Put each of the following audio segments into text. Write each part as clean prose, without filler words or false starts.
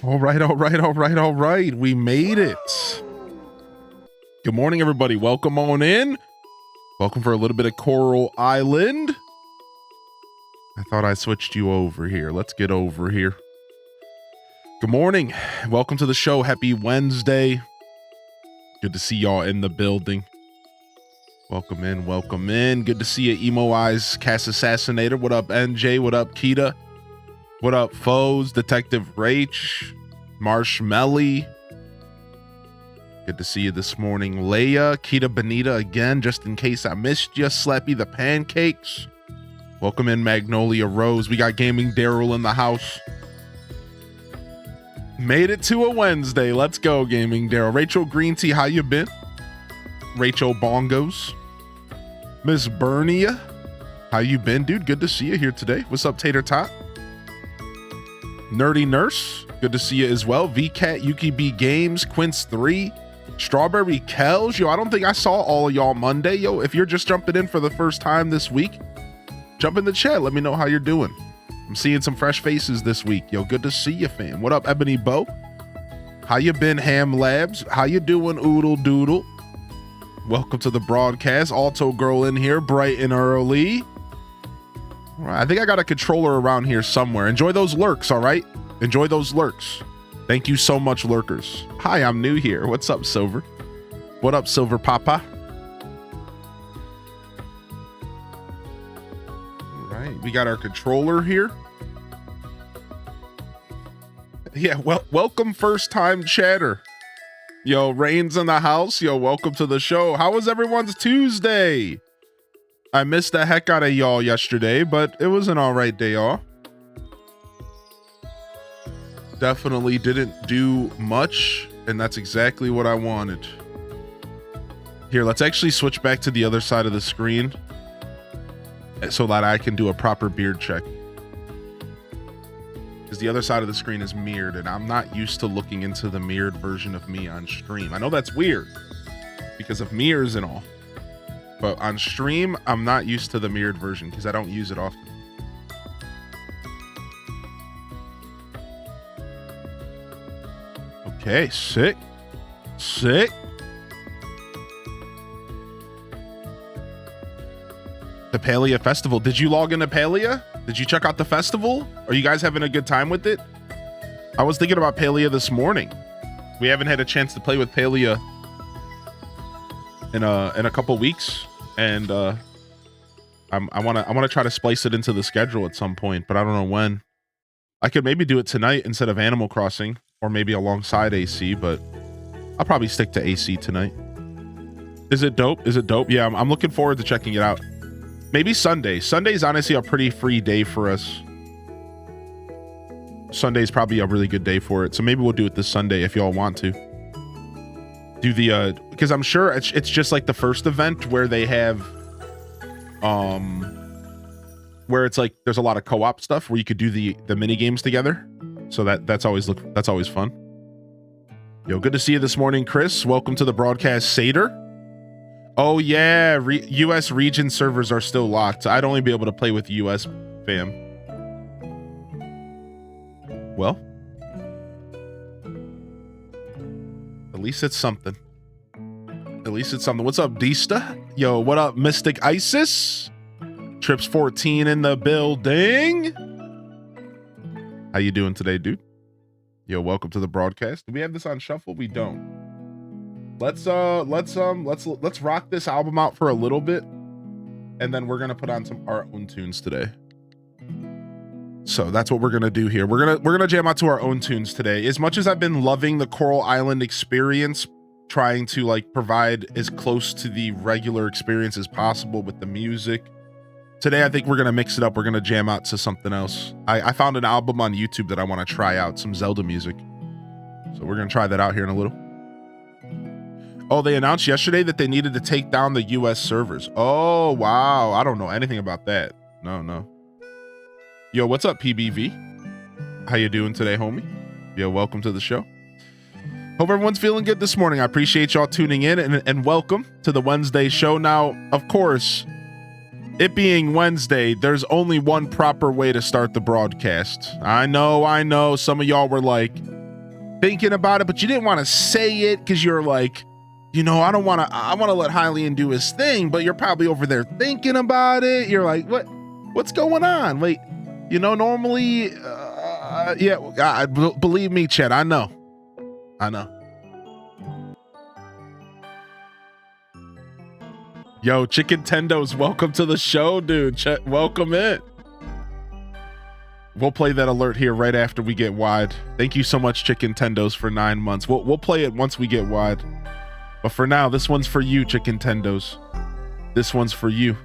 All right. We made it. Good morning, everybody. Welcome on in. Welcome for a little bit of Coral Island. I thought I switched you over here. Let's get over here. Good morning. Welcome to the show. Happy Wednesday. Good to see y'all in the building. Welcome in. Good to see you, Emo Eyes Cast Assassinator. What up, NJ? What up, Kita? What up, Foes? Detective Rach? Marshmelly? Good to see you this morning. Leia, Kita Benita again, just in case I missed you. Slappy the Pancakes. Welcome in, Magnolia Rose. We got Gaming Daryl in the house. Made it to a Wednesday. Let's go, Gaming Daryl. Rachel Green Tea, how you been? Rachel Bongos. Miss Bernia, how you been, dude? Good to see you here today. What's up, Tater Tot? Nerdy Nurse, good to see you as well. VCat, Yuki B Games, Quince 3, Strawberry Kells. Yo, I don't think I saw all of y'all Monday. Yo, if you're just jumping in for the first time this week, jump in the chat. Let me know how you're doing. I'm seeing some fresh faces this week. Yo, good to see you, fam. What up, Ebony Bo? How you been, Ham Labs? How you doing, Oodle Doodle? Welcome to the broadcast. Alto Girl in here, bright and early. All right, I think I got a controller around here somewhere. Enjoy those lurks, all right? Enjoy those lurks. Thank you so much, lurkers. Hi, I'm new here. What's up, Silver? What up, Silver Papa? All right, we got our controller here. Yeah, well, welcome first time chatter. Yo, Rain's in the house. Yo, welcome to the show. How was everyone's Tuesday? I missed the heck out of y'all yesterday, but it was an all right day off. Definitely didn't do much, and that's exactly what I wanted. Here, let's actually switch back to the other side of the screen so that I can do a proper beard check. Because the other side of the screen is mirrored, and I'm not used to looking into the mirrored version of me on stream. I know that's weird because of mirrors and all. But on stream, I'm not used to the mirrored version because I don't use it often. Okay, sick. The Palia Festival. Did you log into Palia? Did you check out the festival? Are you guys having a good time with it? I was thinking about Palia this morning. We haven't had a chance to play with Palia in a couple weeks. And I want to try to splice it into the schedule at some point, but I don't know when. I could maybe do it tonight instead of Animal Crossing, or maybe alongside AC, but I'll probably stick to AC tonight. Is it dope? Yeah, I'm looking forward to checking it out. Maybe Sunday. Sunday's honestly a pretty free day for us. Sunday's probably a really good day for it, so maybe we'll do it this Sunday if y'all want to. Do the because I'm sure it's just like the first event where they have where it's like there's a lot of co-op stuff where you could do the mini games together, so that's always fun. Yo, good to see you this morning, Chris. Welcome to the broadcast, Sater. Oh yeah, US region servers are still locked. I'd only be able to play with US fam. Well, at least it's something. What's up, Dista? Yo, what up, Mystic Isis? Trips 14 in the building. How you doing today, dude? Yo, welcome to the broadcast. Do we have this on shuffle? We don't. Let's rock this album out for a little bit, and then we're gonna put on our own tunes today. So that's what we're gonna do here. We're gonna jam out to our own tunes today. As much as I've been loving the Coral Island experience, trying to like provide as close to the regular experience as possible with the music, today I think we're gonna mix it up. We're gonna jam out to something else. I found an album on YouTube that I want to try out, some Zelda music. So we're gonna try that out here in a little. Oh, they announced yesterday that they needed to take down the US servers. Oh wow, I don't know anything about that. No. Yo, what's up, PBV? How you doing today, homie? Yo, welcome to the show. Hope everyone's feeling good this morning. I appreciate y'all tuning in and welcome to the Wednesday show. Now, of course, it being Wednesday, there's only one proper way to start the broadcast. I know. Some of y'all were like, thinking about it, but you didn't want to say it because you're like, you know, I want to let Hylian do his thing, but you're probably over there thinking about it. You're like, what's going on? Wait, you know, normally, yeah, believe me, Chet, I know. Yo, Chicken Tendos, welcome to the show, dude. Chet, welcome in. We'll play that alert here right after we get wide. Thank you so much, Chicken Tendos, for 9 months. We'll play it once we get wide. But for now, this one's for you, Chicken Tendos. This one's for you.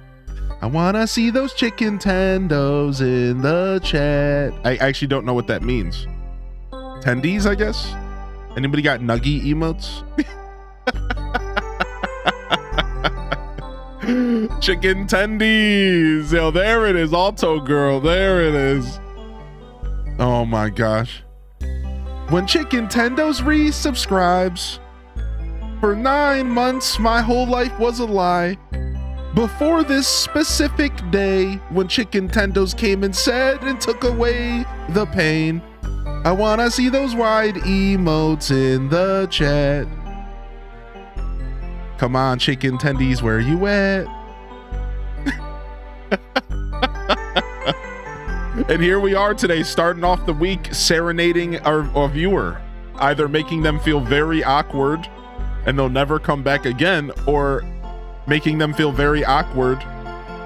I wanna see those Chicken Tendos in the chat. I actually don't know what that means. Tendies, I guess? Anybody got nuggy emotes? Chicken tendies. Yo, there it is. Alto girl. There it is. Oh my gosh. When Chicken Tendos resubscribes. For 9 months, my whole life was a lie. Before this specific day, when Chicken Tendos came and said and took away the pain. I wanna see those wide emotes in the chat. Come on, Chicken Tendies, where you at? And here we are today, starting off the week, serenading our viewer, either making them feel very awkward and they'll never come back again, or making them feel very awkward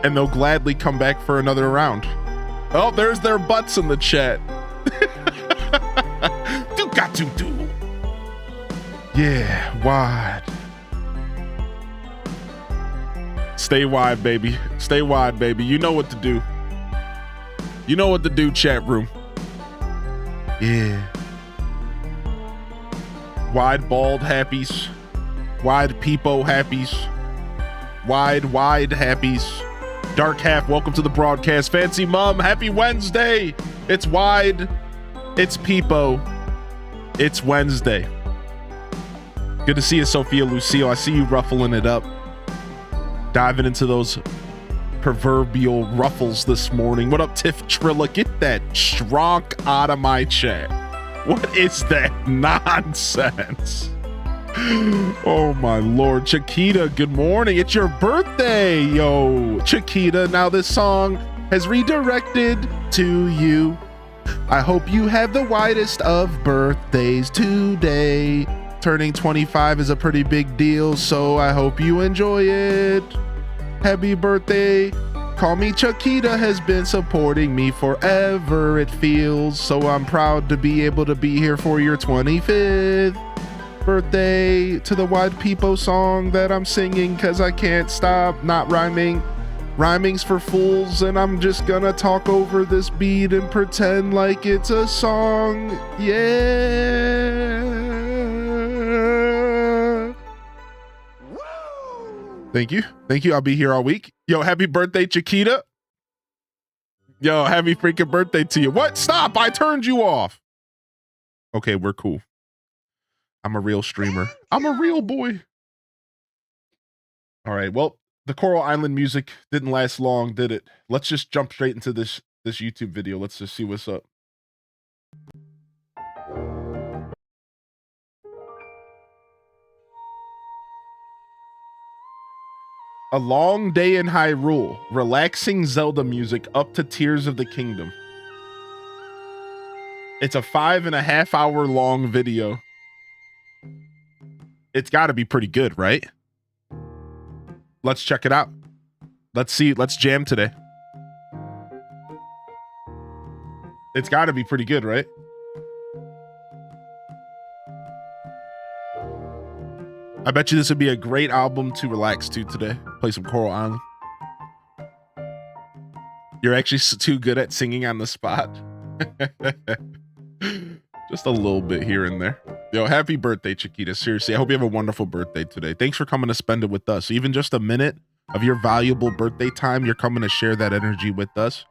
and they'll gladly come back for another round. Oh, there's their butts in the chat. Do got to do. Yeah, wide. Stay wide, baby. Stay wide, baby. You know what to do. You know what to do, chat room. Yeah. Wide bald happies. Wide peepo happies. Wide happies. Dark half, welcome to the broadcast. Fancy mom, happy Wednesday. It's wide. It's peepo. It's Wednesday. Good to see you, Sophia Lucille. I see you ruffling it up. Diving into those proverbial ruffles this morning. What up, Tiff Trilla? Get that strong out of my chat. What is that nonsense? Oh my Lord. Chiquita, good morning. It's your birthday, yo. Chiquita, now this song has redirected to you. I hope you have the widest of birthdays today. Turning 25 is a pretty big deal, so I hope you enjoy it. Happy birthday. Call Me Chiquita has been supporting me forever, it feels. So I'm proud to be able to be here for your 25th birthday. To the Wide Peepo song that I'm singing, cause I can't stop not rhyming. Rhyming's for fools, and I'm just gonna talk over this beat and pretend like it's a song. Yeah. Thank you. Thank you. I'll be here all week. Yo, happy birthday, Chiquita. Yo, happy freaking birthday to you. What? Stop. I turned you off. Okay, we're cool. I'm a real streamer. I'm a real boy. All right. Well, the Coral Island music didn't last long, did it? Let's just jump straight into this YouTube video. Let's just see what's up. A long day in Hyrule, relaxing Zelda music up to Tears of the Kingdom. It's a 5.5 hour long video. It's got to be pretty good, right? Let's check it out. Let's see. Let's jam today. It's got to be pretty good, right? I bet you this would be a great album to relax to today. Play some Coral Island. You're actually too good at singing on the spot. Just a little bit here and there. Yo, happy birthday, Chiquita. Seriously, I hope you have a wonderful birthday today. Thanks for coming to spend it with us. Even just a minute of your valuable birthday time, you're coming to share that energy with us.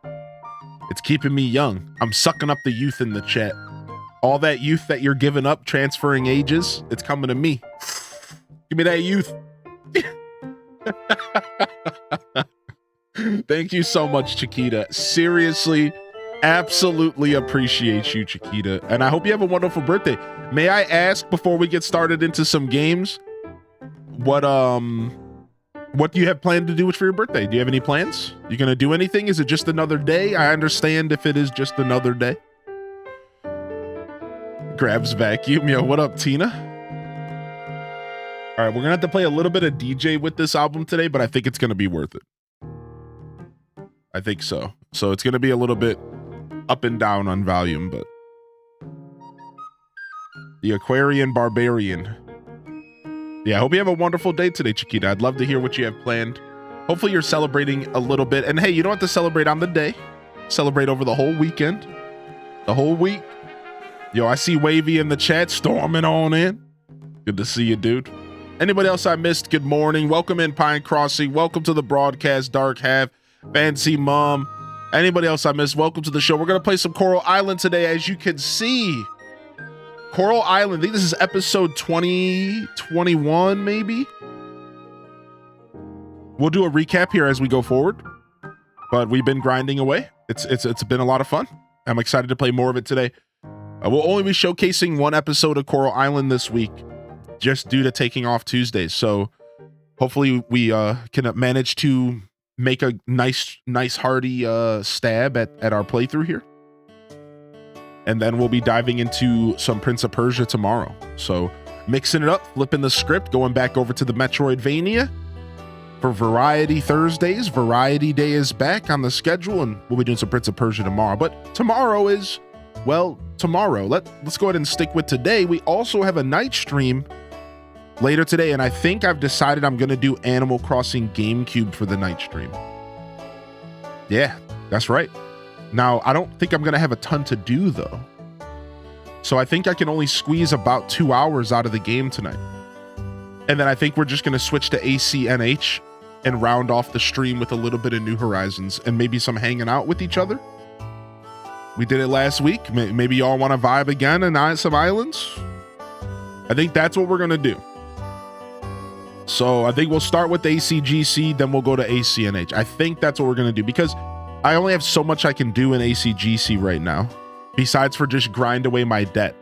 It's keeping me young. I'm sucking up the youth in the chat. All that youth that you're giving up, transferring ages, it's coming to me. Give me that youth. Thank you so much, Chiquita. Seriously, Absolutely appreciate you, Chiquita. And I hope you have a wonderful birthday. May I ask, before we get started into some games, what do you have planned to do for your birthday? Do you have any plans? You gonna do anything? Is it just another day? I understand if it is just another day. Grabs vacuum. Yo, what up, Tina? All right, we're gonna have to play a little bit of DJ with this album today, but I think it's gonna be worth it. I think so. So it's gonna be a little bit up and down on volume, but the Aquarian Barbarian. Yeah, I hope you have a wonderful day today, Chiquita. I'd love to hear what you have planned. Hopefully you're celebrating a little bit. And hey, you don't have to celebrate on the day. Celebrate over the whole weekend. The whole week. Yo, I see Wavy in the chat storming on in. Good to see you, dude. Anybody else I missed? Good morning. Welcome in, Pine Crossing. Welcome to the broadcast, Dark Half, Fancy Mom. Anybody else I missed? Welcome to the show. We're going to play some Coral Island today, as you can see. Coral Island, I think this is episode 2021, maybe. We'll do a recap here as we go forward, but we've been grinding away. It's been a lot of fun. I'm excited to play more of it today. We'll only be showcasing one episode of Coral Island this week, just due to taking off Tuesdays. So hopefully we can manage to make a nice hearty stab at our playthrough here. And then we'll be diving into some Prince of Persia tomorrow. So mixing it up, flipping the script, going back over to the Metroidvania for Variety Thursdays. Variety Day is back on the schedule, and we'll be doing some Prince of Persia tomorrow. But tomorrow is, well, tomorrow. Let's go ahead and stick with today. We also have a night stream later today, and I think I've decided I'm going to do Animal Crossing GameCube for the night stream. Yeah, that's right. Now, I don't think I'm going to have a ton to do, though. So I think I can only squeeze about 2 hours out of the game tonight. And then I think we're just going to switch to ACNH and round off the stream with a little bit of New Horizons and maybe some hanging out with each other. We did it last week. Maybe y'all want to vibe again and some islands. I think that's what we're going to do. So I think we'll start with ACGC, then we'll go to ACNH. I think that's what we're going to do, because I only have so much I can do in ACGC right now, besides for just grind away my debt.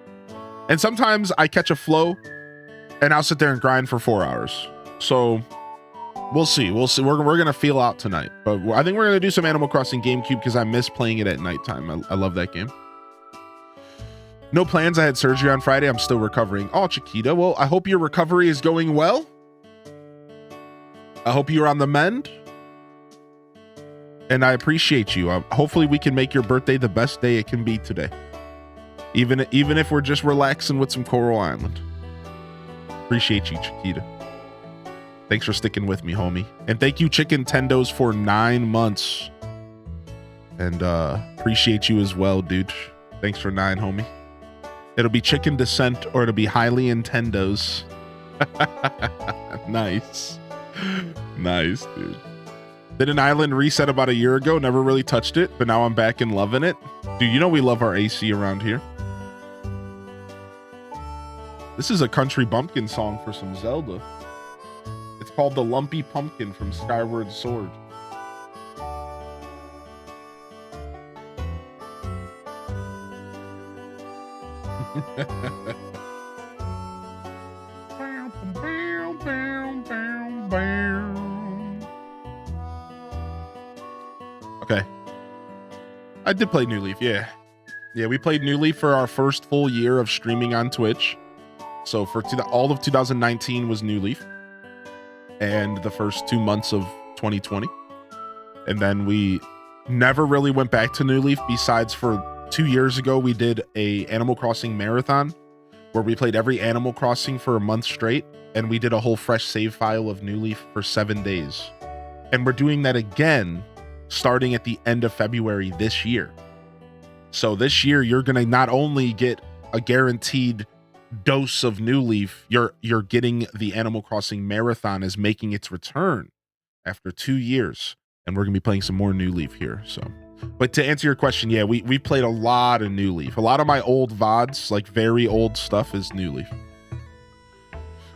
And sometimes I catch a flow and I'll sit there and grind for 4 hours. So we'll see. We're going to feel out tonight, but I think we're going to do some Animal Crossing GameCube because I miss playing it at nighttime. I love that game. No plans. I had surgery on Friday. I'm still recovering. Oh, Chiquita. Well, I hope your recovery is going well. I hope you're on the mend. And I appreciate you. Hopefully we can make your birthday the best day it can be today. Even if we're just relaxing with some Coral Island. Appreciate you, Chiquita. Thanks for sticking with me, homie. And thank you, Chicken Tendos, for 9 months. And appreciate you as well, dude. Thanks for 9, homie. It'll be Chicken Descent or it'll be Highly Intendos. Nice. Nice, dude. Did an island reset about a year ago, never really touched it, but now I'm back and loving it. Dude, you know we love our AC around here. This is a country bumpkin song for some Zelda. It's called The Lumpy Pumpkin from Skyward Sword. Okay. I did play New Leaf, yeah. Yeah, we played New Leaf for our first full year of streaming on Twitch. So for all of 2019 was New Leaf. And the first 2 months of 2020. And then we never really went back to New Leaf, besides for 2 years ago, we did a Animal Crossing marathon where we played every Animal Crossing for a month straight. And we did a whole fresh save file of New Leaf for 7 days. And we're doing that again starting at the end of February this year. So this year, you're going to not only get a guaranteed dose of New Leaf, you're getting the Animal Crossing marathon is making its return after 2 years. And we're going to be playing some more New Leaf here. So, but to answer your question, yeah, we played a lot of New Leaf. A lot of my old VODs, like very old stuff, is New Leaf.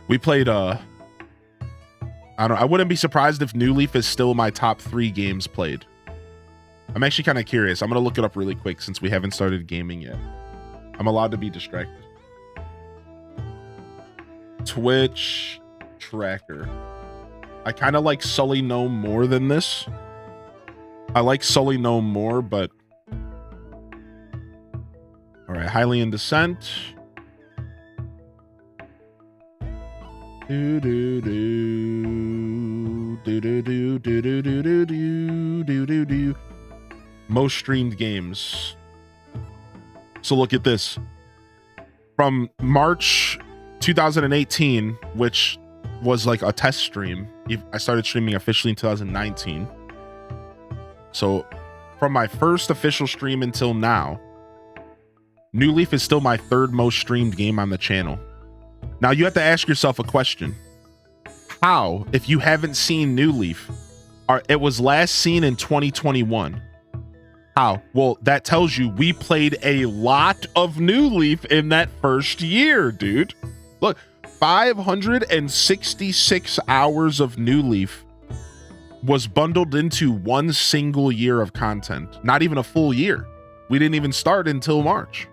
We played, I wouldn't be surprised if New Leaf is still my top 3 games played. I'm actually kind of curious. I'm going to look it up really quick since we haven't started gaming yet. I'm allowed to be distracted. Twitch tracker. I kind of like Sully No more than this. I like Sully No more, but... All right, highly in descent. Do do do do do do do do do do do do do. Most streamed games. So look at this. From March 2018, which was like a test stream. I started streaming officially in 2019. So from my first official stream until now, New Leaf is still my third most streamed game on the channel. Now you have to ask yourself a question. How, if you haven't seen New Leaf, it was last seen in 2021. How? Well, that tells you we played a lot of New Leaf in that first year, dude. Look, 566 hours of New Leaf was bundled into one single year of content. Not even a full year. We didn't even start until March.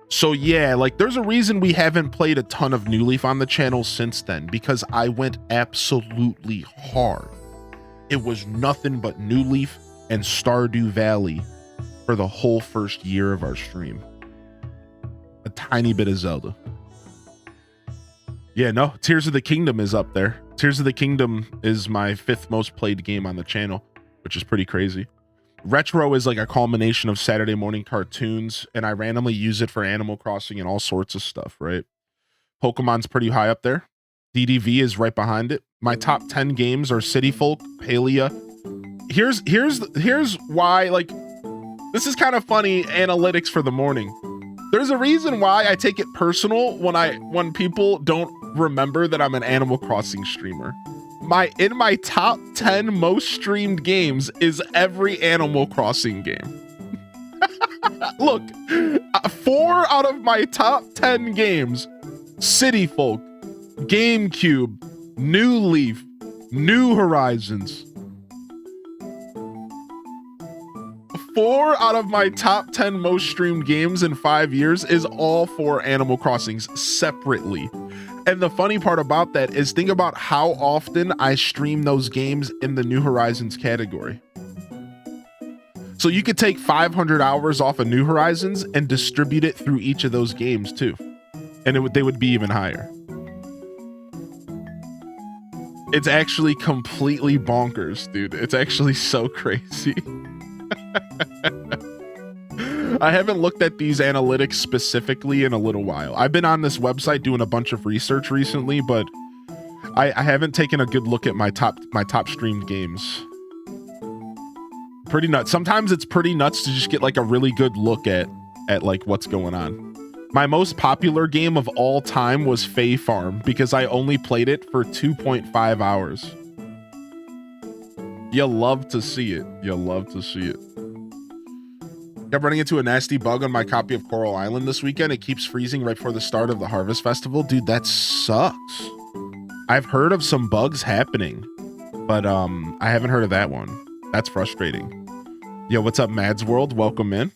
So yeah, like there's a reason we haven't played a ton of New Leaf on the channel since then, because I went absolutely hard. It was nothing but New Leaf and Stardew Valley for the whole first year of our stream. A tiny bit of Zelda. Yeah, no, Tears of the Kingdom is up there. Tears of the Kingdom is my 5th most played game on the channel, which is pretty crazy. Retro is like a culmination of Saturday morning cartoons, and I randomly use it for Animal Crossing and all sorts of stuff, right? Pokemon's pretty high up there. DDV is right behind it. My top 10 games are City Folk, Palia. Here's why, like, this is kind of funny analytics for the morning. There's a reason why I take it personal when people don't remember that I'm an Animal Crossing streamer. In my top 10 most streamed games is every Animal Crossing game. Look, 4 out of my top 10 games, City Folk, GameCube, New Leaf, New Horizons. 4 out of my top 10 most streamed games in 5 years is all 4 Animal Crossings separately. And the funny part about that is think about how often I stream those games in the New Horizons category. So you could take 500 hours off of New Horizons and distribute it through each of those games too. And they would be even higher. It's actually completely bonkers, dude. It's actually so crazy. I haven't looked at these analytics specifically in a little while. I've been on this website doing a bunch of research recently, but I haven't taken a good look at my top streamed games. Pretty nuts. Sometimes it's pretty nuts to just get like a really good look at like what's going on. My most popular game of all time was Fae Farm because I only played it for 2.5 hours. You love to see it. You love to see it. Kept running into a nasty bug on my copy of Coral Island this weekend. It keeps freezing right before the start of the Harvest Festival. Dude, that sucks. I've heard of some bugs happening, but I haven't heard of that one. That's frustrating. Yo, what's up, Mads World? Welcome in.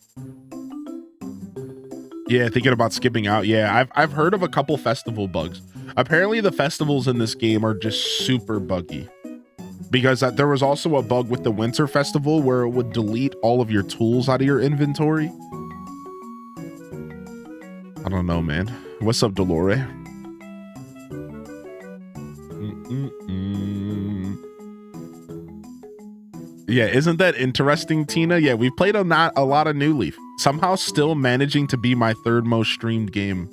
Yeah, thinking about skipping out. Yeah, I've heard of a couple festival bugs. Apparently the festivals in this game are just super buggy. Because there was also a bug with the Winter Festival where it would delete all of your tools out of your inventory. I don't know, man. What's up, Dolore? Yeah, isn't that interesting, Tina? Yeah, we've played a lot of New Leaf. Somehow still managing to be my 3rd most streamed game.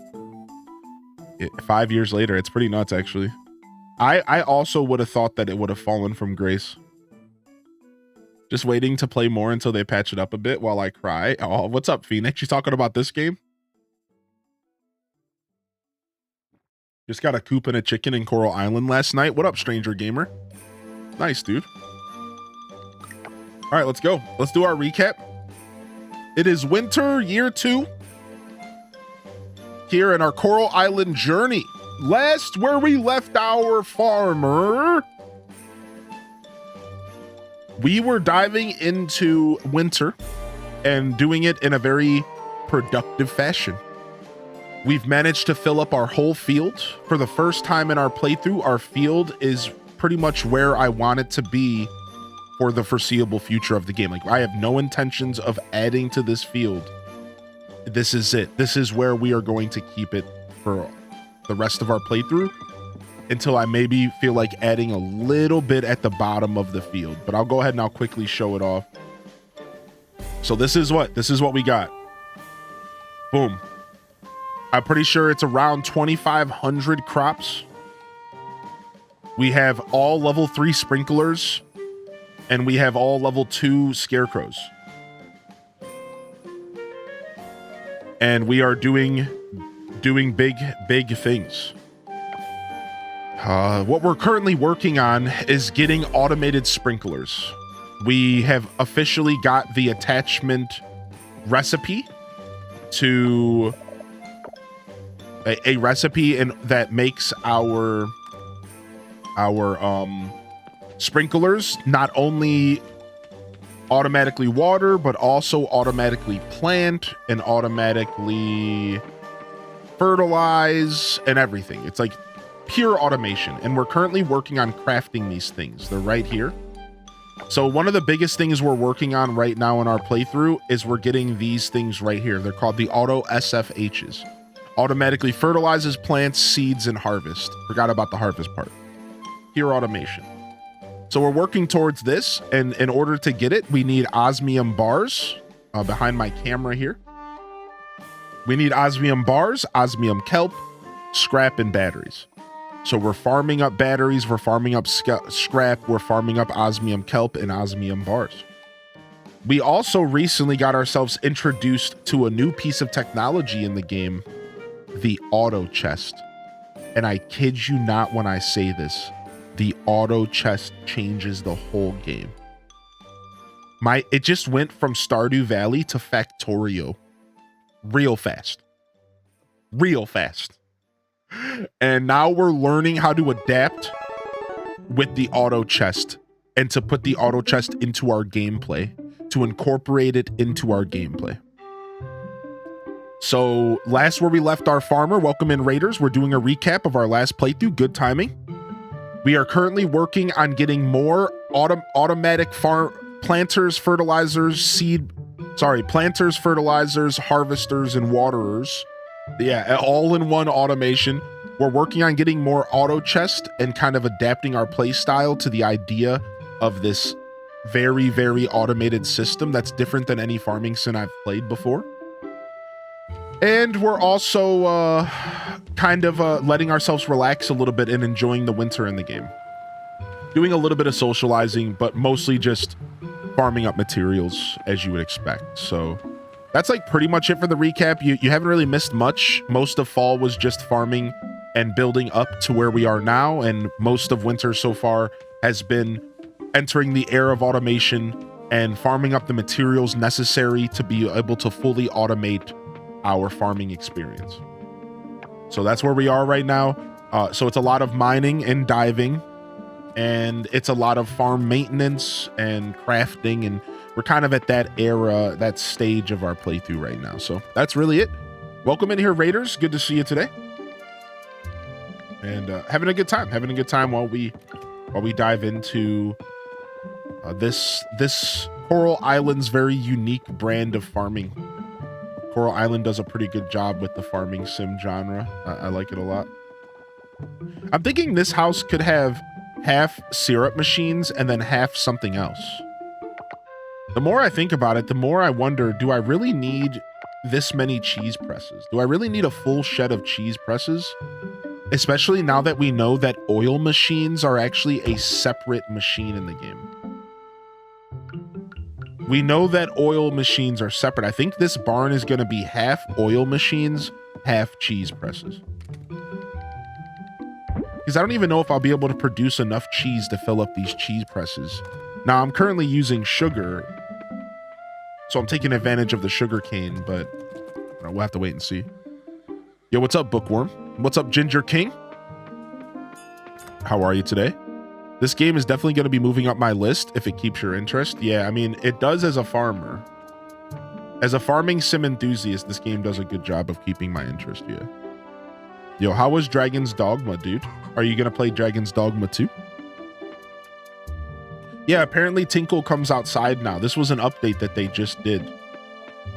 5 years later, it's pretty nuts, actually. I also would have thought that it would have fallen from grace. Just waiting to play more until they patch it up a bit while I cry. Oh, what's up, Phoenix? You talking about this game? Just got a coop and a chicken in Coral Island last night. What up, Stranger Gamer? Nice, dude. All right, let's go. Let's do our recap. It is winter year 2 here in our Coral Island journey. Last where we left our farmer. We were diving into winter and doing it in a very productive fashion. We've managed to fill up our whole field. For the first time in our playthrough, our field is pretty much where I want it to be for the foreseeable future of the game. Like, I have no intentions of adding to this field. This is it. This is where we are going to keep it for the rest of our playthrough until I maybe feel like adding a little bit at the bottom of the field. But I'll go ahead and I'll quickly show it off. So this is what we got. Boom. I'm pretty sure it's around 2,500 crops. We have all level 3 sprinklers, and we have all level 2 scarecrows. And we are doing big things. What we're currently working on is getting automated sprinklers. We have officially got the attachment recipe to a recipe that makes our sprinklers not only automatically water, but also automatically plant and automatically fertilize and everything. It's like pure automation. And we're currently working on crafting these things. They're right here. So one of the biggest things we're working on right now in our playthrough is we're getting these things right here. They're called the auto SFHs. Automatically fertilizes plants, seeds, and harvest. Forgot about the harvest part. Pure automation. So we're working towards this, and in order to get it, we need osmium bars behind my camera here. We need osmium bars, osmium kelp, scrap, and batteries. So we're farming up batteries, we're farming up scrap, we're farming up osmium kelp and osmium bars. We also recently got ourselves introduced to a new piece of technology in the game, the auto chest. And I kid you not when I say this, the auto chest changes the whole game. It just went from Stardew Valley to Factorio real fast. And now we're learning how to adapt with the auto chest and to put the auto chest into our gameplay, to incorporate it into our gameplay. So last where we left our farmer, welcome in Raiders. We're doing a recap of our last playthrough. Good timing. We are currently working on getting more automatic planters, fertilizers, harvesters, and waterers. Yeah, all in one automation. We're working on getting more auto chest and kind of adapting our play style to the idea of this very, very automated system that's different than any farming sim I've played before. And we're also letting ourselves relax a little bit and enjoying the winter in the game. Doing a little bit of socializing, but mostly just farming up materials as you would expect. So that's like pretty much it for the recap. You haven't really missed much. Most of fall was just farming and building up to where we are now. And most of winter so far has been entering the era of automation and farming up the materials necessary to be able to fully automate our farming experience. So that's where we are right now. So it's a lot of mining and diving, and it's a lot of farm maintenance and crafting, and we're kind of at that era, that stage of our playthrough right now. So that's really it. Welcome in here, Raiders. Good to see you today. And having a good time while we dive into this Coral Island's very unique brand of farming. Coral Island does a pretty good job with the farming sim genre. I like it a lot. I'm thinking this house could have half syrup machines and then half something else. The more I think about it, the more I wonder, do I really need this many cheese presses? Do I really need a full shed of cheese presses? Especially now that we know that oil machines are actually a separate machine in the game. We know that oil machines are separate. I think this barn is going to be half oil machines, half cheese presses. Because I don't even know if I'll be able to produce enough cheese to fill up these cheese presses. Now, I'm currently using sugar, so I'm taking advantage of the sugar cane, but we'll have to wait and see. Yo, what's up, Bookworm? What's up, Ginger King? How are you today? This game is definitely going to be moving up my list if it keeps your interest. Yeah, I mean, it does as a farmer. As a farming sim enthusiast, this game does a good job of keeping my interest, yeah. Yo, how was Dragon's Dogma, dude? Are you going to play Dragon's Dogma 2? Yeah, apparently Tinkle comes outside now. This was an update that they just did.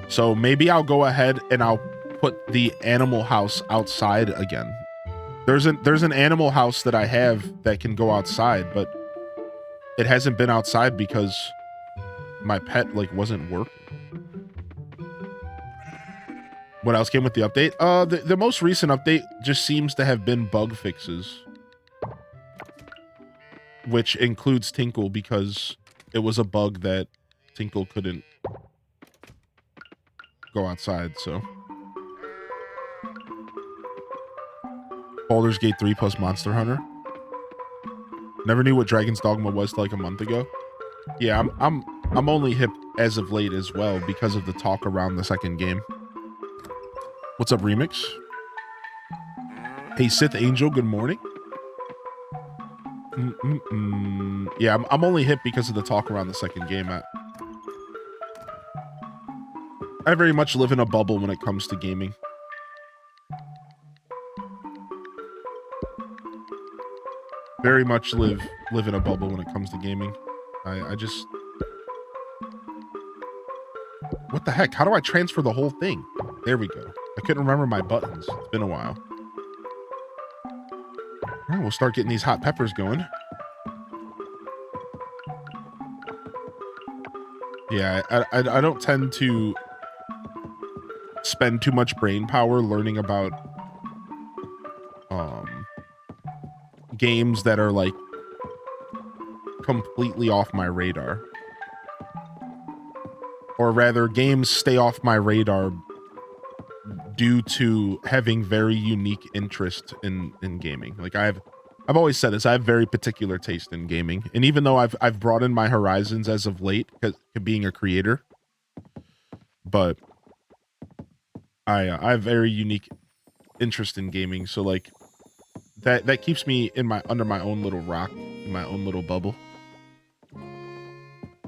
So maybe I'll go ahead and I'll put the animal house outside again. There's an animal house that I have that can go outside, but it hasn't been outside because my pet like wasn't working. What else came with the update? The most recent update just seems to have been bug fixes, which includes Tinkle because it was a bug that Tinkle couldn't go outside, so. Baldur's Gate 3 plus Monster Hunter. Never knew what Dragon's Dogma was till like a month ago. Yeah, I'm only hip as of late as well because of the talk around the second game. What's up, Remix? Hey, Sith Angel, good morning. Yeah, I'm only hip because of the talk around the second game. I very much live in a bubble when it comes to gaming. Very much live in a bubble when it comes to gaming. I just... What the heck? How do I transfer the whole thing? There we go. I couldn't remember my buttons. It's been a while. All right, we'll start getting these hot peppers going. Yeah, I don't tend to spend too much brain power learning about games that are like completely off my radar. Or rather, games stay off my radar due to having very unique interest in gaming. Like I've always said this, I have very particular taste in gaming. And even though I've broadened my horizons as of late, because being a creator, but I have very unique interest in gaming. So like that keeps me in under my own little rock, in my own little bubble.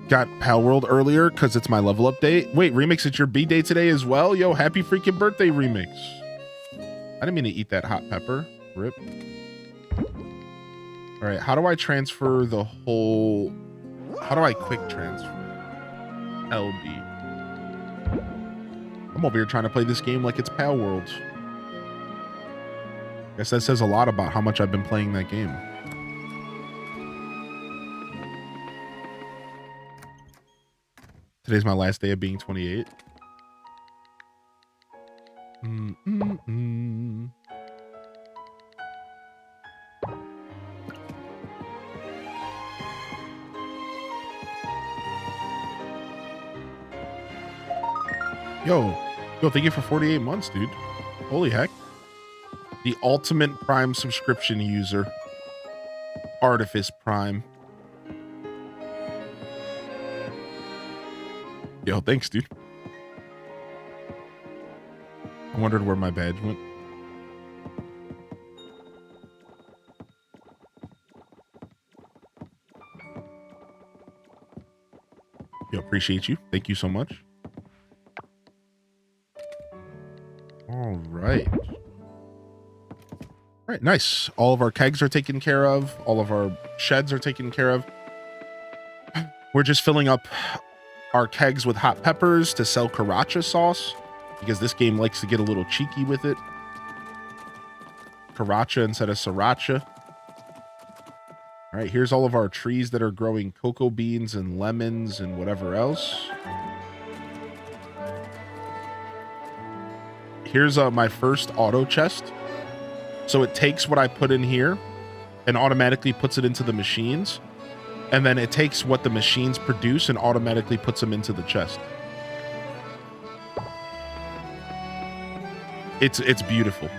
Got Pal World earlier because it's my level update. Wait, Remix, it's your B-Day today as well? Yo, happy freaking birthday, Remix. I didn't mean to eat that hot pepper. Rip. All right, how do I transfer the whole... How do I quick transfer? LB. I'm over here trying to play this game like it's Pal World. Guess that says a lot about how much I've been playing that game. Today's my last day of being 28. Yo, thank you for 48 months, dude. Holy heck. The ultimate Prime subscription user. Artifice Prime. Yo, thanks, dude. I wondered where my badge went. Yo, appreciate you. Thank you so much. All right. All right, nice. All of our kegs are taken care of. All of our sheds are taken care of. We're just filling up our kegs with hot peppers to sell Sriracha sauce because this game likes to get a little cheeky with it. Sriracha instead of Sriracha. All right, here's all of our trees that are growing cocoa beans and lemons and whatever else. Here's my first auto chest. So it takes what I put in here and automatically puts it into the machines. And then it takes what the machines produce and automatically puts them into the chest. It's beautiful.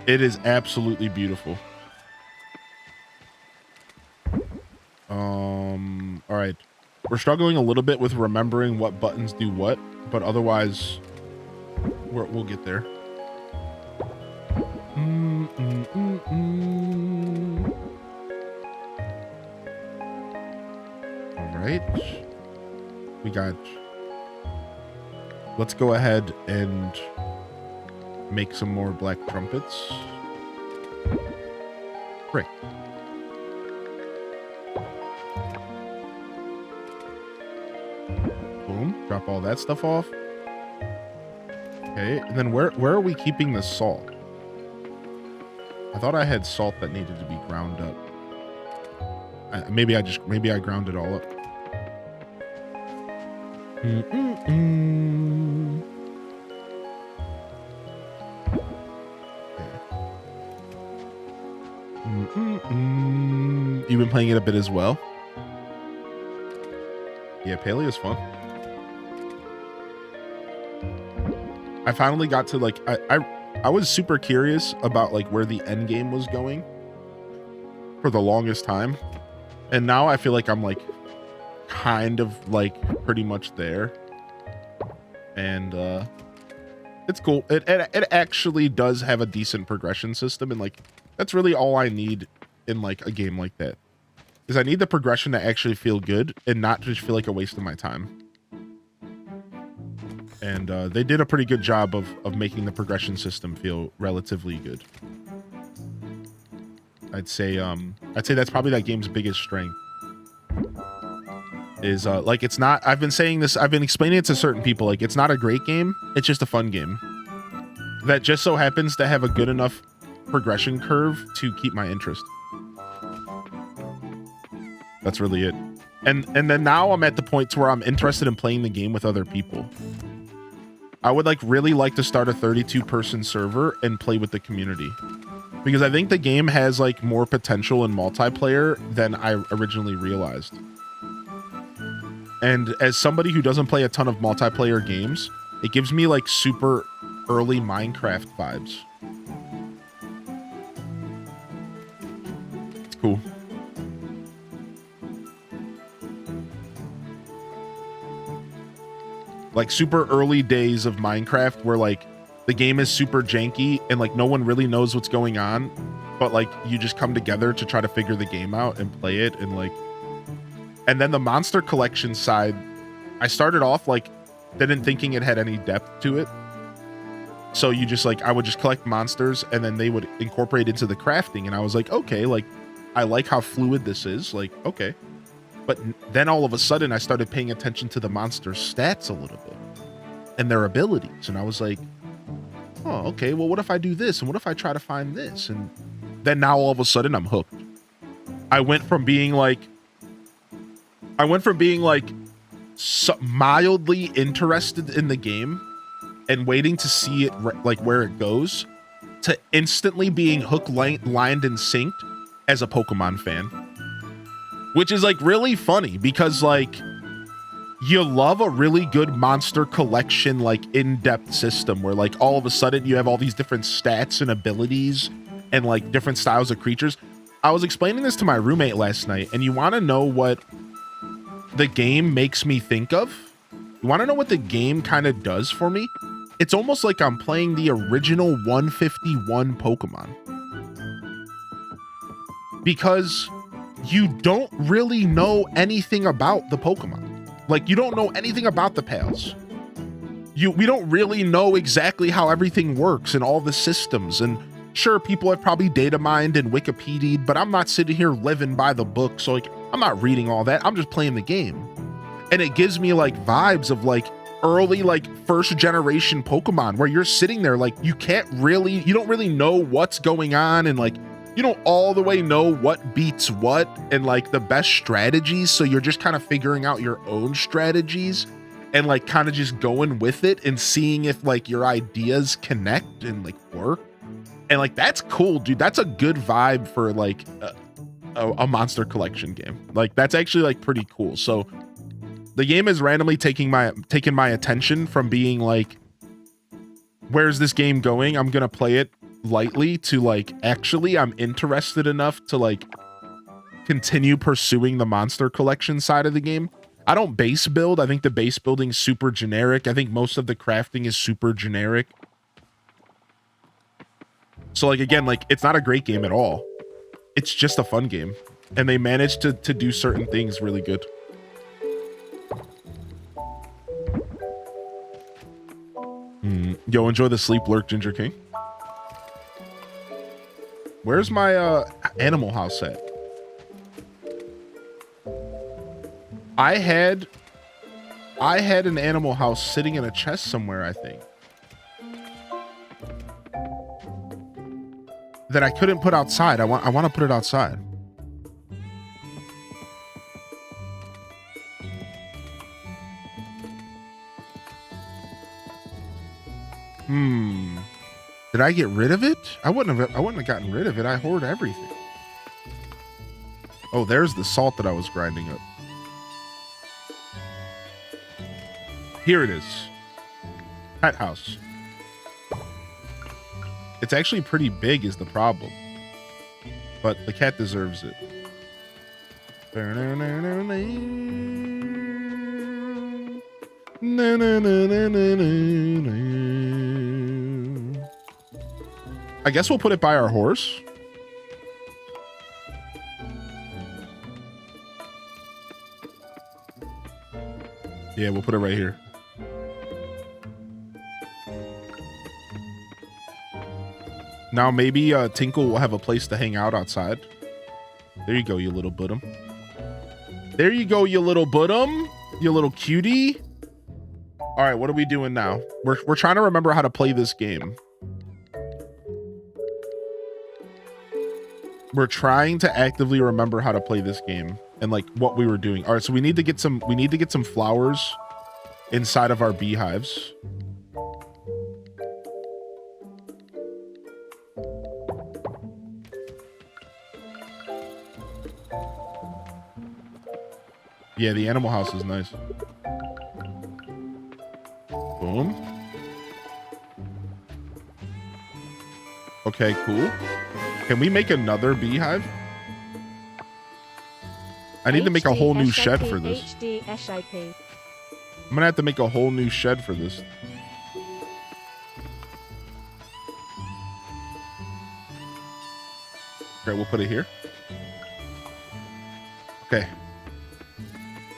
It is absolutely beautiful. All right. We're struggling a little bit with remembering what buttons do what, but otherwise we'll get there. All right. We got... Let's go ahead and make some more black trumpets. Great. Boom. Drop all that stuff off. Okay, and then where are we keeping the salt? I thought I had salt that needed to be ground up. Maybe I ground it all up. You've been playing it a bit as well? Yeah, Paleo's fun. I finally got to like, I was super curious about like where the end game was going for the longest time. And now I feel like I'm like kind of like pretty much there. And it's cool. It actually does have a decent progression system, and like that's really all I need in like a game like that. Is I need the progression to actually feel good and not just feel like a waste of my time. And they did a pretty good job of making the progression system feel relatively good. I'd say that's probably that game's biggest strength. Is like it's not, I've been saying this, I've been explaining it to certain people, like it's not a great game, it's just a fun game that just so happens to have a good enough progression curve to keep my interest. That's really it. And then now I'm at the point to where I'm interested in playing the game with other people. I would like really like to start a 32-person server and play with the community, because I think the game has like more potential in multiplayer than I originally realized. And as somebody who doesn't play a ton of multiplayer games, it gives me like super early Minecraft vibes. It's cool. Like super early days of Minecraft where like the game is super janky and like no one really knows what's going on, but like you just come together to try to figure the game out and play it. And like, and then the monster collection side, I started off like didn't thinking it had any depth to it. So you just like, I would just collect monsters and then they would incorporate into the crafting. And I was like, okay, like I like how fluid this is, like, okay. But then all of a sudden I started paying attention to the monster stats a little bit and their abilities. And I was like, oh, okay, well, what if I do this? And what if I try to find this? And then now all of a sudden I'm hooked. I went from being like mildly interested in the game and waiting to see it like where it goes to instantly being hook, lined and synced as a Pokemon fan. Which is like really funny because like you love a really good monster collection, like in-depth system where like all of a sudden you have all these different stats and abilities and like different styles of creatures. I was explaining this to my roommate last night, and you want to know what the game makes me think of? You want to know what the game kind of does for me? It's almost like I'm playing the original 151 Pokemon. Because you don't really know anything about the Pokemon. Like, you don't know anything about the pals. We don't really know exactly how everything works and all the systems. And sure, people have probably data mined and Wikipedia'd, but I'm not sitting here living by the book. So like, I'm not reading all that. I'm just playing the game. And it gives me like vibes of like early, like first generation Pokemon where you're sitting there, like you don't really know what's going on. And like, you don't all the way know what beats what and like the best strategies. So you're just kind of figuring out your own strategies and like kind of just going with it and seeing if like your ideas connect and like work. And like, that's cool, dude. That's a good vibe for like a monster collection game. Like that's actually like pretty cool. So the game is randomly taking my attention from being like, where's this game going? I'm going to play it lightly to like, actually, I'm interested enough to like continue pursuing the monster collection side of the game. I don't base build. I think the base building's super generic. I think most of the crafting is super generic. So like, again, like it's not a great game at all. It's just a fun game. And they managed to do certain things really good. Yo, enjoy the sleep lurk, Ginger King. Where's my animal house at? I had an animal house sitting in a chest somewhere, I think, that I couldn't put outside. I want to put it outside. Did I get rid of it? I wouldn't have gotten rid of it. I hoard everything. Oh, there's the salt that I was grinding up. Here it is. Pet house. It's actually pretty big is the problem. But the cat deserves it. I guess we'll put it by our horse. Yeah, we'll put it right here. Now maybe Tinkle will have a place to hang out outside. There you go, you little buttum. There you go, you little buttum. You little cutie. All right, what are we doing now? We're trying to remember how to play this game. We're trying to actively remember how to play this game and like what we were doing. All right, so we need to get some flowers inside of our beehives. Yeah, the animal house is nice. Boom. Okay, cool. Can we make another beehive? I need to make a whole new shed for this. I'm gonna have to make a whole new shed for this. Okay, we'll put it here. Okay.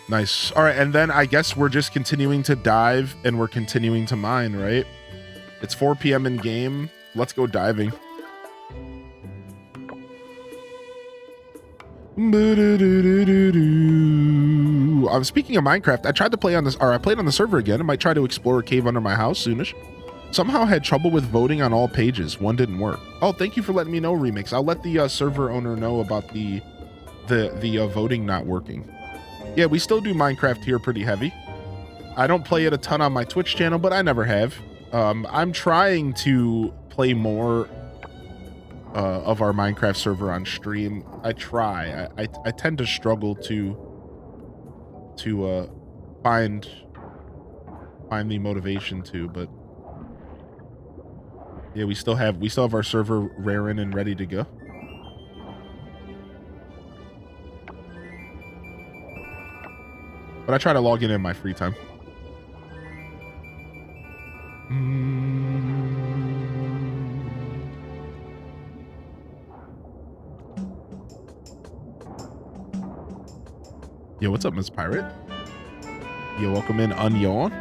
Nice. All right, and then I guess we're just continuing to dive and we're continuing to mine, right? It's 4 p.m. in game. Let's go diving. I'm speaking of Minecraft. I tried to play on this, or I played on the server again. I might try to explore a cave under my house soonish. Somehow had trouble with voting on all pages. One didn't work. Oh, thank you for letting me know, Remix. I'll let the server owner know about the voting not working. Yeah, we still do Minecraft here pretty heavy. I don't play it a ton on my Twitch channel, but I never have. I'm trying to play more of our Minecraft server on stream. I try. I tend to struggle to find the motivation to, but yeah, we still have our server raring and ready to go. But I try to log in my free time. Yo, what's up, Miss Pirate? Yo, welcome in, Unyawn.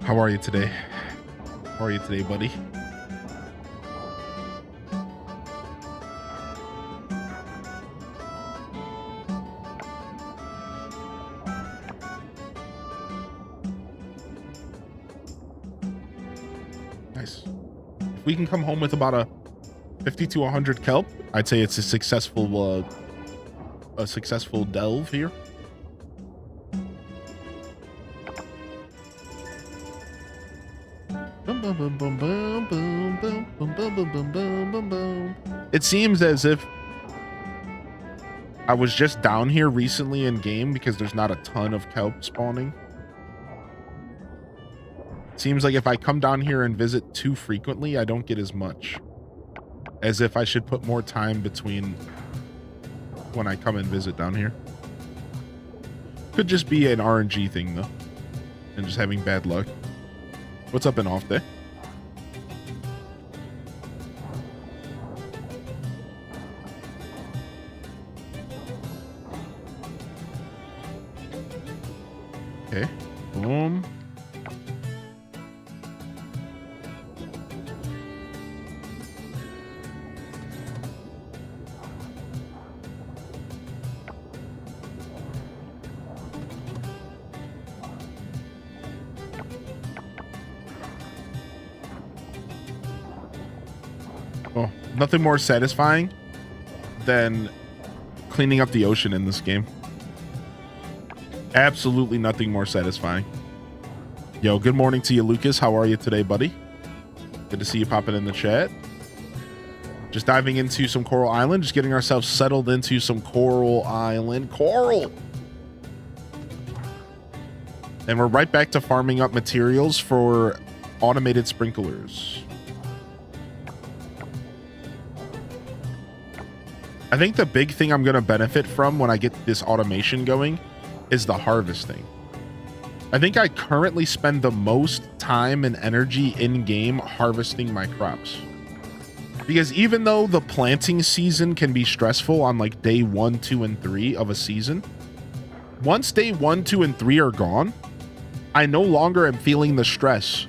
How are you today? How are you today, buddy? Nice. If we can come home with about a 50 to 100 kelp, I'd say it's a successful delve here. It seems as if I was just down here recently in game because there's not a ton of kelp spawning. It seems like if I come down here and visit too frequently, I don't get as much. As if I should put more time between when I come and visit down here. Could just be an RNG thing though. and just having bad luck. What's up in off day? Okay, boom. Oh, nothing more satisfying than cleaning up the ocean in this game. Absolutely nothing more satisfying. Yo, good morning to you, Lucas. How are you today, buddy? Good to see you popping in the chat. Just diving into some Coral Island, just getting ourselves settled into some Coral Island. Coral! And we're right back to farming up materials for automated sprinklers. I think the big thing I'm going to benefit from when I get this automation going is the harvesting. I think I currently spend the most time and energy in game harvesting my crops. Because even though the planting season can be stressful on like day 1, 2, and 3 of a season, once day 1, 2, and 3 are gone, I no longer am feeling the stress.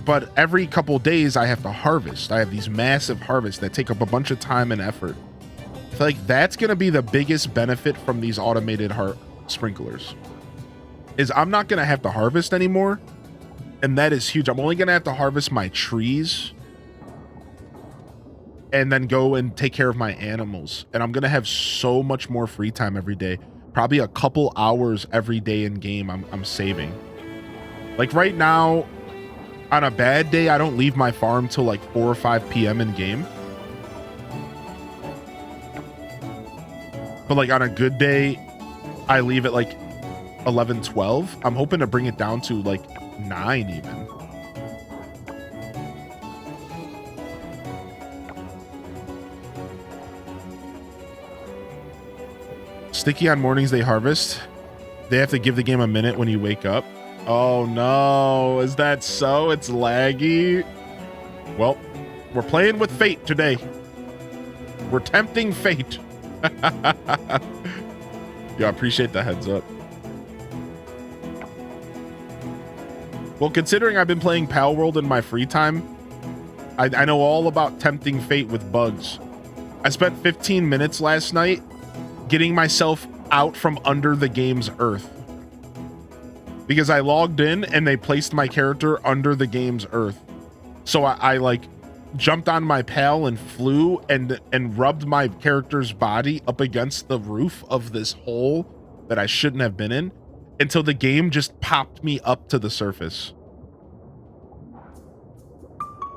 But every couple days I have to harvest. I have these massive harvests that take up a bunch of time and effort. I feel like that's going to be the biggest benefit from these automated sprinklers. Is I'm not going to have to harvest anymore. And that is huge. I'm only going to have to harvest my trees. And then go and take care of my animals. And I'm going to have so much more free time every day. Probably a couple hours every day in game I'm saving. Like right now, on a bad day, I don't leave my farm till like 4 or 5 p.m. in game. But like on a good day, I leave at like 11, 12. I'm hoping to bring it down to like 9 even. Sticky on mornings they harvest. They have to give the game a minute when you wake up. Oh no, is that so? It's laggy. Well, we're playing with fate today. We're tempting fate. Yeah, I appreciate the heads up. Well, considering I've been playing Pal World in my free time, I know all about tempting fate with bugs. I spent 15 minutes last night getting myself out from under the game's earth. Because I logged in and they placed my character under the game's earth. So I like jumped on my pal and flew and rubbed my character's body up against the roof of this hole that I shouldn't have been in until the game just popped me up to the surface.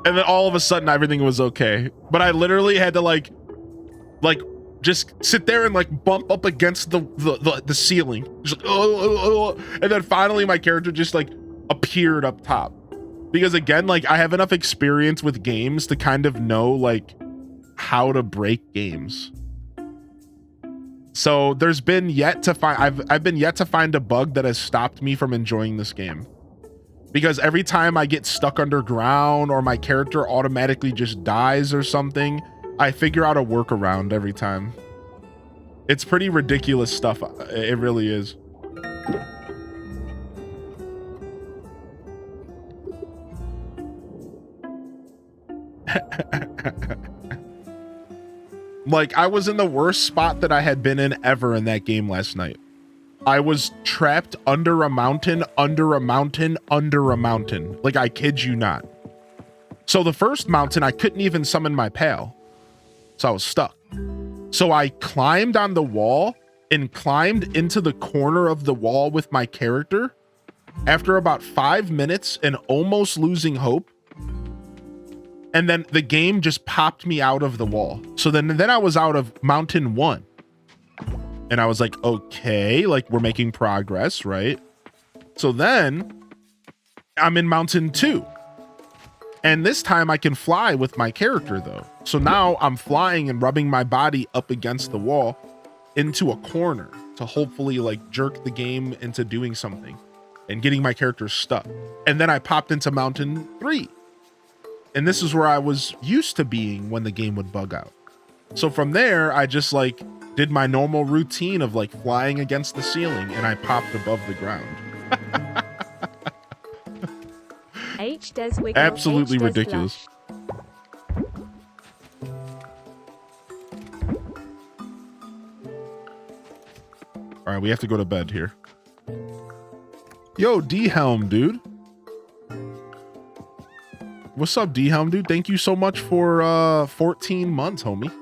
And then all of a sudden everything was okay. But I literally had to like just sit there and like bump up against the ceiling. Just like, and then finally my character just like appeared up top. Because again, like I have enough experience with games to kind of know like how to break games. So there's been yet to find I've been yet to find a bug that has stopped me from enjoying this game. Because every time I get stuck underground or my character automatically just dies or something, I figure out a workaround every time. It's pretty ridiculous stuff. It really is. Like, I was in the worst spot that I had been in ever in that game last night. I was trapped under a mountain, under a mountain, under a mountain. Like, I kid you not. So the first mountain, I couldn't even summon my pal. So I was stuck. So I climbed on the wall and climbed into the corner of the wall with my character. After about 5 minutes and almost losing hope. And then the game just popped me out of the wall. So then I was out of mountain 1. And I was like, okay, like we're making progress, right? So then I'm in mountain 2. And this time I can fly with my character though. So now I'm flying and rubbing my body up against the wall into a corner. to hopefully like jerk the game into doing something and getting my character stuck. And then I popped into Mountain 3. And this is where I was used to being when the game would bug out. So from there, I just like did my normal routine of like flying against the ceiling, and I popped above the ground. Absolutely ridiculous. All right, we have to go to bed here. Yo, D-Helm, dude. What's up, D-Helm, dude? Thank you so much for 14 months, homie.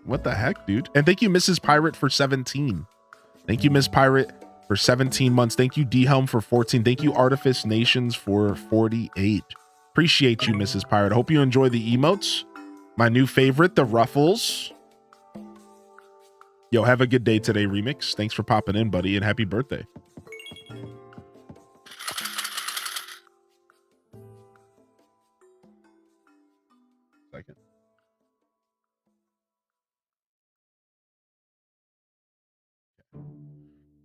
What the heck, dude? And thank you, Mrs. Pirate, for 17. Thank you, Miss Pirate, for 17 months. Thank you, D-Helm, for 14. Thank you, Artifice Nations, for 48. Appreciate you, Mrs. Pirate. Hope you enjoy the emotes. My new favorite, the Ruffles. Yo, have a good day today, Remix. Thanks for popping in, buddy, and happy birthday. Second.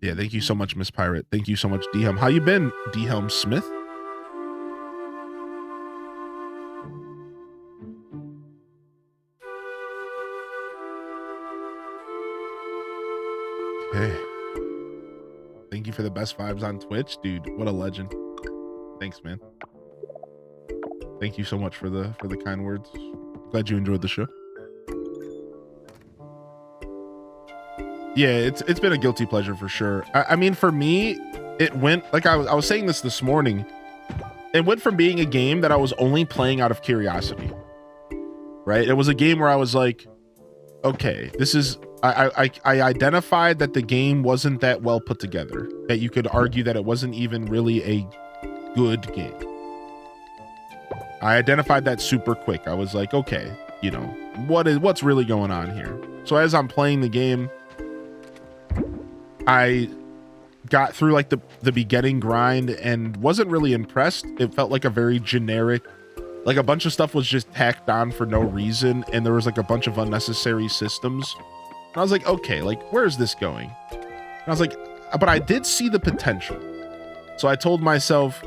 Yeah, thank you so much, Miss Pirate. Thank you so much, D-Helm. How you been, D-Helm Smith? Hey. Thank you for the best vibes on Twitch, dude. What a legend. Thanks, man. Thank you so much for the kind words. Glad you enjoyed the show. Yeah, it's been a guilty pleasure for sure. I mean, for me, it went like I was saying this morning. It went from being a game that I was only playing out of curiosity, right? It was a game where I was like, okay, this is. I identified that the game wasn't that well put together. That you could argue that it wasn't even really a good game. I identified that super quick. I was like, okay, you know, what's really going on here? So as I'm playing the game, I got through like the beginning grind and wasn't really impressed. It felt like a very generic, like a bunch of stuff was just tacked on for no reason, and there was like a bunch of unnecessary systems. And I was like, okay, like where's this going? And I was like, but I did see the potential. So I told myself,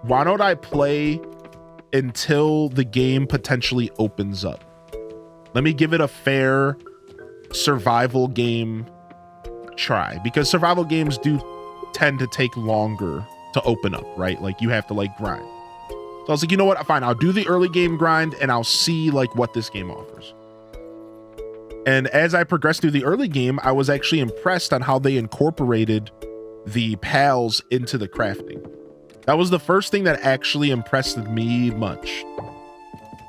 why don't I play until the game potentially opens up? Let me give it a fair survival game try, because survival games do tend to take longer to open up, right? Like you have to like grind. So I was like, you know what? Fine, I'll do the early game grind and I'll see like what this game offers. And as I progressed through the early game, I was actually impressed on how they incorporated the pals into the crafting. That was the first thing that actually impressed me much,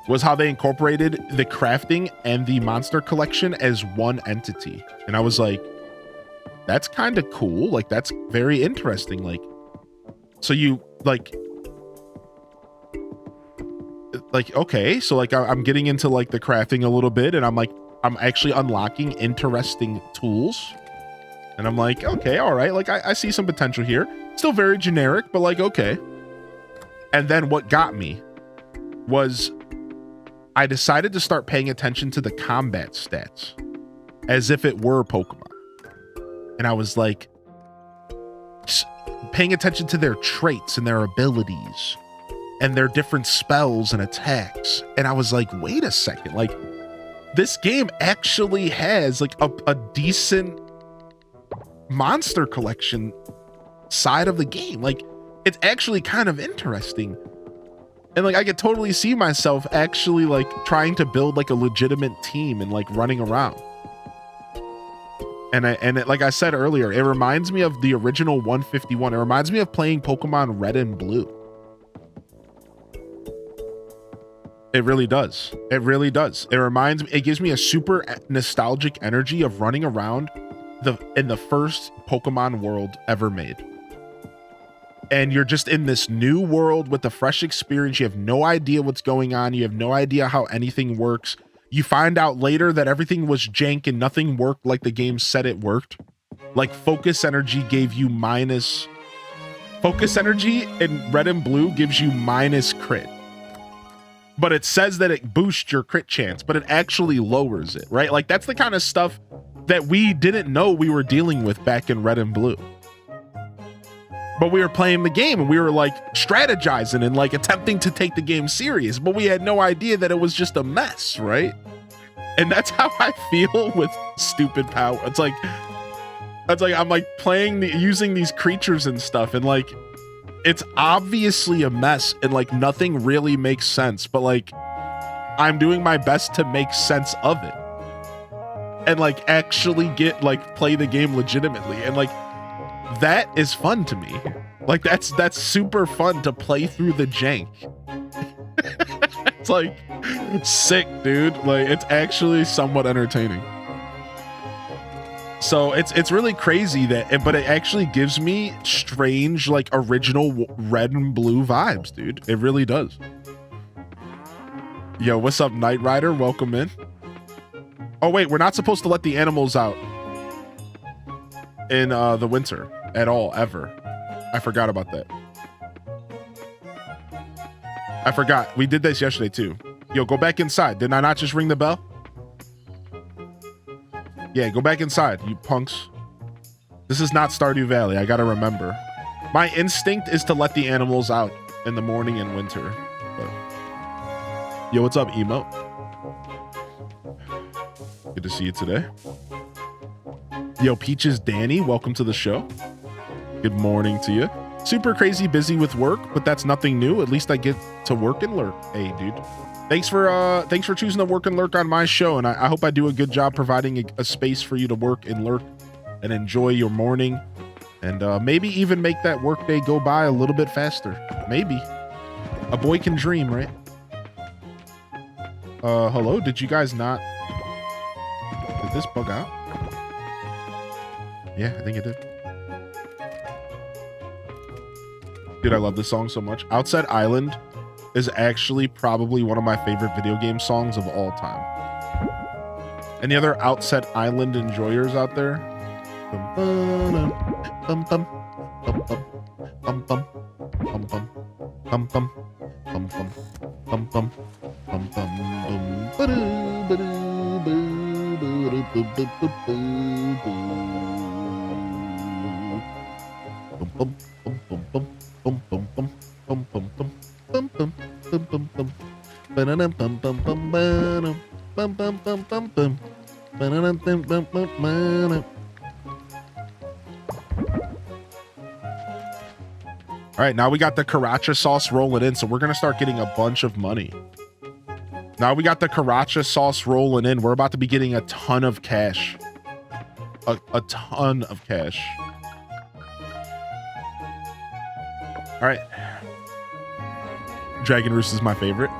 was how they incorporated the crafting and the monster collection as one entity. And I was like, that's kind of cool. Like, that's very interesting. Like, so you like, okay, so like I'm getting into like the crafting a little bit, and I'm like, I'm actually unlocking interesting tools. And I'm like, okay, all right. Like I see some potential here. Still very generic, but like, okay. And then what got me was I decided to start paying attention to the combat stats as if it were Pokemon. And I was like paying attention to their traits and their abilities and their different spells and attacks. And I was like, wait a second, like this game actually has like a decent monster collection side of the game. Like it's actually kind of interesting. And like I could totally see myself actually like trying to build like a legitimate team and like running around. And like I said earlier, it reminds me of the original 151. It reminds me of playing Pokemon Red and Blue. It really does. It really does. It gives me a super nostalgic energy of running around in the first Pokemon world ever made. And you're just in this new world with a fresh experience. You have no idea what's going on. You have no idea how anything works. You find out later that everything was jank and nothing worked like the game said it worked. Like focus energy gave you minus. Focus energy in Red and Blue gives you minus crit. But it says that it boosts your crit chance, but it actually lowers it, right? Like that's the kind of stuff that we didn't know we were dealing with back in Red and Blue. But we were playing the game and we were like strategizing and like attempting to take the game serious, but we had no idea that it was just a mess, right? And that's how I feel with stupid power. It's like I'm like playing using these creatures and stuff, and like it's obviously a mess and like nothing really makes sense, but like I'm doing my best to make sense of it and like actually get like play the game legitimately, and like that is fun to me. Like that's super fun to play through the jank. It's like sick, dude. Like it's actually somewhat entertaining. So it's really crazy that, but it actually gives me strange like original Red and Blue vibes, dude. It really does. Yo, what's up, Knight Rider? Welcome in. Oh wait, we're not supposed to let the animals out in the winter at all, ever. I forgot about that. I forgot. We did this yesterday too. Yo, go back inside. Did I not just ring the bell? Yeah, go back inside, you punks. This is not Stardew Valley. I gotta remember. My instinct is to let the animals out in the morning in winter. But... Yo, what's up, Emo? Good to see you today. Yo, Peaches Danny, welcome to the show. Good morning to you. Super crazy busy with work, but that's nothing new. At least I get to work and lurk. Hey, dude. Thanks for choosing to work and lurk on my show, and I hope I do a good job providing a space for you to work and lurk and enjoy your morning, and maybe even make that work day go by a little bit faster. Maybe. A boy can dream, right? Hello? Did you guys not... Did this bug out? Yeah, I think it did. Dude, I love this song so much. Outside Island is actually probably one of my favorite video game songs of all time. Any other Outset Island enjoyers out there? All right, now we got the Karacha sauce rolling in, so we're gonna start getting a bunch of money. Now we got the Karacha sauce rolling in. We're about to be getting a ton of cash. A ton of cash. All right. Dragon Roost is my favorite.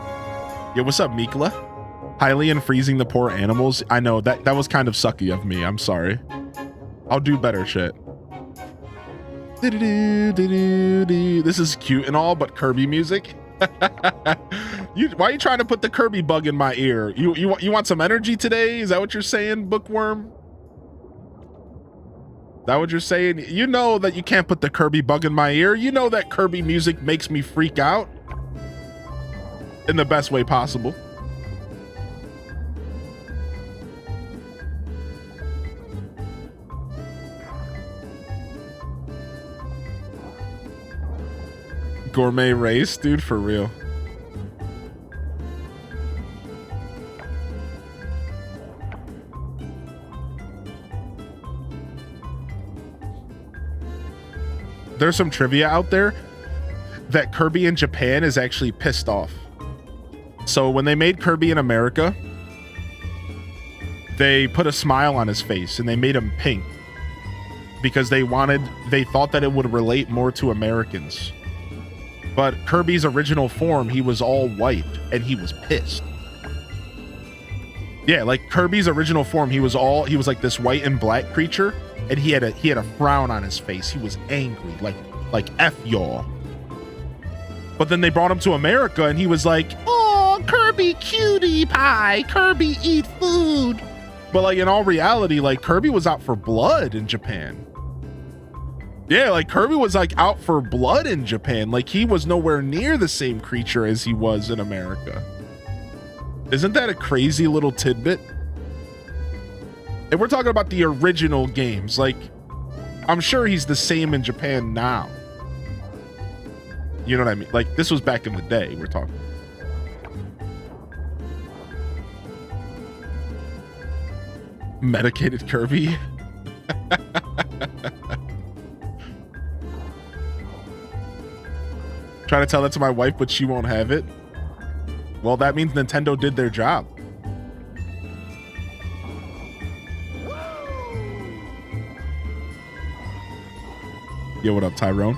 Yo, what's up, Mikla? Highly and freezing the poor animals. I know that was kind of sucky of me. I'm sorry. I'll do better, shit. This is cute and all, but Kirby music. Why are you trying to put the Kirby bug in my ear? You want some energy today? Is that what you're saying, Bookworm? Is that what you're saying? You know that you can't put the Kirby bug in my ear. You know that Kirby music makes me freak out in the best way possible. Gourmet race, dude, for real. There's some trivia out there that Kirby in Japan is actually pissed off. So when they made Kirby in America, they put a smile on his face and they made him pink because they thought that it would relate more to Americans. But Kirby's original form, he was all white and he was pissed. Yeah, like Kirby's original form, he was like this white and black creature, and he had a frown on his face. He was angry, like F y'all. But then they brought him to America and he was like, "Oh, Kirby cutie pie, Kirby eat food." But like in all reality, like Kirby was out for blood in Japan. Yeah, like Kirby was like out for blood in Japan. Like he was nowhere near the same creature as he was in America. Isn't that a crazy little tidbit? If we're talking about the original games, like, I'm sure he's the same in Japan now. You know what I mean? Like, this was back in the day we're talking. Medicated Kirby. Trying to tell that to my wife, but she won't have it. Well, that means Nintendo did their job. Yo, what up, Tyrone?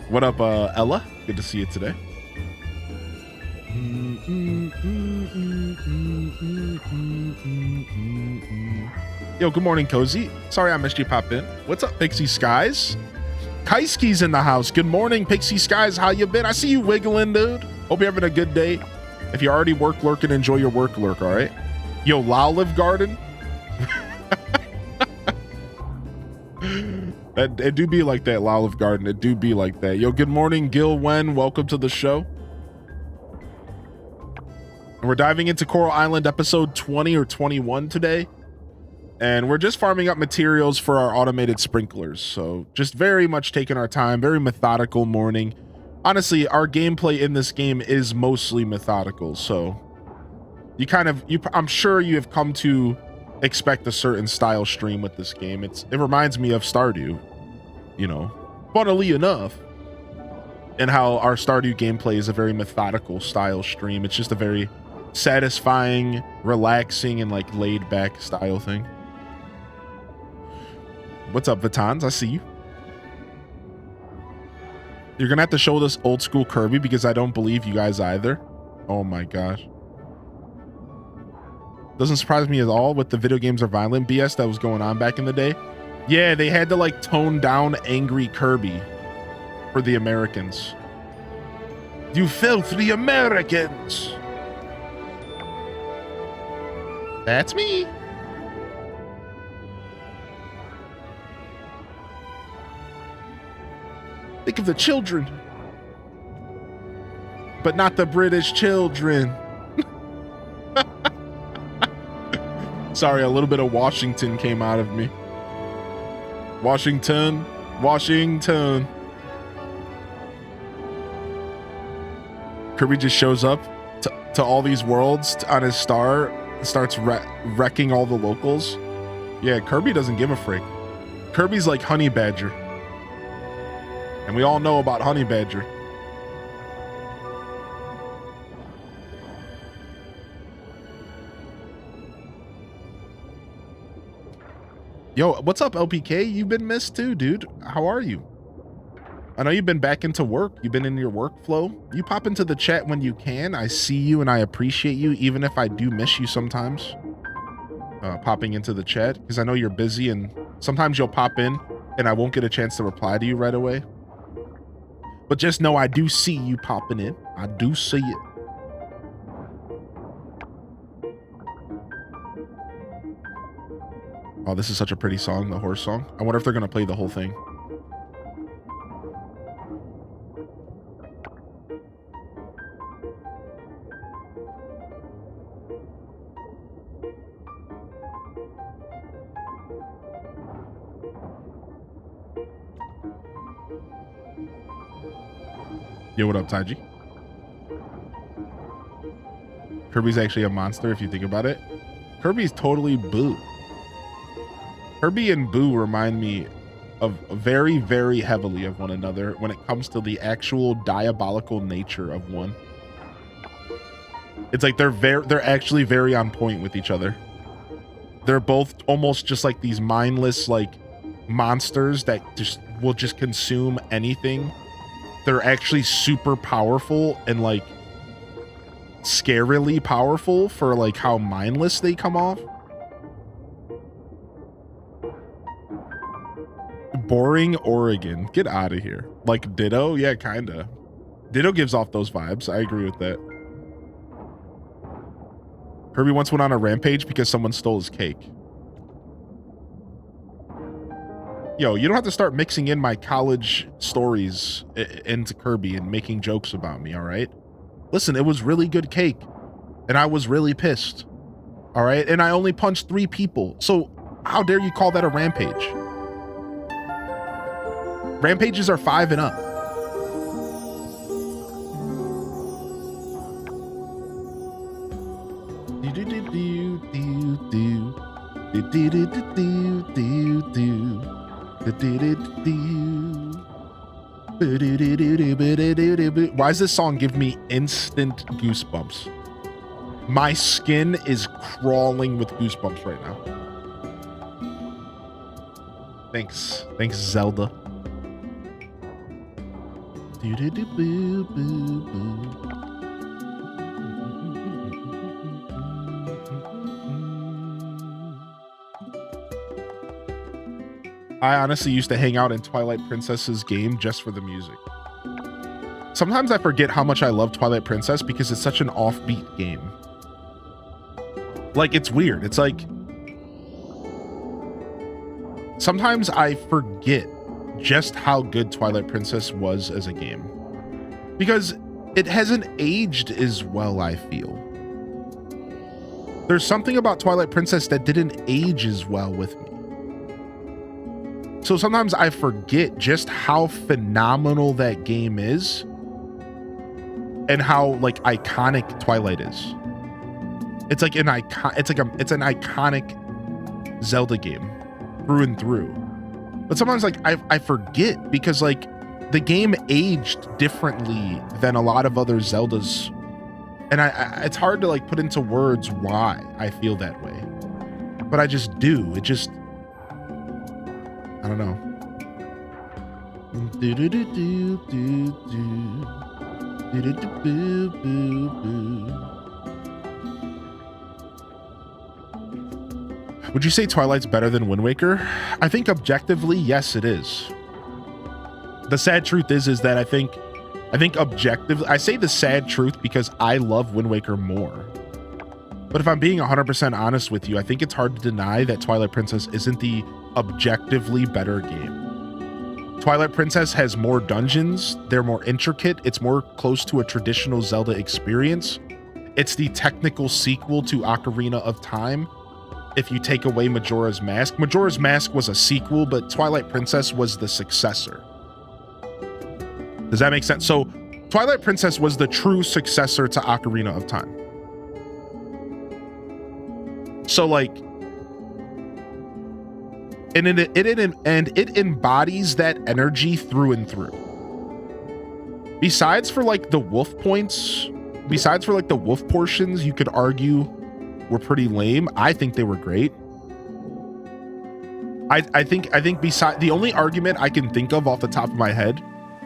What up, Ella? Good to see you today. Yo, good morning, Cozy. Sorry I missed you pop in. What's up, Pixie Skies? Kaiski's in the house. Good morning, Pixie Skies. How you been? I see you wiggling, dude. Hope you're having a good day. If you already work lurking, enjoy your work lurk, all right? Yo, Lolive Garden. It do be like that, Lolive Garden. It do be like that. Yo, good morning, Gil Wen. Welcome to the show. And we're diving into Coral Island episode 20 or 21 today. And we're just farming up materials for our automated sprinklers. So just very much taking our time, very methodical morning. Honestly, our gameplay in this game is mostly methodical. So I'm sure you have come to expect a certain style stream with this game. It reminds me of Stardew, you know, funnily enough, and how our Stardew gameplay is a very methodical style stream. It's just a very satisfying, relaxing, and like laid back style thing. What's up, Vitans? I see you. You're gonna have to show this old school Kirby because I don't believe you guys either. Oh my gosh. Doesn't surprise me at all with the video games are violent BS that was going on back in the day. Yeah, they had to like tone down angry Kirby for the Americans. You filthy Americans. That's me. Think of the children, but not the British children. Sorry, a little bit of Washington came out of me. Washington, Washington. Kirby just shows up to all these worlds on his star and starts wrecking all the locals. Yeah, Kirby doesn't give a frick. Kirby's like Honey Badger. And we all know about Honey Badger. Yo, what's up, LPK? You've been missed too, dude. How are you? I know you've been back into work. You've been in your workflow. You pop into the chat when you can. I see you and I appreciate you, even if I do miss you sometimes. Popping into the chat, because I know you're busy and sometimes you'll pop in and I won't get a chance to reply to you right away. But just know I do see you popping in. I do see it. Oh, this is such a pretty song, the horse song. I wonder if they're going to play the whole thing. Yo, what up, Taiji? Kirby's actually a monster if you think about it. Kirby's totally Boo. Kirby and Boo remind me of very, very heavily of one another when it comes to the actual diabolical nature of one. It's like they're actually very on point with each other. They're both almost just like these mindless like monsters that will just consume anything. They're actually super powerful and like scarily powerful for like how mindless they come off. Boring Oregon. Get out of here. Like Ditto? Yeah, kinda. Ditto gives off those vibes. I agree with that. Kirby once went on a rampage because someone stole his cake. Yo, you don't have to start mixing in my college stories into Kirby and making jokes about me, all right? Listen, it was really good cake, and I was really pissed, all right? And I only punched 3 people. So How dare you call that a rampage? Rampages are 5 and up. Why does this song give me instant goosebumps? My skin is crawling with goosebumps right now. Thanks. Thanks, Zelda. I honestly used to hang out in Twilight Princess's game just for the music. Sometimes I forget how much I love Twilight Princess because it's such an offbeat game. Like, it's weird. It's like, sometimes I forget just how good Twilight Princess was as a game. Because it hasn't aged as well, I feel. There's something about Twilight Princess that didn't age as well with me. So sometimes I forget just how phenomenal that game is and how like iconic Twilight is. It's like an it's an iconic Zelda game through and through. But sometimes like I forget because like the game aged differently than a lot of other Zeldas. And it's hard to like put into words why I feel that way. But I just do. It just, I don't know. Would you say Twilight's better than Wind Waker? I think objectively, yes, it is. The sad truth is that I think objectively, I say the sad truth because I love Wind Waker more. But if I'm being 100% honest with you, I think it's hard to deny that Twilight Princess isn't the objectively better game. Twilight Princess has more dungeons, they're more intricate, it's more close to a traditional Zelda experience. It's the technical sequel to Ocarina of Time. If you take away Majora's Mask. Majora's Mask was a sequel, but Twilight Princess was the successor. Does that make sense? So Twilight Princess was the true successor to Ocarina of Time. So like, and it embodies that energy through and through. Besides for like the wolf points, besides for like the wolf portions, you could argue were pretty lame. I think they were great. I think beside the only argument I can think of off the top of my head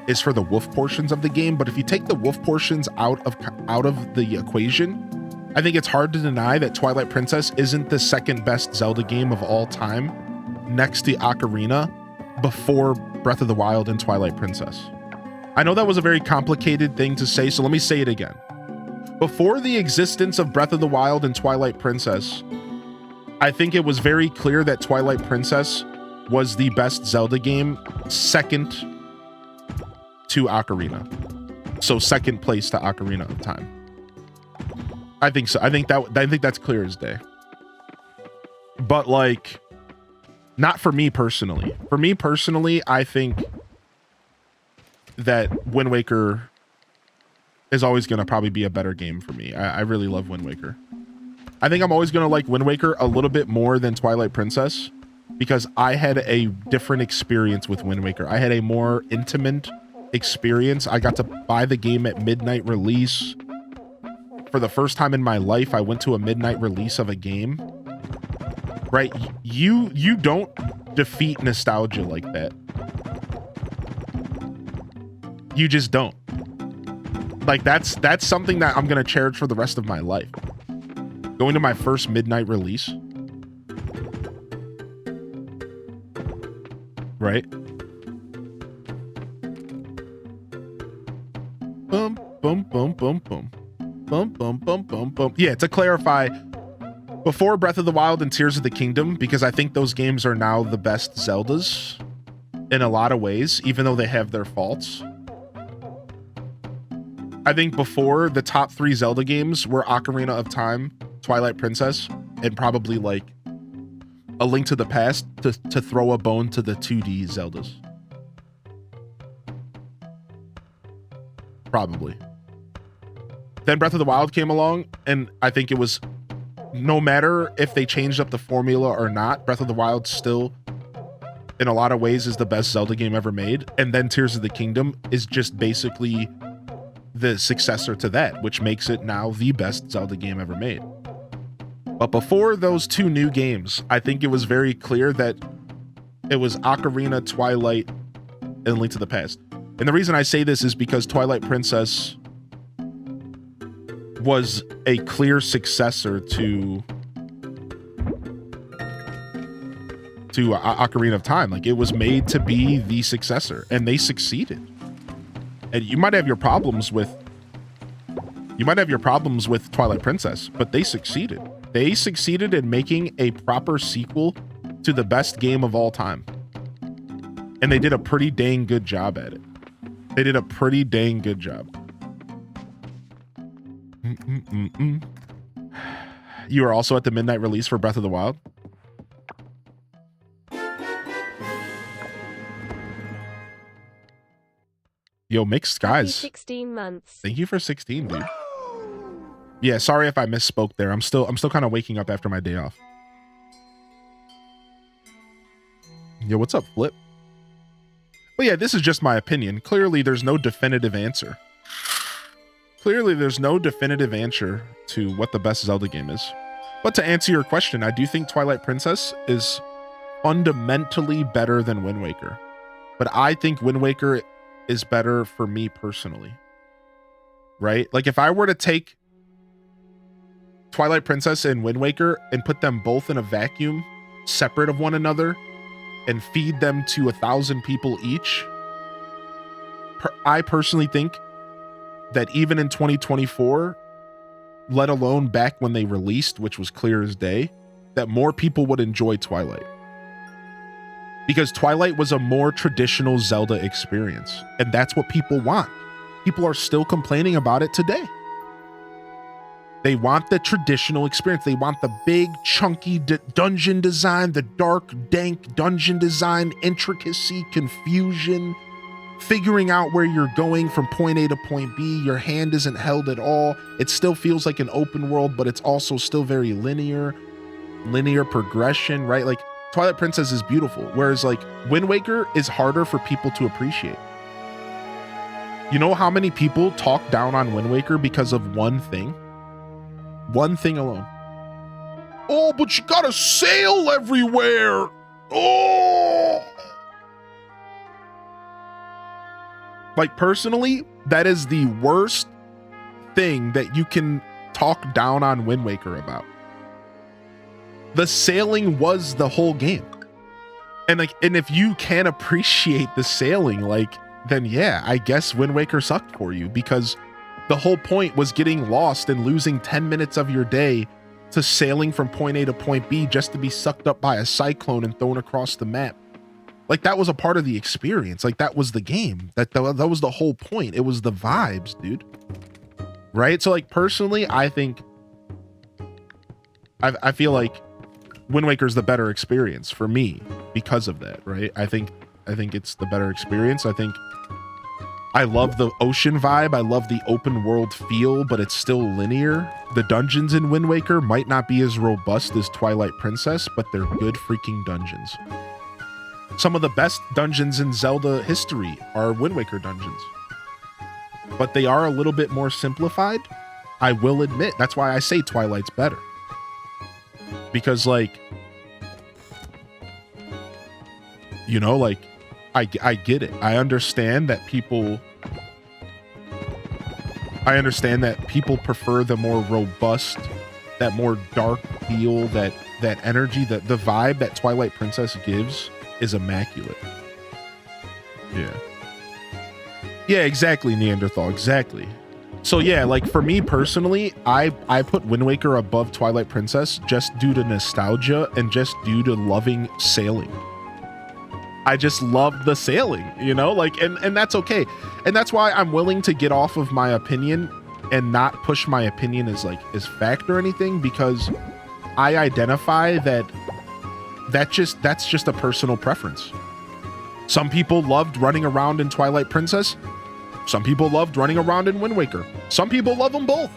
is for the wolf portions of the game. But if you take the wolf portions out of the equation, I think it's hard to deny that Twilight Princess isn't the second best Zelda game of all time, next to Ocarina, before Breath of the Wild and Twilight Princess. I know that was a very complicated thing to say, so let me say it again. Before the existence of Breath of the Wild and Twilight Princess, I think it was very clear that Twilight Princess was the best Zelda game, second to Ocarina. So second place to Ocarina of Time. I think so. I think that's clear as day. But like, not for me personally. For me personally, I think that Wind Waker is always going to probably be a better game for me. I really love Wind Waker. I think I'm always going to like Wind Waker a little bit more than Twilight Princess because I had a different experience with Wind Waker. I had a more intimate experience. I got to buy the game at midnight release. For the first time in my life, I went to a midnight release of a game. Right? You don't defeat nostalgia like that. You just don't. Like that's something that I'm gonna cherish for the rest of my life. Going to my first midnight release. Right? Boom, boom, boom, boom, boom. Boom, boom, boom, boom, boom. Yeah, to clarify, before Breath of the Wild and Tears of the Kingdom, because I think those games are now the best Zeldas in a lot of ways, even though they have their faults. I think before, the top 3 Zelda games were Ocarina of Time, Twilight Princess, and probably like A Link to the Past to throw a bone to the 2D Zeldas. Probably. Then Breath of the Wild came along, and I think it was, no matter if they changed up the formula or not, Breath of the Wild still, in a lot of ways, is the best Zelda game ever made. And then Tears of the Kingdom is just basically the successor to that, which makes it now the best Zelda game ever made. But before those two new games, I think it was very clear that it was Ocarina, Twilight, and Link to the Past. And the reason I say this is because Twilight Princess was a clear successor to Ocarina of Time. Like, it was made to be the successor, and they succeeded. And you might have your problems with Twilight Princess, but they succeeded. They succeeded in making a proper sequel to the best game of all time. And they did a pretty dang good job at it. They did a pretty dang good job. You are also at the midnight release for Breath of the Wild. Yo, Mixed Skies. 16 months. Thank you for 16, dude. Yeah, sorry if I misspoke there. I'm still kind of waking up after my day off. Yo, what's up, Flip? But yeah, this is just my opinion. Clearly, there's no definitive answer. Clearly, there's no definitive answer to what the best Zelda game is. But to answer your question, I do think Twilight Princess is fundamentally better than Wind Waker. But I think Wind Waker is better for me personally. Right? Like, if I were to take Twilight Princess and Wind Waker and put them both in a vacuum, separate of one another, and feed them to 1,000 people each, I personally think that even in 2024, let alone back when they released, which was clear as day, that more people would enjoy Twilight. Because Twilight was a more traditional Zelda experience, and that's what people want. People are still complaining about it today. They want the traditional experience. They want the big, chunky dungeon design, the dark, dank dungeon design, intricacy, confusion, figuring out where you're going from point A to point B. Your hand isn't held at all. It still feels like an open world, but it's also still very linear progression, right? Like, Twilight Princess is beautiful, whereas like Wind Waker is harder for people to appreciate. You know how many people talk down on Wind Waker because of one thing? One thing alone. Oh, but you gotta sail everywhere. Oh. Like, personally, that is the worst thing that you can talk down on Wind Waker about. The sailing was the whole game. And like, and if you can't appreciate the sailing, like, then yeah, I guess Wind Waker sucked for you, because the whole point was getting lost and losing 10 minutes of your day to sailing from point A to point B just to be sucked up by a cyclone and thrown across the map. Like, that was a part of the experience. Like, that was the game. That was the whole point. It was the vibes, dude. Right? So like, personally, I think I feel like Wind Waker is the better experience for me because of that, right? I think it's the better experience. I think I love the ocean vibe. I love the open world feel, but it's still linear. The dungeons in Wind Waker might not be as robust as Twilight Princess, but they're good freaking dungeons. Some of the best dungeons in Zelda history are Wind Waker dungeons, but they are a little bit more simplified. I will admit, that's why I say Twilight's better. Because like, you know, like, I get it. I understand that people prefer the more robust, that more dark feel, that energy, that the vibe that Twilight Princess gives is immaculate. Yeah, exactly, Neanderthal, exactly. So yeah, like, for me personally, I put Wind Waker above Twilight Princess just due to nostalgia and just due to loving sailing. I just love the sailing, you know, like, and that's okay. And that's why I'm willing to get off of my opinion and not push my opinion as fact or anything, because I identify that that's just a personal preference. Some people loved running around in Twilight Princess. Some people loved running around in Wind Waker. Some people love them both.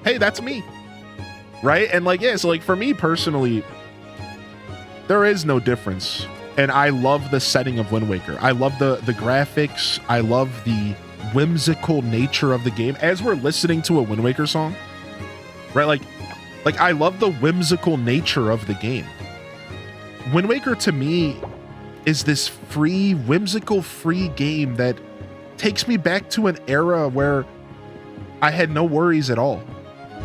Hey, that's me. Right? And like, yeah, so like for me personally, there is no difference. And I love the setting of Wind Waker. I love the graphics. I love the whimsical nature of the game. As we're listening to a Wind Waker song, right? Like I love the whimsical nature of the game. Wind Waker to me is this free, whimsical, free game that takes me back to an era where I had no worries at all,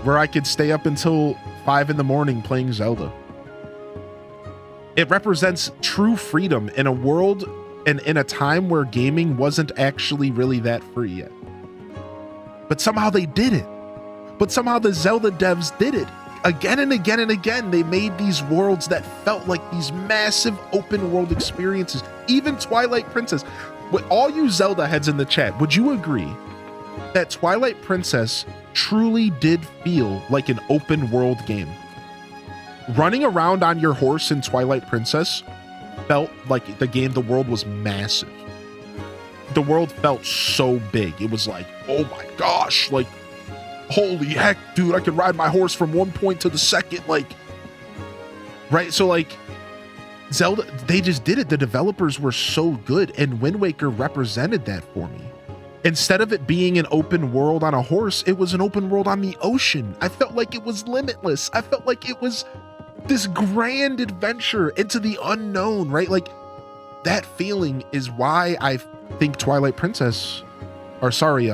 where I could stay up until 5 a.m. playing Zelda. It represents true freedom in a world and in a time where gaming wasn't actually really that free yet. But somehow they did it. But somehow the Zelda devs did it. Again and again and again, they made these worlds that felt like these massive open world experiences. Even Twilight Princess. With all you Zelda heads in the chat, would you agree that Twilight Princess truly did feel like an open world game? Running around on your horse in Twilight Princess felt like the world was massive. The world felt so big. It was like, oh my gosh, like, holy heck, dude, I could ride my horse from one point to the second, like, right? So like, Zelda, they just did it. The developers were so good, and Wind Waker represented that for me. Instead of it being an open world on a horse, it was an open world on the ocean. I felt like it was limitless. I felt like it was this grand adventure into the unknown, right? Like, that feeling is why I think Twilight Princess, or sorry,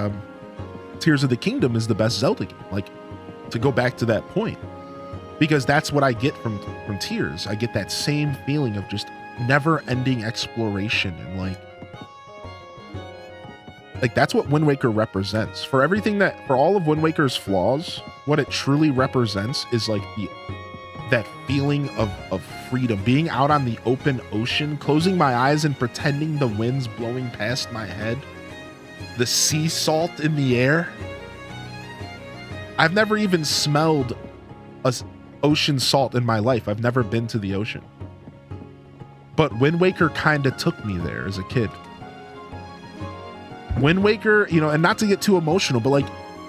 Tears of the Kingdom is the best Zelda game. Like, to go back to that point, because that's what I get from Tears. I get that same feeling of just never-ending exploration, and like that's what Wind Waker represents. For all of Wind Waker's flaws, what it truly represents is like that feeling of freedom, being out on the open ocean, closing my eyes and pretending the wind's blowing past my head, the sea salt in the air. I've never even smelled ocean salt in my life. I've never been to the ocean. But Wind Waker kind of took me there as a kid. Wind Waker, and not to get too emotional, but like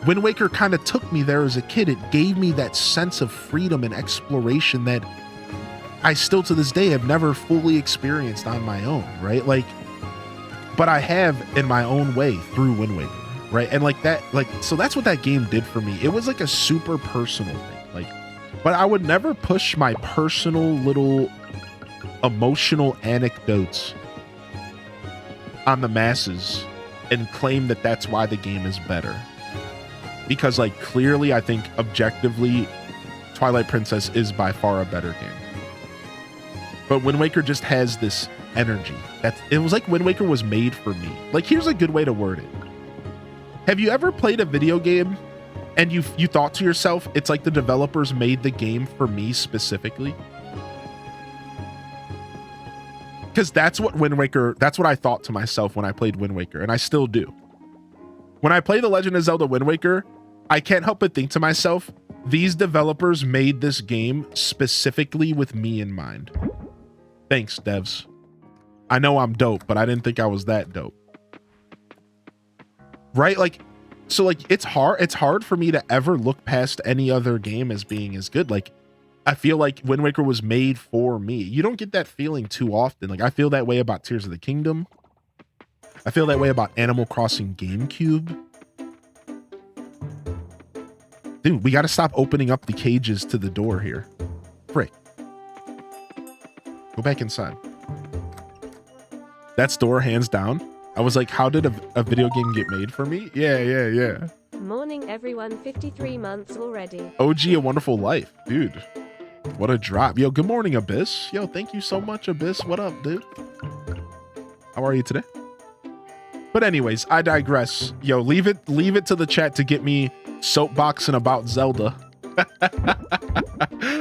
Wind Waker kind of took me there as a kid. It gave me that sense of freedom and exploration that I still to this day have never fully experienced on my own, right? Like, but I have in my own way through Wind Waker, right? And like that, so that's what that game did for me. It was like a super personal thing. Like, but I would never push my personal little emotional anecdotes on the masses and claim that that's why the game is better. Because like clearly, I think objectively, Twilight Princess is by far a better game. But Wind Waker just has this energy. It was like Wind Waker was made for me. Like, here's a good way to word it. Have you ever played a video game and you thought to yourself, it's like the developers made the game for me specifically? Because that's what I thought to myself when I played Wind Waker, and I still do. When I play The Legend of Zelda Wind Waker, I can't help but think to myself, these developers made this game specifically with me in mind. Thanks, devs. I know I'm dope, but I didn't think I was that dope. Right? Like, so like it's hard for me to ever look past any other game as being as good. Like, I feel like Wind Waker was made for me. You don't get that feeling too often. Like, I feel that way about Tears of the Kingdom. I feel that way about Animal Crossing GameCube. Dude, we got to stop opening up the cages to the door here. Frick. Go back inside. That's door, hands down. I was like, how did a video game get made for me? Yeah. Morning, everyone. 53 months already. OG A Wonderful Life. Dude, what a drop. Yo, good morning, Abyss. Yo, thank you so much, Abyss. What up, dude? How are you today? But anyways, I digress. Yo, leave it to the chat to get me soapboxing about Zelda.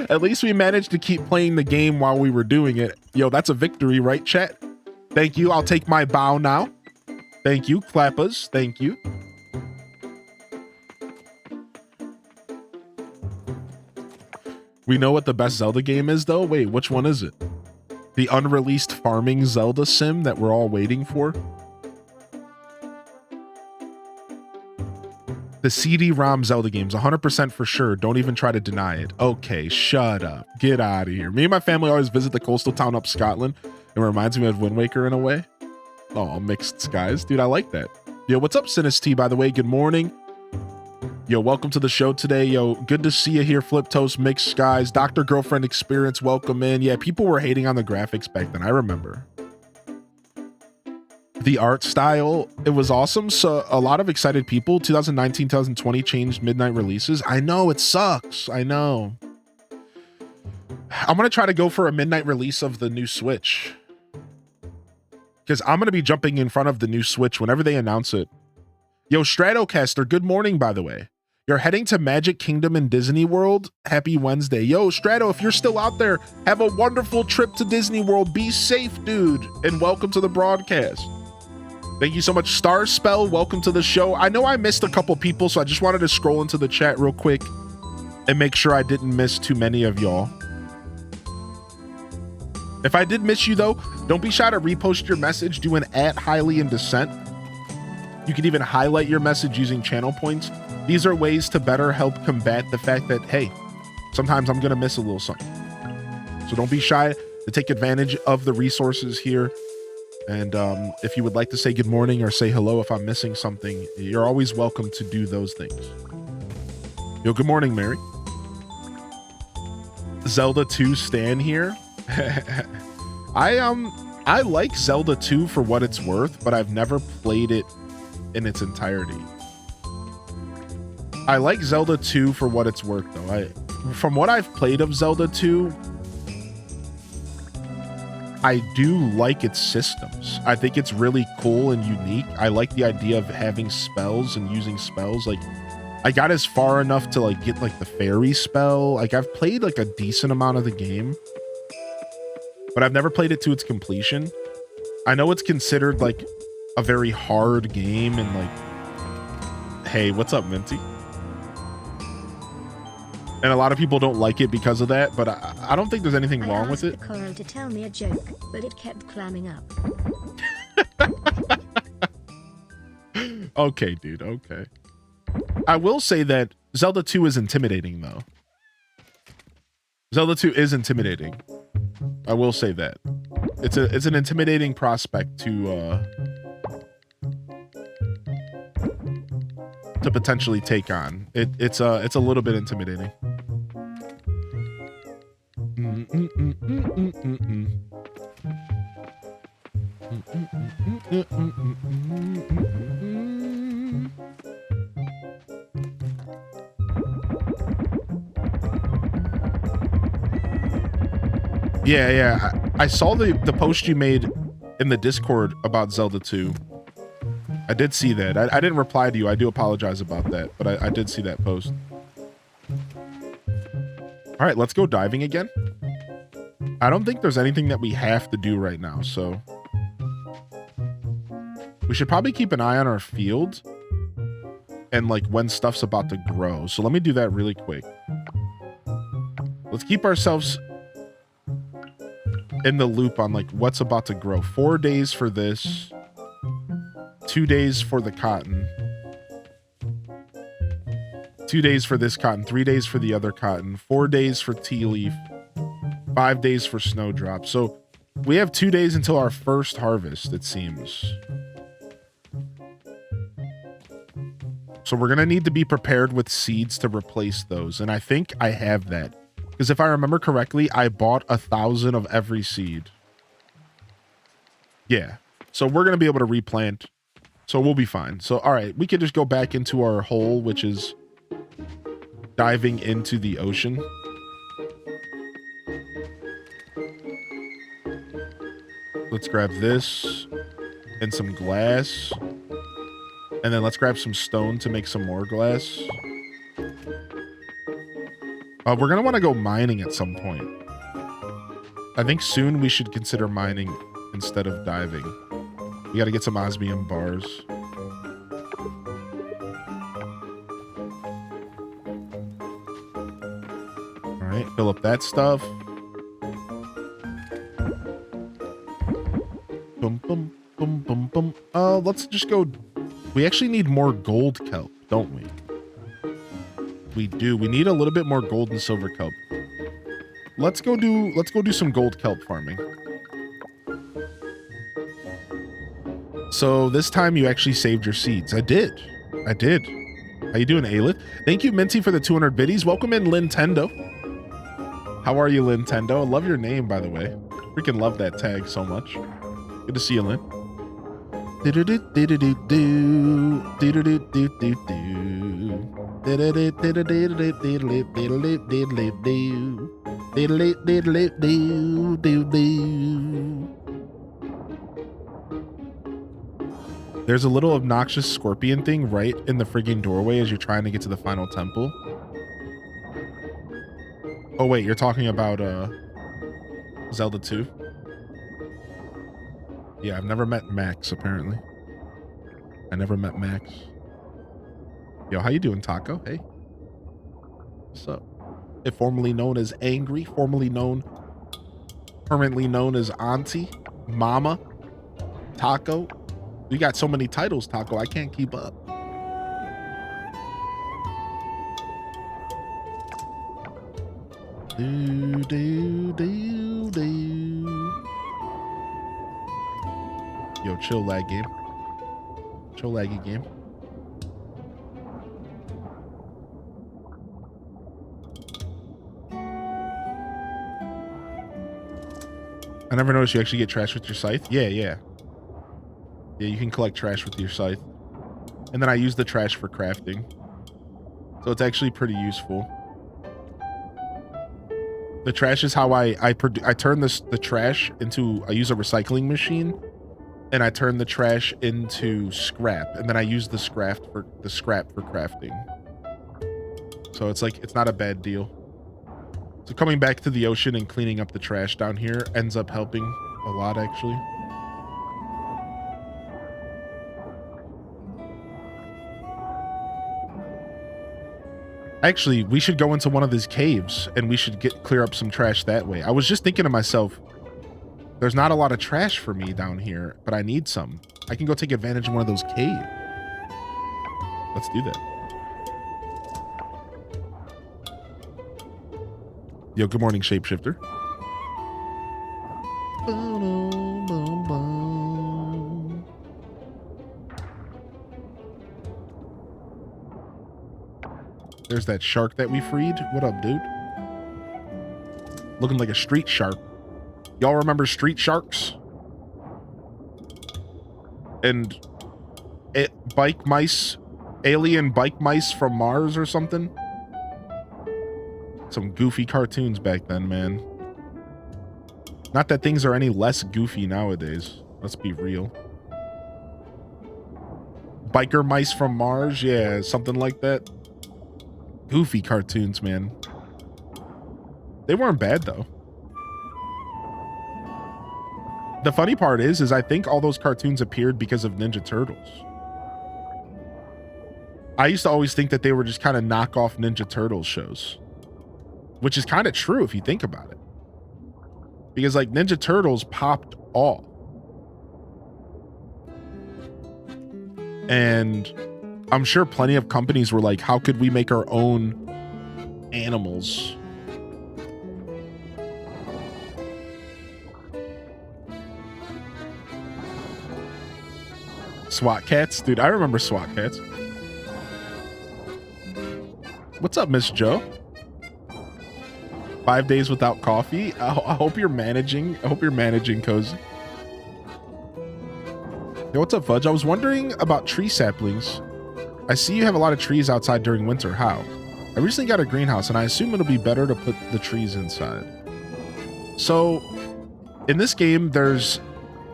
At least we managed to keep playing the game while we were doing it. Yo, that's a victory, right, chat? Thank you. I'll take my bow now. Thank you, clappers. Thank you. We know what the best Zelda game is, though. Wait, which one is it? The unreleased farming Zelda sim that we're all waiting for. The CD-ROM Zelda games, 100% for sure. Don't even try to deny it. Okay, shut up. Get out of here. Me and my family always visit the coastal town up Scotland. It reminds me of Wind Waker in a way. Oh, mixed skies. Dude, I like that. Yo, what's up, Sinus T, by the way? Good morning. Yo, welcome to the show today. Yo, good to see you here, Flip Toast, Mixed Skies, Dr. Girlfriend Experience, welcome in. Yeah, people were hating on the graphics back then. I remember. The art style, it was awesome. So a lot of excited people. 2019, 2020 changed midnight releases. I know, it sucks. I know. I'm going to try to go for a midnight release of the new Switch. Because I'm going to be jumping in front of the new Switch whenever they announce it. Yo, Stratocaster, good morning, by the way. You're heading to Magic Kingdom and Disney World? Happy Wednesday. Yo, Strato, if you're still out there, have a wonderful trip to Disney World. Be safe, dude. And welcome to the broadcast. Thank you so much. Star Spell, welcome to the show. I know I missed a couple people, so I just wanted to scroll into the chat real quick and make sure I didn't miss too many of y'all. If I did miss you, though, don't be shy to repost your message. Do an @Highly in Dissent. You can even highlight your message using channel points. These are ways to better help combat the fact that, hey, sometimes I'm going to miss a little something. So don't be shy to take advantage of the resources here. And if you would like to say good morning or say hello if I'm missing something, you're always welcome to do those things. Yo, good morning, Mary. Zelda 2 Stan here. I like Zelda 2 for what it's worth, but I've never played it in its entirety. I like Zelda 2 for what it's worth, though. From what I've played of Zelda 2, I do like its systems. I think it's really cool and unique. I like the idea of having spells and using spells. Like, I got as far enough to like get like the fairy spell. Like, I've played like a decent amount of the game, but I've never played it to its completion. I know it's considered like a very hard game and like, hey, what's up, Minty? And a lot of people don't like it because of that, but I don't think there's anything wrong with it. I asked the coral to tell me a joke, but it kept climbing up. Okay, dude, okay. I will say that Zelda 2 is intimidating, though. Zelda 2 is intimidating. I will say that. It's an intimidating prospect to potentially take on. It's a little bit intimidating. Yeah. I saw the post you made in the Discord about Zelda 2. I did see that. I didn't reply to you. I do apologize about that, but I did see that post. All right, let's go diving again. I don't think there's anything that we have to do right now, so we should probably keep an eye on our field and like when stuff's about to grow. So let me do that really quick. Let's keep ourselves in the loop on like what's about to grow. 4 days for this, 2 days for the cotton, 2 days for this cotton, 3 days for the other cotton, 4 days for tea leaf, 5 days for snowdrop. So we have 2 days until our first harvest, it seems. So we're going to need to be prepared with seeds to replace those. And I think I have that. Because if I remember correctly, I bought 1,000 of every seed. Yeah. So we're going to be able to replant. So we'll be fine. So, all right. We could just go back into our hole, which is diving into the ocean. Let's grab this and some glass. And then let's grab some stone to make some more glass. We're going to want to go mining at some point. I think soon we should consider mining instead of diving. We got to get some osmium bars. All right, fill up that stuff. Let's just go. We actually need more gold kelp, don't we? We do. We need a little bit more gold and silver kelp. Let's go do some gold kelp farming. So this time you actually saved your seeds. I did. How you doing, Aelith? Thank you, Minty, for the 200 biddies. Welcome in, Nintendo. How are you, Nintendo? I love your name, by the way. Freaking love that tag so much. Good to see you, Lynn. There's a little obnoxious scorpion thing right in the frigging doorway as you're trying to get to the final temple. Oh wait, you're talking about Zelda 2? Yeah, I've never met Max, apparently. I never met Max. Yo, how you doing, Taco? Hey. What's up? It formerly known as Angry, currently known as Auntie, Mama, Taco. You got so many titles, Taco, I can't keep up. Do, do, do, do. Yo, chill, lag game. Chill, laggy game. I never noticed you actually get trash with your scythe. Yeah, yeah. Yeah, you can collect trash with your scythe. And then I use the trash for crafting. So it's actually pretty useful. The trash is how I turn the trash into, I use a recycling machine, and I turn the trash into scrap, and then I use the scrap for crafting. So it's like, it's not a bad deal. So coming back to the ocean and cleaning up the trash down here ends up helping a lot, actually. Actually, we should go into one of these caves and we should clear up some trash that way. I was just thinking to myself, there's not a lot of trash for me down here, but I need some. I can go take advantage of one of those caves. Let's do that. Yo, good morning, Shapeshifter. There's that shark that we freed. What up, dude? Looking like a street shark. Y'all remember street sharks? And bike mice, alien bike mice from Mars or something? Some goofy cartoons back then, man. Not that things are any less goofy nowadays. Let's be real. Biker mice from Mars? Yeah, something like that. Goofy cartoons, man. They weren't bad, though. The funny part is I think all those cartoons appeared because of Ninja Turtles. I used to always think that they were just kind of knockoff Ninja Turtles shows. Which is kind of true if you think about it. Because, like, Ninja Turtles popped off. And I'm sure plenty of companies were like, how could we make our own animals? SWAT cats? Dude, I remember SWAT cats. What's up, Miss Joe? 5 days without coffee? I hope you're managing. I hope you're managing, Cozy. Yo, what's up, Fudge? I was wondering about tree saplings. I see you have a lot of trees outside during winter. How? I recently got a greenhouse, and I assume it'll be better to put the trees inside. So, in this game, there's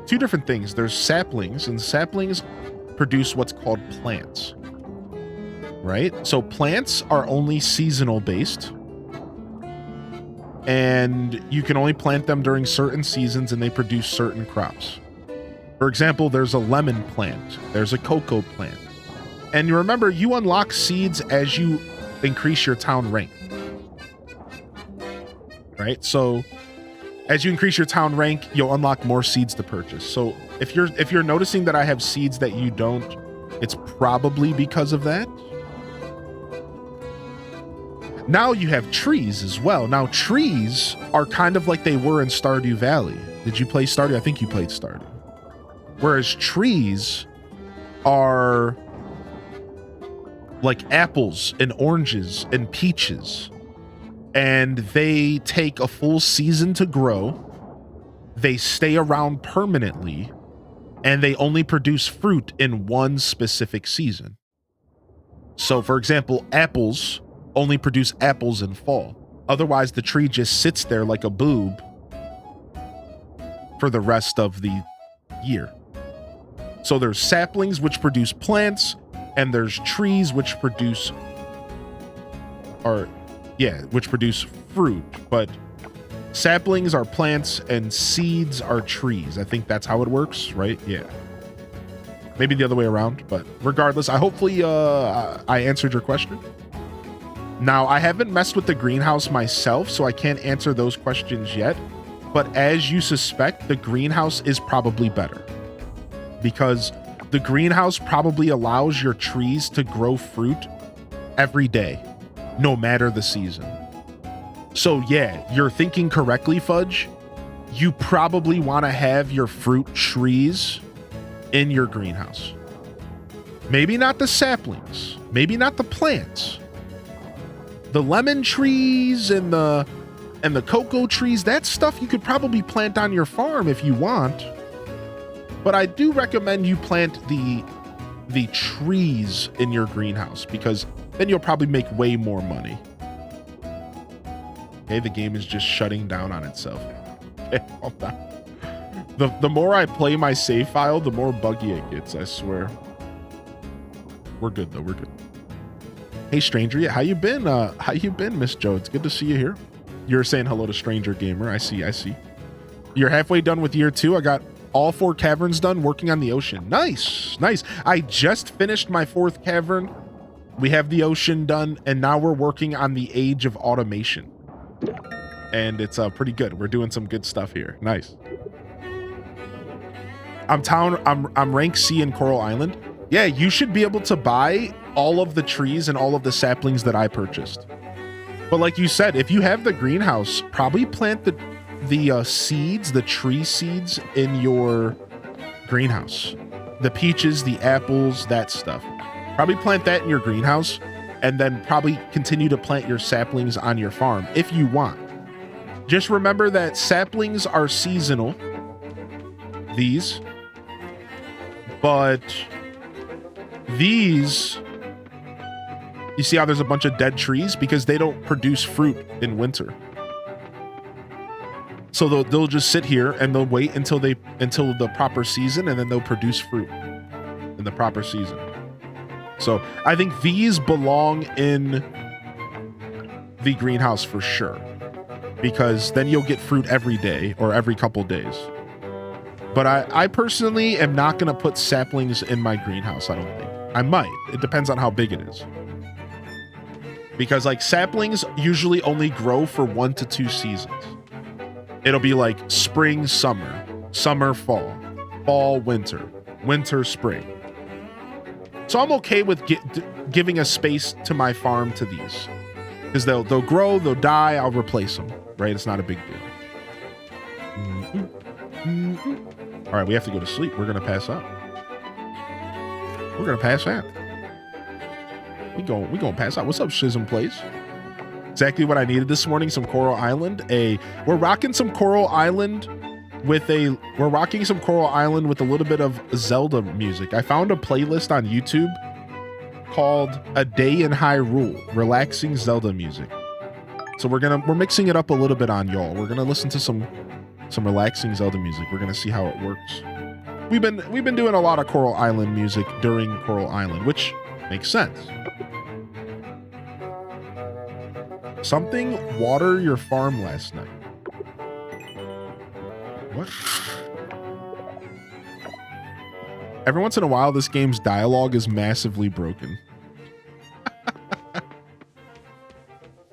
two different things. There's saplings, and saplings produce what's called plants. Right? So, plants are only seasonal based. And you can only plant them during certain seasons, and they produce certain crops. For example, there's a lemon plant. There's a cocoa plant. And you remember, you unlock seeds as you increase your town rank. Right? So As you increase your town rank, you'll unlock more seeds to purchase. So if you're noticing that I have seeds that you don't, it's probably because of that. Now you have trees as well. Now trees are kind of like they were in Stardew Valley. Did you play Stardew? I think you played Stardew. Whereas trees are like apples and oranges and peaches. And they take a full season to grow. They stay around permanently. And they only produce fruit in one specific season. So, for example, apples only produce apples in fall. Otherwise, the tree just sits there like a boob for the rest of the year. So there's saplings which produce plants, and there's trees which produce fruit. But saplings are plants and seeds are trees. I think that's how it works, right? Yeah. Maybe the other way around, but regardless, hopefully I answered your question. Now, I haven't messed with the greenhouse myself, so I can't answer those questions yet. But as you suspect, the greenhouse is probably better. Because the greenhouse probably allows your trees to grow fruit every day, no matter the season. So yeah, you're thinking correctly, Fudge. You probably want to have your fruit trees in your greenhouse. Maybe not the saplings, maybe not the plants. The lemon trees and the cocoa trees, that stuff you could probably plant on your farm if you want. But I do recommend you plant the trees in your greenhouse, because then you'll probably make way more money. Okay, the game is just shutting down on itself. Okay, hold on. The more I play my save file, the more buggy it gets, I swear. We're good though, we're good. Hey Stranger, yeah, how you been, Miss Joe? It's good to see you here. You're saying hello to Stranger Gamer. I see. You're halfway done with year 2. I got all 4 caverns done, working on the ocean. Nice. I just finished my 4th cavern. We have the ocean done, and now we're working on the Age of Automation. And it's pretty good. We're doing some good stuff here. Nice. I'm rank C in Coral Island. Yeah, you should be able to buy all of the trees and all of the saplings that I purchased. But like you said, if you have the greenhouse, probably plant the seeds, the tree seeds in your greenhouse. The peaches, the apples, that stuff. Probably plant that in your greenhouse, and then probably continue to plant your saplings on your farm if you want. Just remember that saplings are seasonal. These. But these, you see how there's a bunch of dead trees? Because they don't produce fruit in winter. So they'll just sit here and they'll wait until the proper season, and then they'll produce fruit in the proper season. So I think these belong in the greenhouse for sure, because then you'll get fruit every day or every couple days. But I personally am not going to put saplings in my greenhouse, I don't think. I might. It depends on how big it is. Because like saplings usually only grow for 1 to 2 seasons. It'll be like spring, summer, summer, fall, fall, winter, winter, spring. So I'm okay with giving a space to my farm to these. Because they'll grow, they'll die, I'll replace them. Right? It's not a big deal. All right, we have to go to sleep. We're going to pass out. We're going to pass out. We going to pass out. What's up, Shizm Plays? Exactly what I needed this morning, some Coral Island. We're rocking some Coral Island with a little bit of Zelda music. I found a playlist on YouTube called A Day in Hyrule, relaxing Zelda music. So we're mixing it up a little bit on y'all. We're going to listen to some relaxing Zelda music. We're going to see how it works. We've been doing a lot of Coral Island music during Coral Island, which makes sense. Something water your farm last night. What? Every once in a while, this game's dialogue is massively broken.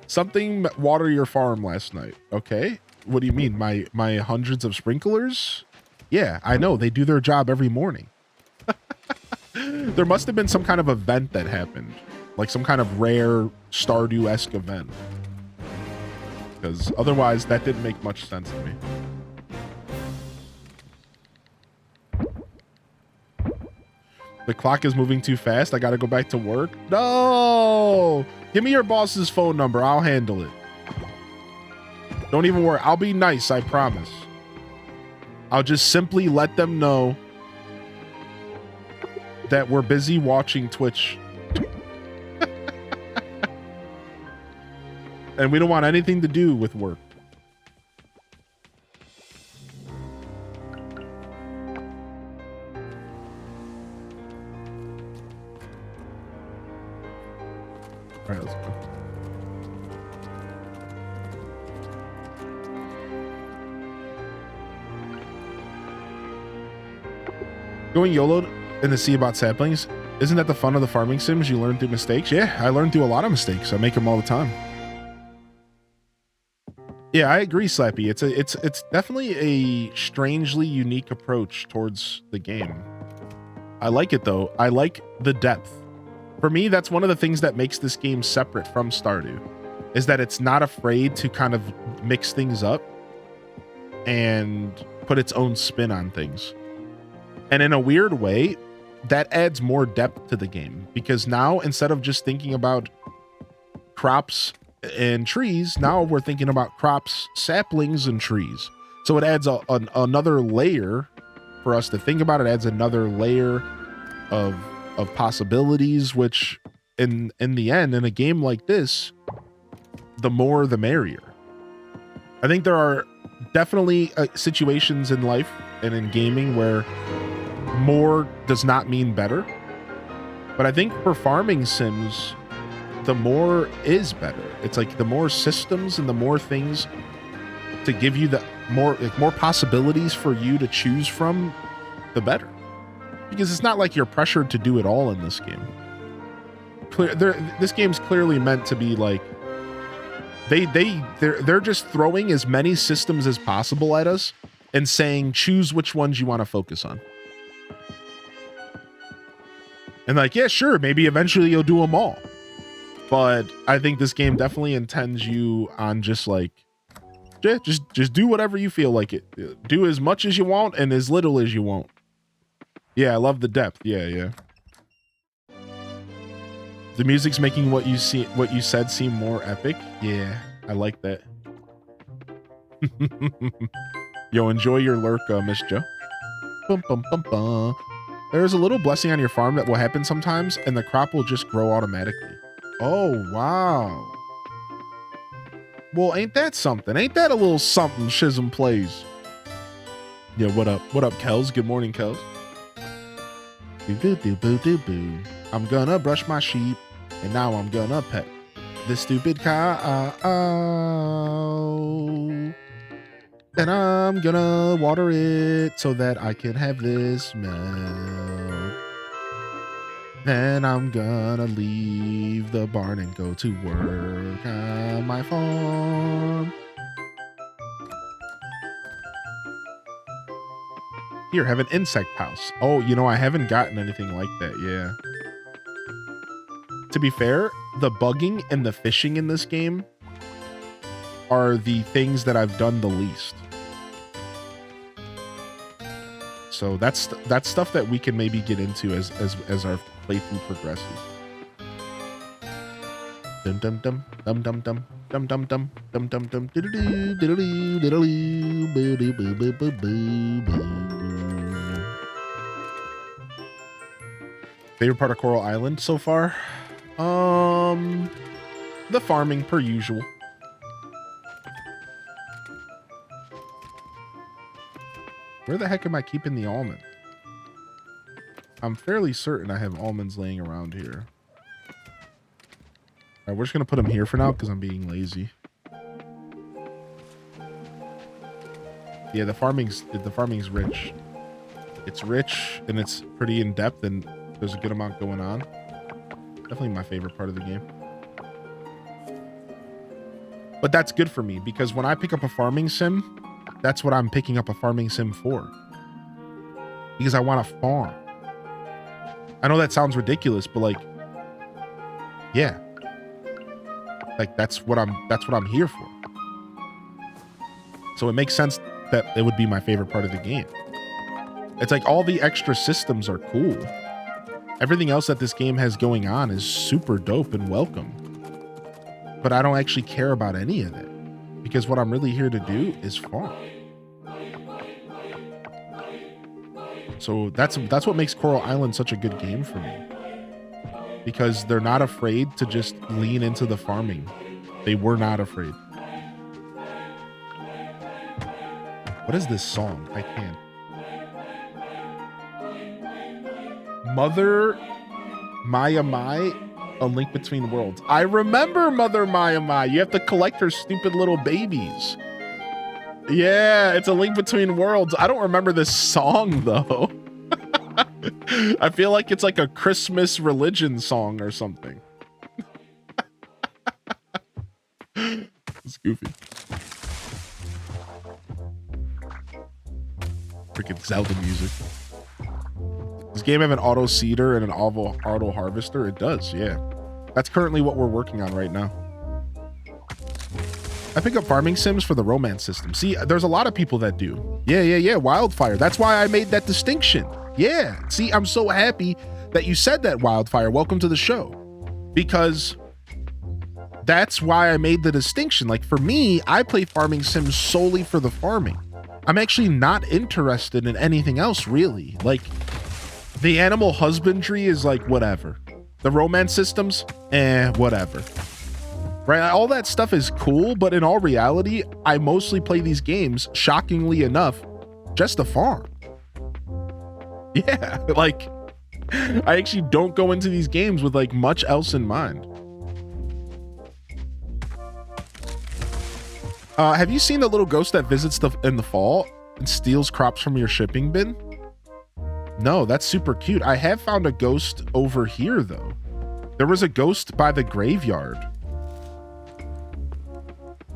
Something water your farm last night. Okay. What do you mean? My hundreds of sprinklers? Yeah, I know. They do their job every morning. There must have been some kind of event that happened. Like some kind of rare Stardew-esque event. Because otherwise, that didn't make much sense to me. The clock is moving too fast. I gotta go back to work. No! Give me your boss's phone number. I'll handle it. Don't even worry. I'll be nice, I promise. I'll just simply let them know that we're busy watching Twitch. And we don't want anything to do with work. All right, let's go. Going YOLO in the sea about saplings, isn't that the fun of the farming sims? You learn through mistakes. Yeah, I learn through a lot of mistakes. I make them all the time. Yeah, I agree, Slappy. It's definitely a strangely unique approach towards the game. I like it though. I like the depth. For me, that's one of the things that makes this game separate from Stardew, is that it's not afraid to kind of mix things up and put its own spin on things. And in a weird way, that adds more depth to the game, because now instead of just thinking about crops and trees, now we're thinking about crops, saplings, and trees. So it adds another layer for us to think about. It adds another layer of possibilities, which in the end, in a game like this, the more the merrier. I think there are definitely situations in life and in gaming where more does not mean better. But I think for farming sims, the more is better. It's like the more systems and the more things to give you the more possibilities for you to choose from, the better. Because it's not like you're pressured to do it all in this game. This game's clearly meant to be like they're just throwing as many systems as possible at us and saying choose which ones you want to focus on. And like, yeah, sure, maybe eventually you'll do them all. But I think this game definitely intends you on just like, yeah, just do whatever you feel like it. Do as much as you want and as little as you want. Yeah, I love the depth. Yeah. The music's making what you said seem more epic. Yeah, I like that. Yo, enjoy your lurk, Miss Joe. Bum, bum, bum, bum. There's a little blessing on your farm that will happen sometimes, and the crop will just grow automatically. Oh, wow. Well, ain't that something? Ain't that a little something Shizm plays? Yeah, what up? What up, Kels? Good morning, Kels. Boo-boo-boo-boo-boo-boo. I'm gonna brush my sheep, and now I'm gonna pet this stupid cow. And I'm gonna water it so that I can have this milk. Then I'm gonna leave the barn and go to work on my farm. Here, have an insect house. Oh, you know, I haven't gotten anything like that, yeah. To be fair, the bugging and the fishing in this game are the things that I've done the least. So that's stuff that we can maybe get into as our playthrough progresses. Dum dum dum dum dum dum dum dum dum dum dum dum diddle-doo diddle-doo diddle-doo boo-doo boo boo boo boo boo. Favorite part of Coral Island so far? The farming per usual. Where the heck am I keeping the almond? I'm fairly certain I have almonds laying around here. All right, we're just gonna put them here for now because I'm being lazy. Yeah, the farming's rich. It's rich and it's pretty in depth and there's a good amount going on. Definitely my favorite part of the game. But that's good for me because when I pick up a farming sim, that's what I'm picking up a farming sim for. Because I want to farm. I know that sounds ridiculous, but like, yeah. Like that's what I'm here for. So it makes sense that it would be my favorite part of the game. It's like all the extra systems are cool. Everything else that this game has going on is super dope and welcome. But I don't actually care about any of it because what I'm really here to do is farm. So that's what makes Coral Island such a good game for me. Because they're not afraid to just lean into the farming. They were not afraid. What is this song? I can't. Mother Maya Mai, A Link Between Worlds. I remember Mother Maya Mai. You have to collect her stupid little babies. Yeah, it's A Link Between Worlds. I don't remember this song though. I feel like it's like a Christmas religion song or something. It's goofy. Freaking Zelda music. Does this game have an auto seeder and an auto harvester? It does, yeah. That's currently what we're working on right now. I pick up farming sims for the romance system. See, there's a lot of people that do. Yeah. Wildfire. That's why I made that distinction. Yeah. See, I'm so happy that you said that, Wildfire. Welcome to the show. Because that's why I made the distinction. Like for me, I play farming sims solely for the farming. I'm actually not interested in anything else really. Like the animal husbandry is like whatever. The romance systems, whatever. Right? All that stuff is cool, but in all reality, I mostly play these games, shockingly enough, just to farm. Yeah, like I actually don't go into these games with like much else in mind. Have you seen the little ghost that visits in the fall and steals crops from your shipping bin? No, that's super cute. I have found a ghost over here though. There was a ghost by the graveyard.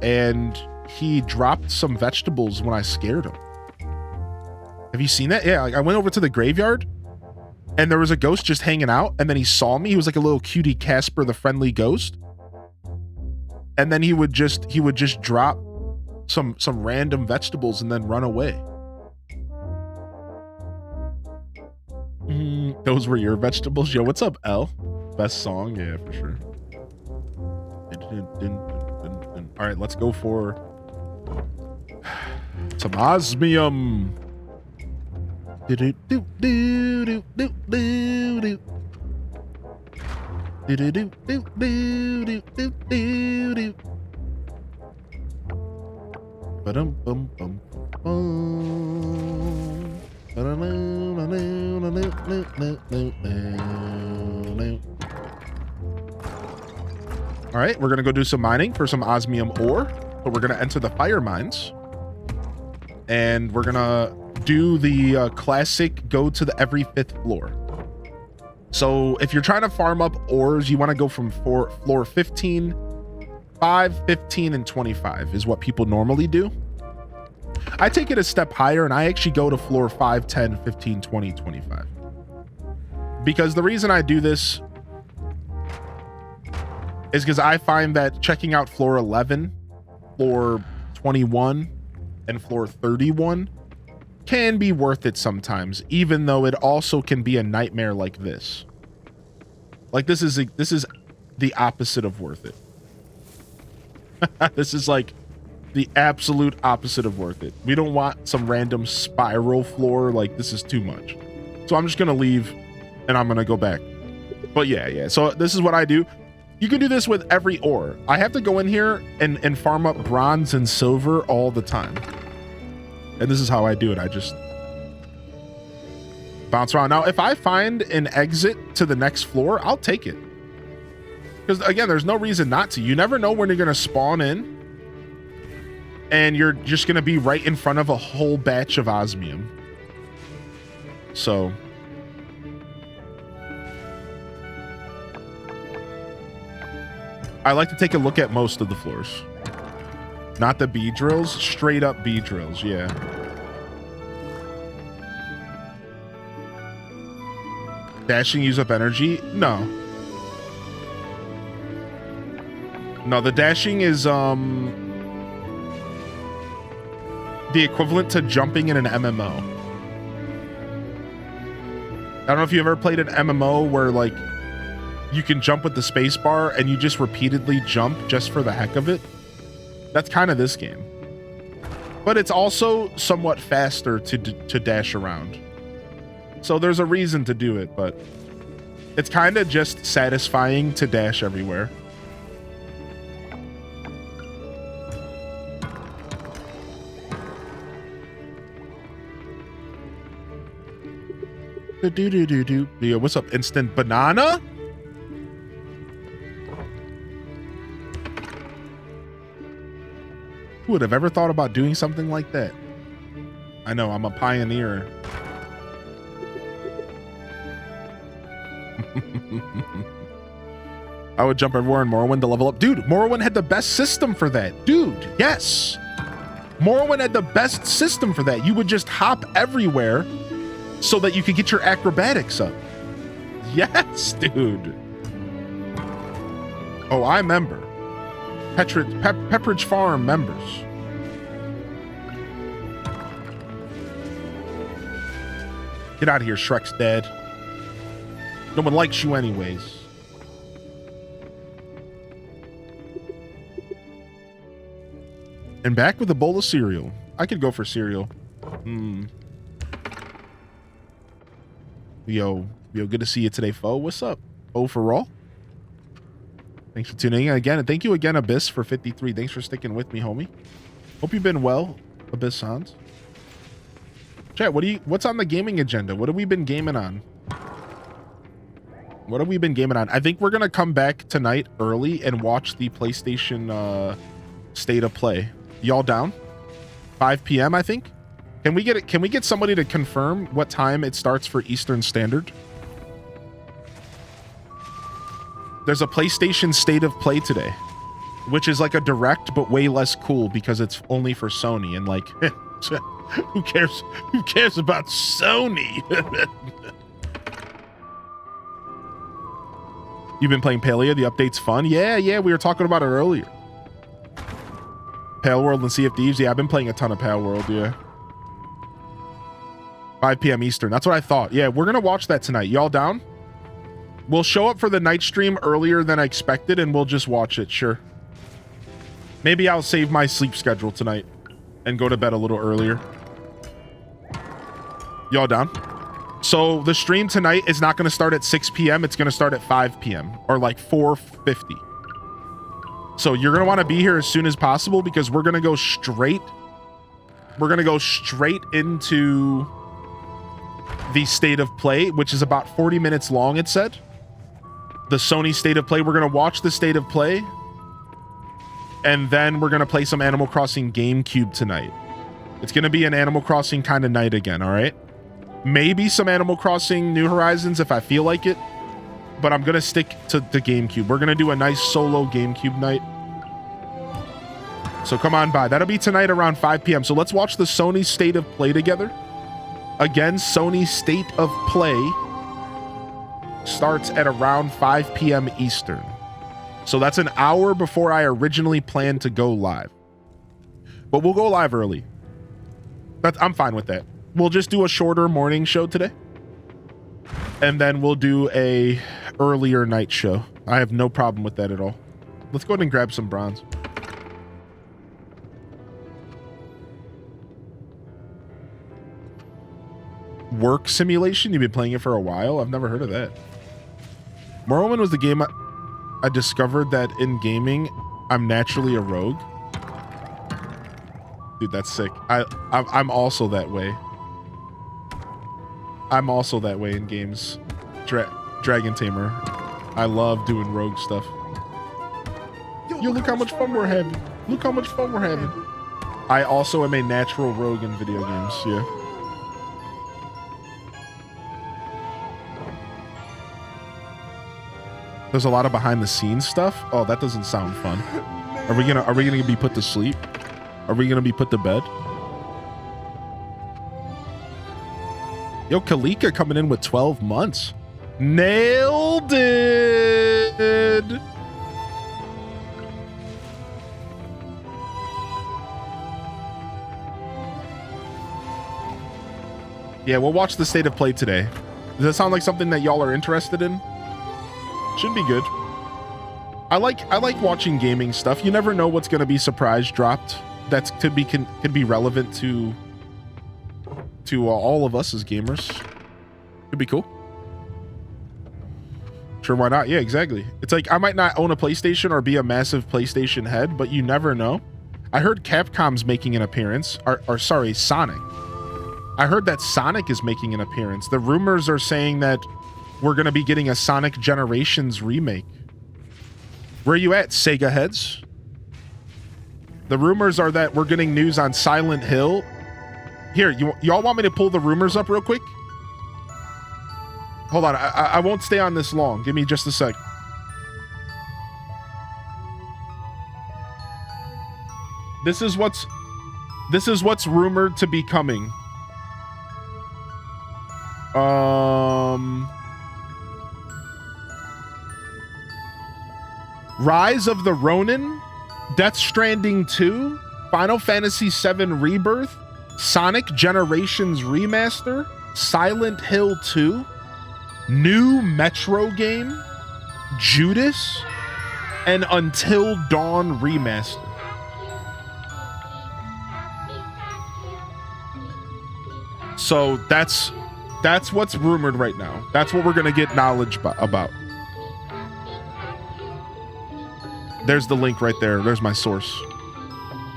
And he dropped some vegetables when I scared him. Have you seen that? Yeah, like I went over to the graveyard and there was a ghost just hanging out and then he saw me. He was like a little cutie Casper the Friendly Ghost. And then he would just drop some random vegetables and then run away. Those were your vegetables? Yo, what's up, L? Best song? Yeah, for sure. All right, let's go for some osmium. All right, we're gonna go do some mining for some osmium ore, but we're gonna enter the fire mines and we're gonna do the classic go to the every 5th floor. So if you're trying to farm up ores, you want to go from floor 15, 5, 15, and 25 is what people normally do. I take it a step higher and I actually go to floor 5, 10, 15, 20, 25. Because the reason I do this is because I find that checking out floor 11, floor 21, and floor 31 can be worth it sometimes, even though it also can be a nightmare like this. Like this is the opposite of worth it. This is like the absolute opposite of worth it. We don't want some random spiral floor. Like this is too much. So I'm just gonna leave and I'm gonna go back. But yeah. So this is what I do. You can do this with every ore. I have to go in here and farm up bronze and silver all the time. And this is how I do it. I just bounce around. Now, if I find an exit to the next floor, I'll take it. Because again, there's no reason not to. You never know when you're going to spawn in and you're just going to be right in front of a whole batch of osmium. So I like to take a look at most of the floors. Not the B drills, straight up B drills, yeah. Dashing use up energy? No. No, the dashing is the equivalent to jumping in an MMO. I don't know if you ever played an MMO where like you can jump with the space bar and you just repeatedly jump just for the heck of it. That's kind of this game. But it's also somewhat faster to dash around. So there's a reason to do it, but it's kind of just satisfying to dash everywhere. Yo, what's up, instant banana? Who would have ever thought about doing something like that? I know, I'm a pioneer. I would jump everywhere in Morrowind to level up. Dude, Morrowind had the best system for that. Dude, yes. Morrowind had the best system for that. You would just hop everywhere so that you could get your acrobatics up. Yes, dude. Oh, I remember. Pepperidge Farm members. Get out of here, Shrek's dead. No one likes you anyways. And back with a bowl of cereal. I could go for cereal. Yo, good to see you today, Fo. What's up? Fo for all? Thanks for tuning in again. And thank you again, Abyss, for 53. Thanks for sticking with me, homie. Hope you've been well, Abyss Hans. Chat, what's on the gaming agenda? What have we been gaming on? What have we been gaming on? I think we're gonna come back tonight early and watch the PlayStation State of Play. Y'all down? 5 p.m. I think. Can we get somebody to confirm what time it starts for Eastern Standard? There's a PlayStation State of Play today, which is like a direct but way less cool because it's only for Sony and like who cares? Who cares about Sony? You've been playing Paleo. The update's fun. Yeah, we were talking about it earlier. Pale World and Sea of Thieves. Yeah, I've been playing a ton of Pale World. Yeah. 5 p.m. Eastern. That's what I thought. Yeah, we're gonna watch that tonight. Y'all down? We'll show up for the night stream earlier than I expected, and we'll just watch it. Sure. Maybe I'll save my sleep schedule tonight and go to bed a little earlier. Y'all down? So the stream tonight is not going to start at 6 p.m. It's going to start at 5 p.m. or like 4:50. So you're going to want to be here as soon as possible because we're going to go straight. We're going to go straight into the State of Play, which is about 40 minutes long, it said. The Sony State of Play. We're going to watch the State of Play. And then we're going to play some Animal Crossing GameCube tonight. It's going to be an Animal Crossing kind of night again, all right? Maybe some Animal Crossing New Horizons if I feel like it. But I'm going to stick to the GameCube. We're going to do a nice solo GameCube night. So come on by. That'll be tonight around 5 p.m. So let's watch the Sony State of Play together. Again, Sony State of Play starts at around 5 p.m. Eastern. So that's an hour before I originally planned to go live. But we'll go live early. I'm fine with that. We'll just do a shorter morning show today. And then we'll do a earlier night show. I have no problem with that at all. Let's go ahead and grab some bronze. Work Simulation? You've been playing it for a while? I've never heard of that. Morrowind was the game I discovered that in gaming, I'm naturally a rogue. Dude, that's sick. I'm also that way. I'm also that way in games. Dragon Tamer. I love doing rogue stuff. Yo, look how much fun we're having. Look how much fun we're having. I also am a natural rogue in video games, yeah. There's a lot of behind the scenes stuff. Oh, that doesn't sound fun. Are we gonna be put to sleep? Are we gonna be put to bed? Yo, Kalika coming in with 12 months. Nailed it. Yeah, we'll watch the state of play today. Does that sound like something that y'all are interested in? Should be good. I like watching gaming stuff. You never know what's going to be surprise dropped. That could be relevant to all of us as gamers. Could be cool. Sure, why not? Yeah, exactly. It's like I might not own a PlayStation or be a massive PlayStation head, but you never know. I heard Capcom's making an appearance. Or sorry, Sonic. I heard that Sonic is making an appearance. The rumors are saying that we're going to be getting a Sonic Generations remake. Where are you at, Sega heads? The rumors are that we're getting news on Silent Hill. Here, y'all want me to pull the rumors up real quick? Hold on, I won't stay on this long. Give me just a sec. This is what's rumored to be coming. Rise of the Ronin, Death Stranding 2, Final Fantasy VII Rebirth, Sonic Generations Remaster, Silent Hill 2, new Metro game, Judas, and Until Dawn Remaster. So that's what's rumored right now. That's what we're gonna get knowledge about. There's the link right there. There's my source.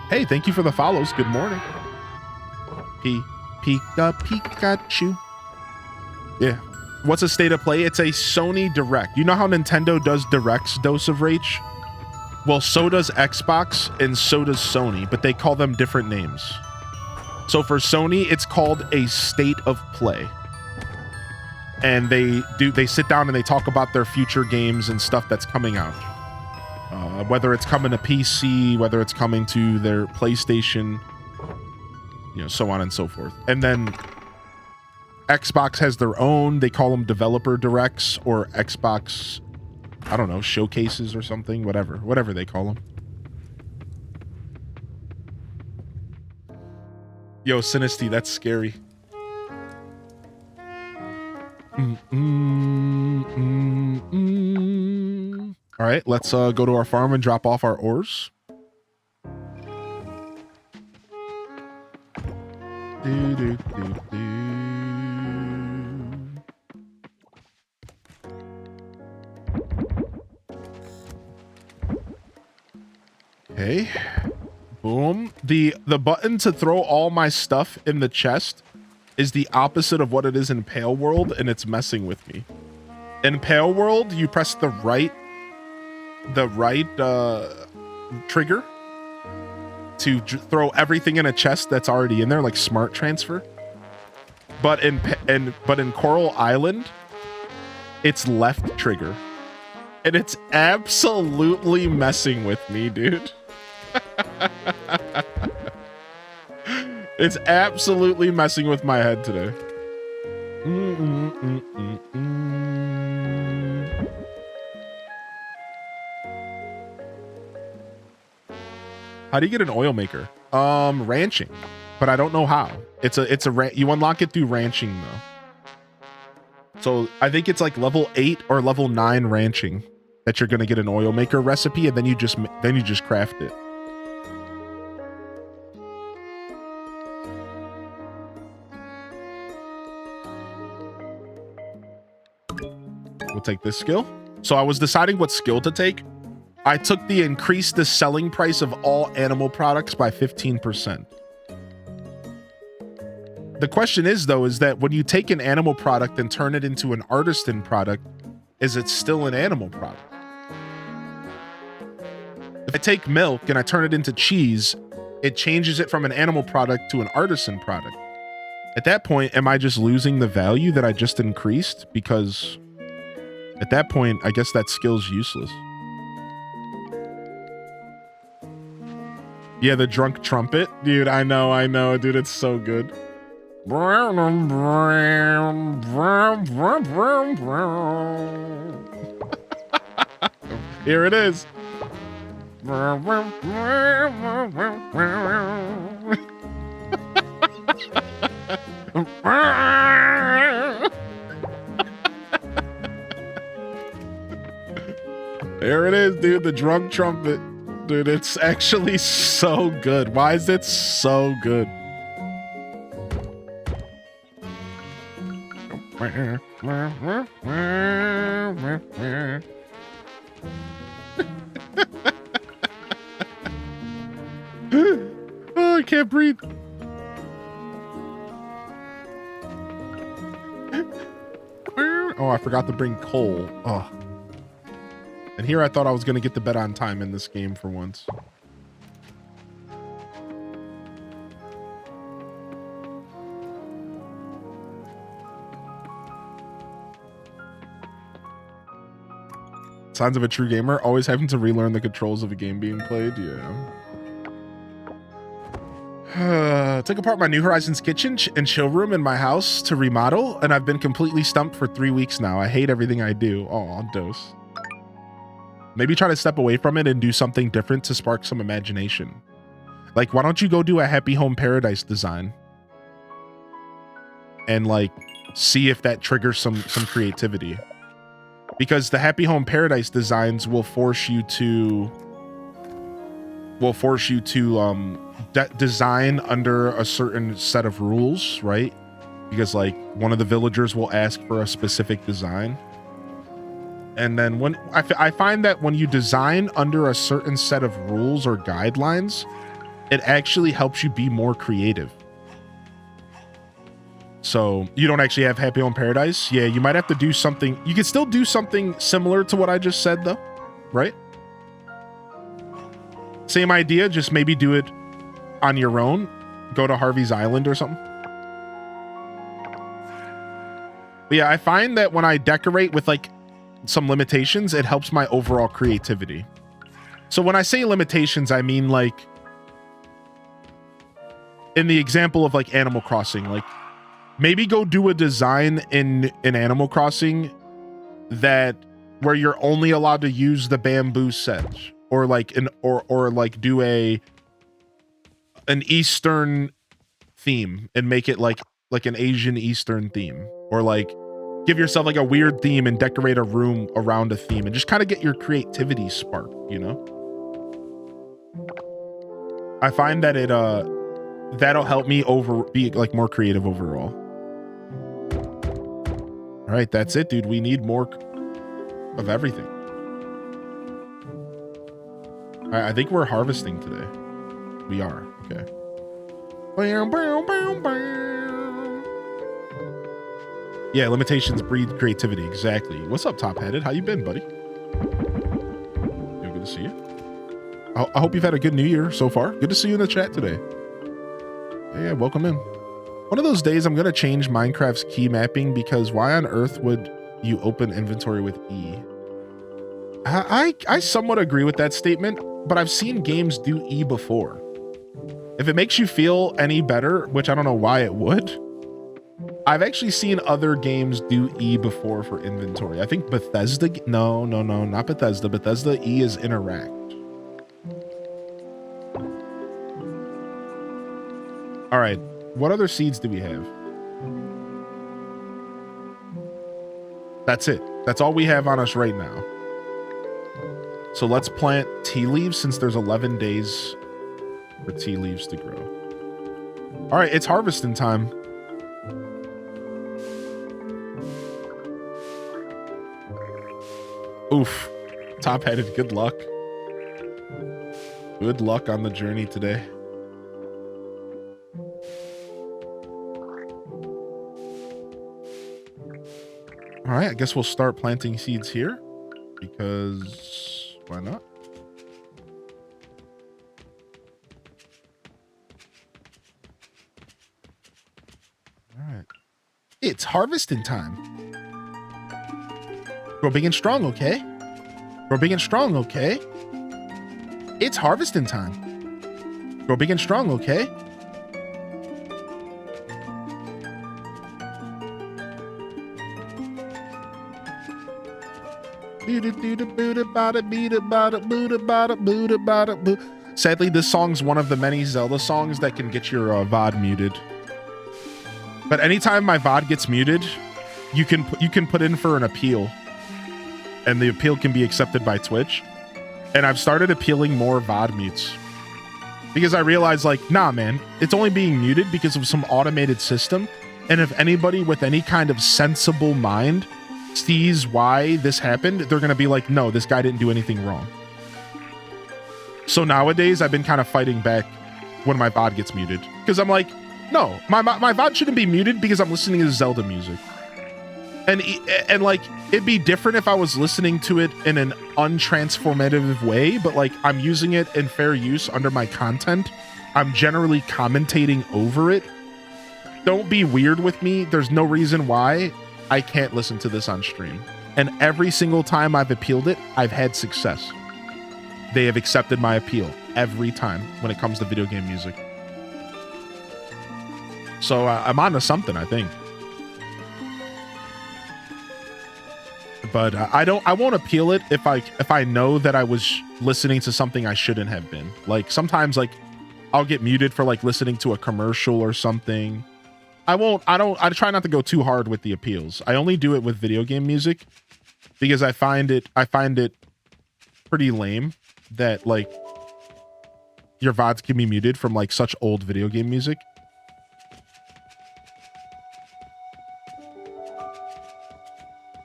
Hey, thank you for the follows. Good morning. Pikachu. Yeah. What's a state of play? It's a Sony Direct. You know how Nintendo does Directs, Dose of Rage? Well, so does Xbox and so does Sony, but they call them different names. So for Sony, it's called a state of play. And they sit down and they talk about their future games and stuff that's coming out. Whether it's coming to PC, whether it's coming to their PlayStation, you know, so on and so forth. And then Xbox has their own, they call them developer directs or Xbox, I don't know, showcases or something, whatever they call them. Yo, Sinisty, that's scary. All right, let's go to our farm and drop off our ores. Okay. Boom. The button to throw all my stuff in the chest is the opposite of what it is in Pale World, and it's messing with me. In Pale World, you press the right trigger to throw everything in a chest that's already in there, like smart transfer. But in Coral Island, it's left trigger, and it's absolutely messing with me, dude. It's absolutely messing with my head today. How do you get an oil maker? Ranching, but I don't know how. You unlock it through ranching though. So I think it's like level 8 or level 9 ranching that you're gonna get an oil maker recipe, and then you just craft it. We'll take this skill. So I was deciding what skill to take. I took the increase the selling price of all animal products by 15%. The question is, though, is that when you take an animal product and turn it into an artisan product, is it still an animal product? If I take milk and I turn it into cheese, it changes it from an animal product to an artisan product. At that point, am I just losing the value that I just increased? Because at that point, I guess that skill's useless. Yeah, the drunk trumpet. Dude, I know, dude. It's so good. Here it is. There it is, dude. The drunk trumpet. Dude, it's actually so good. Why is it so good? Oh, I can't breathe. Oh, I forgot to bring coal. Oh. And here I thought I was going to get to bed on time in this game for once. Signs of a true gamer, always having to relearn the controls of a game being played. Yeah. Took apart my New Horizons kitchen and chill room in my house to remodel, and I've been completely stumped for 3 weeks now. I hate everything I do. Oh, dose. Maybe try to step away from it and do something different to spark some imagination. Like, why don't you go do a Happy Home Paradise design? And like, see if that triggers some creativity. Because the Happy Home Paradise designs will force you to design under a certain set of rules, right? Because like one of the villagers will ask for a specific design. And then when I find that when you design under a certain set of rules or guidelines, it actually helps you be more creative. So you don't actually have Happy Home Paradise. Yeah, you might have to do something. You can still do something similar to what I just said though, right? Same idea, just maybe do it on your own. Go to Harvey's Island or something. But yeah, I find that when I decorate with like some limitations, it helps my overall creativity. So when I say limitations, I mean like in the example of like Animal Crossing, like maybe go do a design in Animal Crossing that where you're only allowed to use the bamboo set, or like or like do an Eastern theme and make it like an Asian Eastern theme, or like give yourself like a weird theme and decorate a room around a theme and just kind of get your creativity sparked, you know? I find that that'll help me be like more creative overall. All right, that's it, dude. We need more of everything. All right, I think we're harvesting today. We are, okay. Yeah, limitations breed creativity. Exactly. What's up, Top Headed? How you been, buddy? Good to see you. I hope you've had a good New Year so far. Good to see you in the chat today. Yeah, welcome in. One of those days, I'm gonna change Minecraft's key mapping because why on earth would you open inventory with E? I somewhat agree with that statement, but I've seen games do E before. If it makes you feel any better, which I don't know why it would, I've actually seen other games do E before for inventory. I think Bethesda, no, not Bethesda. Bethesda E is interact. All right, what other seeds do we have? That's it. That's all we have on us right now. So let's plant tea leaves since there's 11 days for tea leaves to grow. All right, it's harvesting time. Oof. Top-headed, good luck. Good luck on the journey today. All right, I guess we'll start planting seeds here because why not? All right. It's harvesting time. Grow big and strong, okay? Grow big and strong, okay? It's harvesting time. Go big and strong, okay? Sadly, this song's one of the many Zelda songs that can get your VOD muted. But anytime my VOD gets muted, you can put in for an appeal, and the appeal can be accepted by Twitch. And I've started appealing more VOD mutes because I realized, like, nah, man, it's only being muted because of some automated system. And if anybody with any kind of sensible mind sees why this happened, they're going to be like, no, this guy didn't do anything wrong. So nowadays, I've been kind of fighting back when my VOD gets muted because I'm like, no, my VOD shouldn't be muted because I'm listening to Zelda music. And like, it'd be different if I was listening to it in an untransformative way, but like, I'm using it in fair use under my content. I'm generally commentating over it. Don't be weird with me. There's no reason why I can't listen to this on stream. And every single time I've appealed it, I've had success. They have accepted my appeal every time when it comes to video game music. So I'm onto something, I think. But I won't appeal it if I know that I was listening to something I shouldn't have been. Like sometimes, like I'll get muted for like listening to a commercial or something. I try not to go too hard with the appeals. I only do it with video game music because I find it pretty lame that like your VODs can be muted from like such old video game music.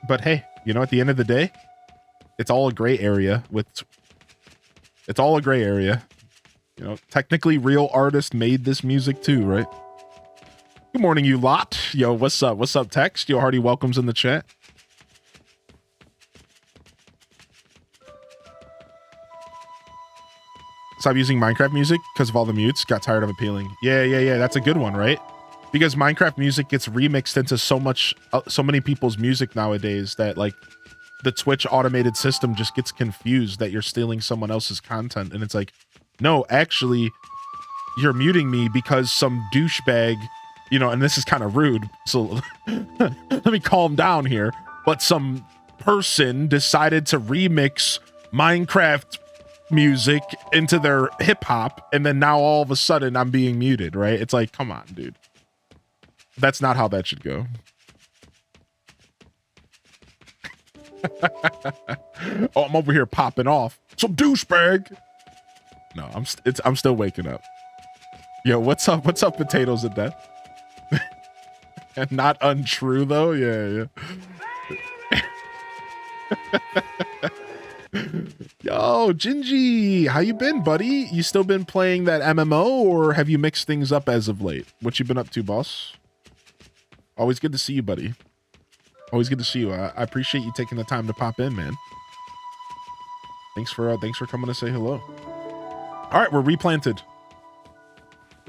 But hey, you know, at the end of the day, it's all a gray area it's all a gray area. You know, technically real artists made this music too, right? Good morning, you lot. Yo, what's up? What's up, Text? Yo, hearty welcomes in the chat. Stop using Minecraft music because of all the mutes. Got tired of appealing. Yeah. That's a good one, right? Because Minecraft music gets remixed into so many people's music nowadays that like the Twitch automated system just gets confused that you're stealing someone else's content. And it's like, no, actually, you're muting me because some douchebag, you know, and this is kind of rude. So let me calm down here. But some person decided to remix Minecraft music into their hip hop. And then now all of a sudden I'm being muted, right? It's like, come on, dude. That's not how that should go. Oh, I'm over here popping off. Some douchebag. No, I'm still waking up. Yo, what's up? What's up, potatoes and death? And not untrue though. Yeah. Yo, Gingy, how you been, buddy? You still been playing that MMO, or have you mixed things up as of late? What you been up to, boss? Always good to see you, buddy. Always good to see you. I appreciate you taking the time to pop in, man. Thanks for coming to say hello. All right, we're replanted.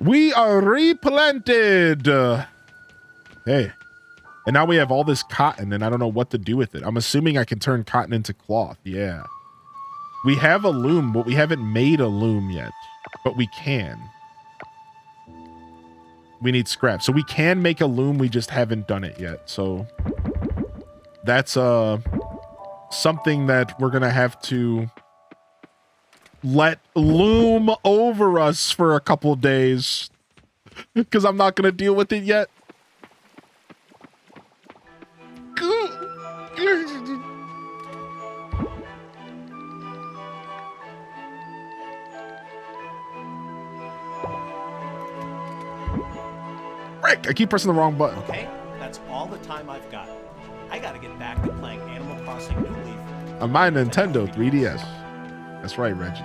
We are replanted. Hey, and now we have all this cotton, and I don't know what to do with it. I'm assuming I can turn cotton into cloth. Yeah. We have a loom, but we haven't made a loom yet. But we can. We need scrap. So we can make a loom, we just haven't done it yet. So that's something that we're gonna have to let loom over us for a couple days. Because I'm not gonna deal with it yet. Frick, I keep pressing the wrong button. Okay, that's all the time I've got. I gotta get back to playing Animal Crossing New Leaf. On my Nintendo 3DS. That's right, Reggie.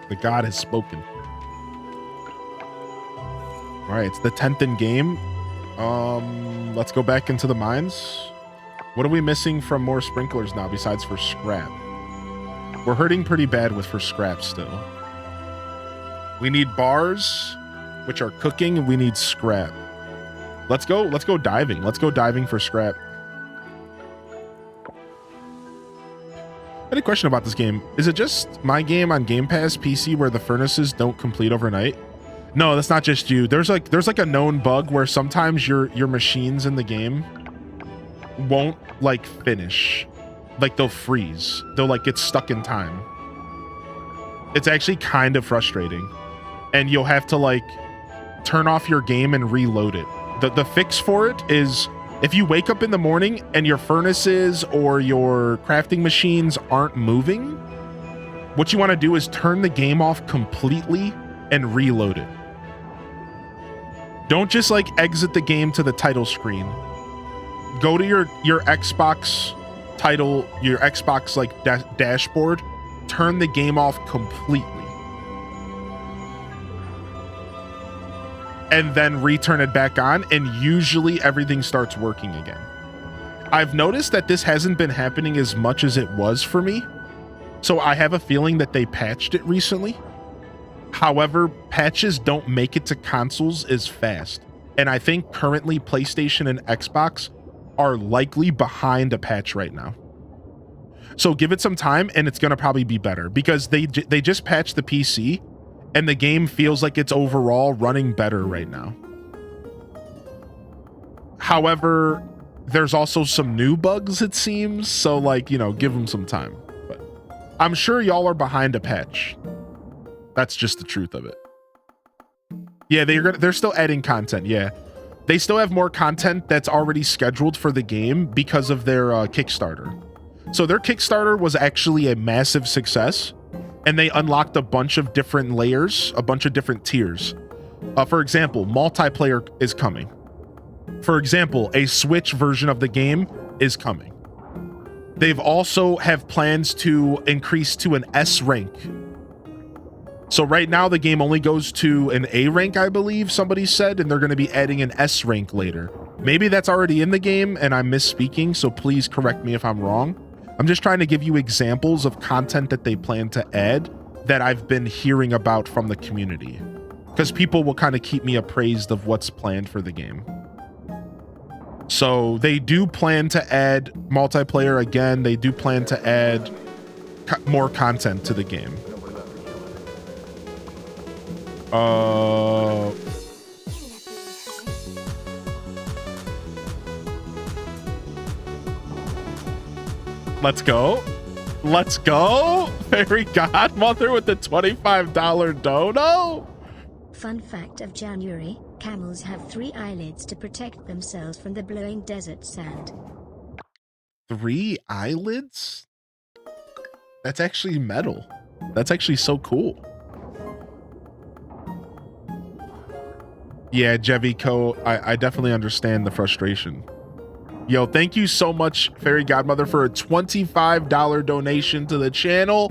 The God has spoken. All right, it's the 10th in game. Let's go back into the mines. What are we missing from more sprinklers now besides for scrap? We're hurting pretty bad for scrap still. We need bars, which are cooking, and we need scrap. Let's go diving. Let's go diving for scrap. had a question about this game. Is it just my game on Game Pass PC where the furnaces don't complete overnight? No, that's not just you. There's like a known bug where sometimes your machines in the game won't like finish. Like they'll freeze. They'll like get stuck in time. It's actually kind of frustrating. And you'll have to like turn off your game and reload it. The fix for it is if you wake up in the morning and your furnaces or your crafting machines aren't moving, what you want to do is turn the game off completely and reload it. Don't just like exit the game to the title screen. Go to your Xbox title, your Xbox like dashboard, turn the game off completely. And then return it back on, and usually everything starts working again. I've noticed that this hasn't been happening as much as it was for me, so I have a feeling that they patched it recently. However, patches don't make it to consoles as fast, and I think currently PlayStation and Xbox are likely behind a patch right now. So give it some time, and it's going to probably be better, because they just patched the PC, and the game feels like it's overall running better right now. However, there's also some new bugs, it seems. So like, you know, give them some time. But I'm sure y'all are behind a patch. That's just the truth of it. Yeah, they're still adding content. Yeah. They still have more content that's already scheduled for the game because of their Kickstarter. So their Kickstarter was actually a massive success. And they unlocked a bunch of different layers, a bunch of different tiers. For example, multiplayer is coming. For example, a Switch version of the game is coming. They've also have plans to increase to an S rank. So right now the game only goes to an A rank, I believe somebody said, and they're going to be adding an S rank later. Maybe that's already in the game and I'm misspeaking, so please correct me if I'm wrong. I'm just trying to give you examples of content that they plan to add that I've been hearing about from the community, because people will kind of keep me appraised of what's planned for the game. So they do plan to add multiplayer again. They do plan to add more content to the game. Let's go. Let's go. Fairy Godmother with the $25 dono. Fun fact of January, camels have 3 eyelids to protect themselves from the blowing desert sand. 3 eyelids? That's actually metal. That's actually so cool. Yeah, Jevico, I definitely understand the frustration. Yo, thank you so much, Fairy Godmother, for a $25 donation to the channel,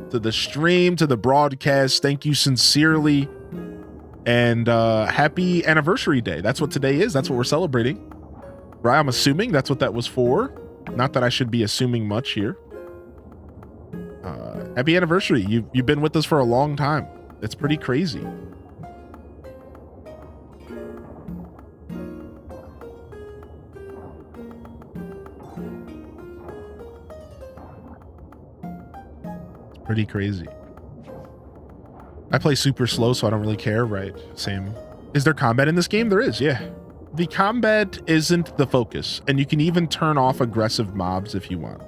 to the stream, to the broadcast. Thank you sincerely. And happy anniversary day. That's what today is. That's what we're celebrating. Right? I'm assuming that's what that was for. Not that I should be assuming much here. Happy anniversary. You've been with us for a long time. It's pretty crazy. Pretty crazy. I play super slow, so I don't really care, right? Same. Is there combat in this game? There is, yeah. The combat isn't the focus, and you can even turn off aggressive mobs if you want.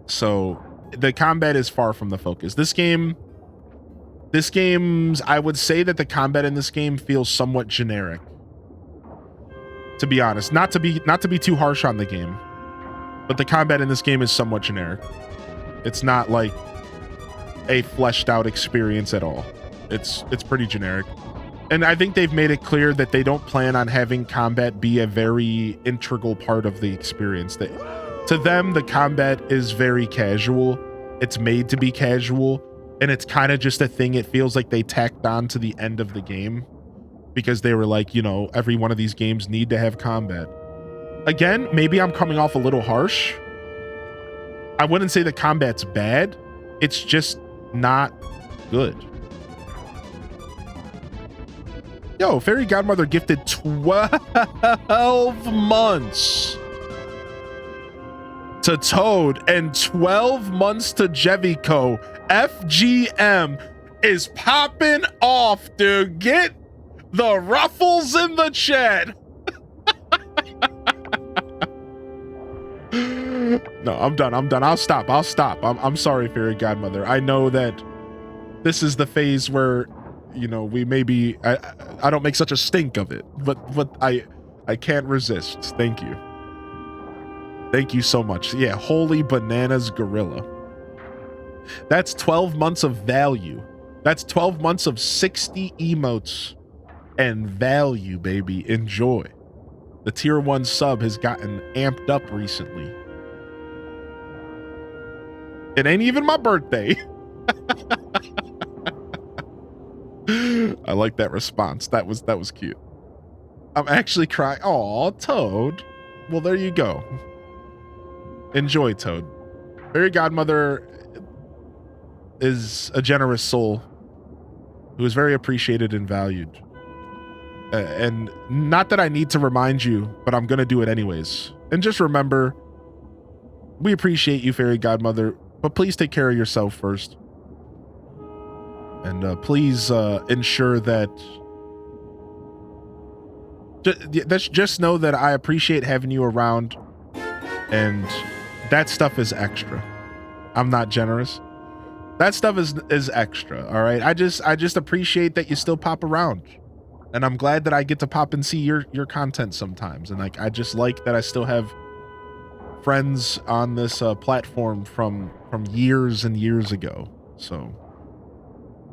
So the combat is far from the focus. This game's, I would say that the combat in this game feels somewhat generic. To be honest, not to be too harsh on the game. But the combat in this game is somewhat generic. It's not like a fleshed out experience at all. It's pretty generic. And I think they've made it clear that they don't plan on having combat be a very integral part of the experience. To them, the combat is very casual. It's made to be casual. And it's kind of just a thing it feels like they tacked on to the end of the game. Because they were like, you know, every one of these games need to have combat. Again, maybe I'm coming off a little harsh. I wouldn't say the combat's bad. It's just not good. Yo, Fairy Godmother gifted 12 months to Toad and 12 months to Jevico. FGM is popping off, dude. Get the ruffles in the chat. No, I'm done. I'll stop. I'm sorry, Fairy Godmother. I know that this is the phase where, you know, we maybe I don't make such a stink of it, but I can't resist. Thank you. Thank you so much. Yeah, holy bananas, gorilla. That's 12 months of value. That's 12 months of 60 emotes and value, baby. Enjoy. The tier 1 sub has gotten amped up recently. It ain't even my birthday. I like that response. That was cute. I'm actually crying. Aw, Toad. Well, there you go. Enjoy, Toad. Fairy Godmother is a generous soul who is very appreciated and valued. And not that I need to remind you, but I'm going to do it anyways. And just remember, we appreciate you, Fairy Godmother, but please take care of yourself first. And please ensure that... Just know that I appreciate having you around, and that stuff is extra. I'm not generous. That stuff is extra, all right? I just appreciate that you still pop around. And I'm glad that I get to pop and see your content sometimes. And like, I just like that I still have friends on this platform from years and years ago. So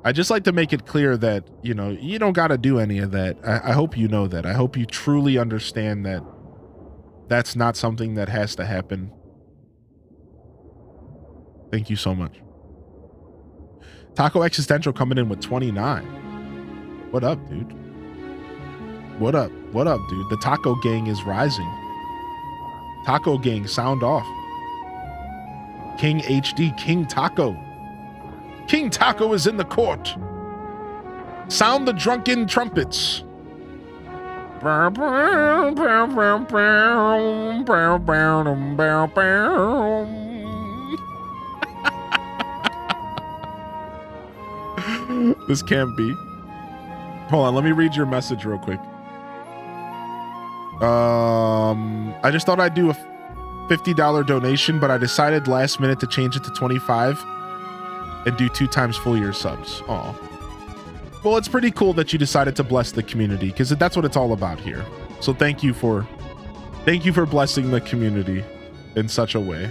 I just like to make it clear that, you know, you don't got to do any of that. I hope you know that. I hope you truly understand that that's not something that has to happen. Thank you so much. Taco Existential coming in with 29. What up, dude? What up? What up, dude? The Taco Gang is rising. Taco Gang, sound off. King HD, King Taco. King Taco is in the court. Sound the drunken trumpets. This can't be. Hold on, let me read your message real quick. I just thought I'd do a $50 donation, but I decided last minute to change it to 25 and do 2 times full year subs. Aw. Well, it's pretty cool that you decided to bless the community, because that's what it's all about here. So thank you for blessing the community in such a way.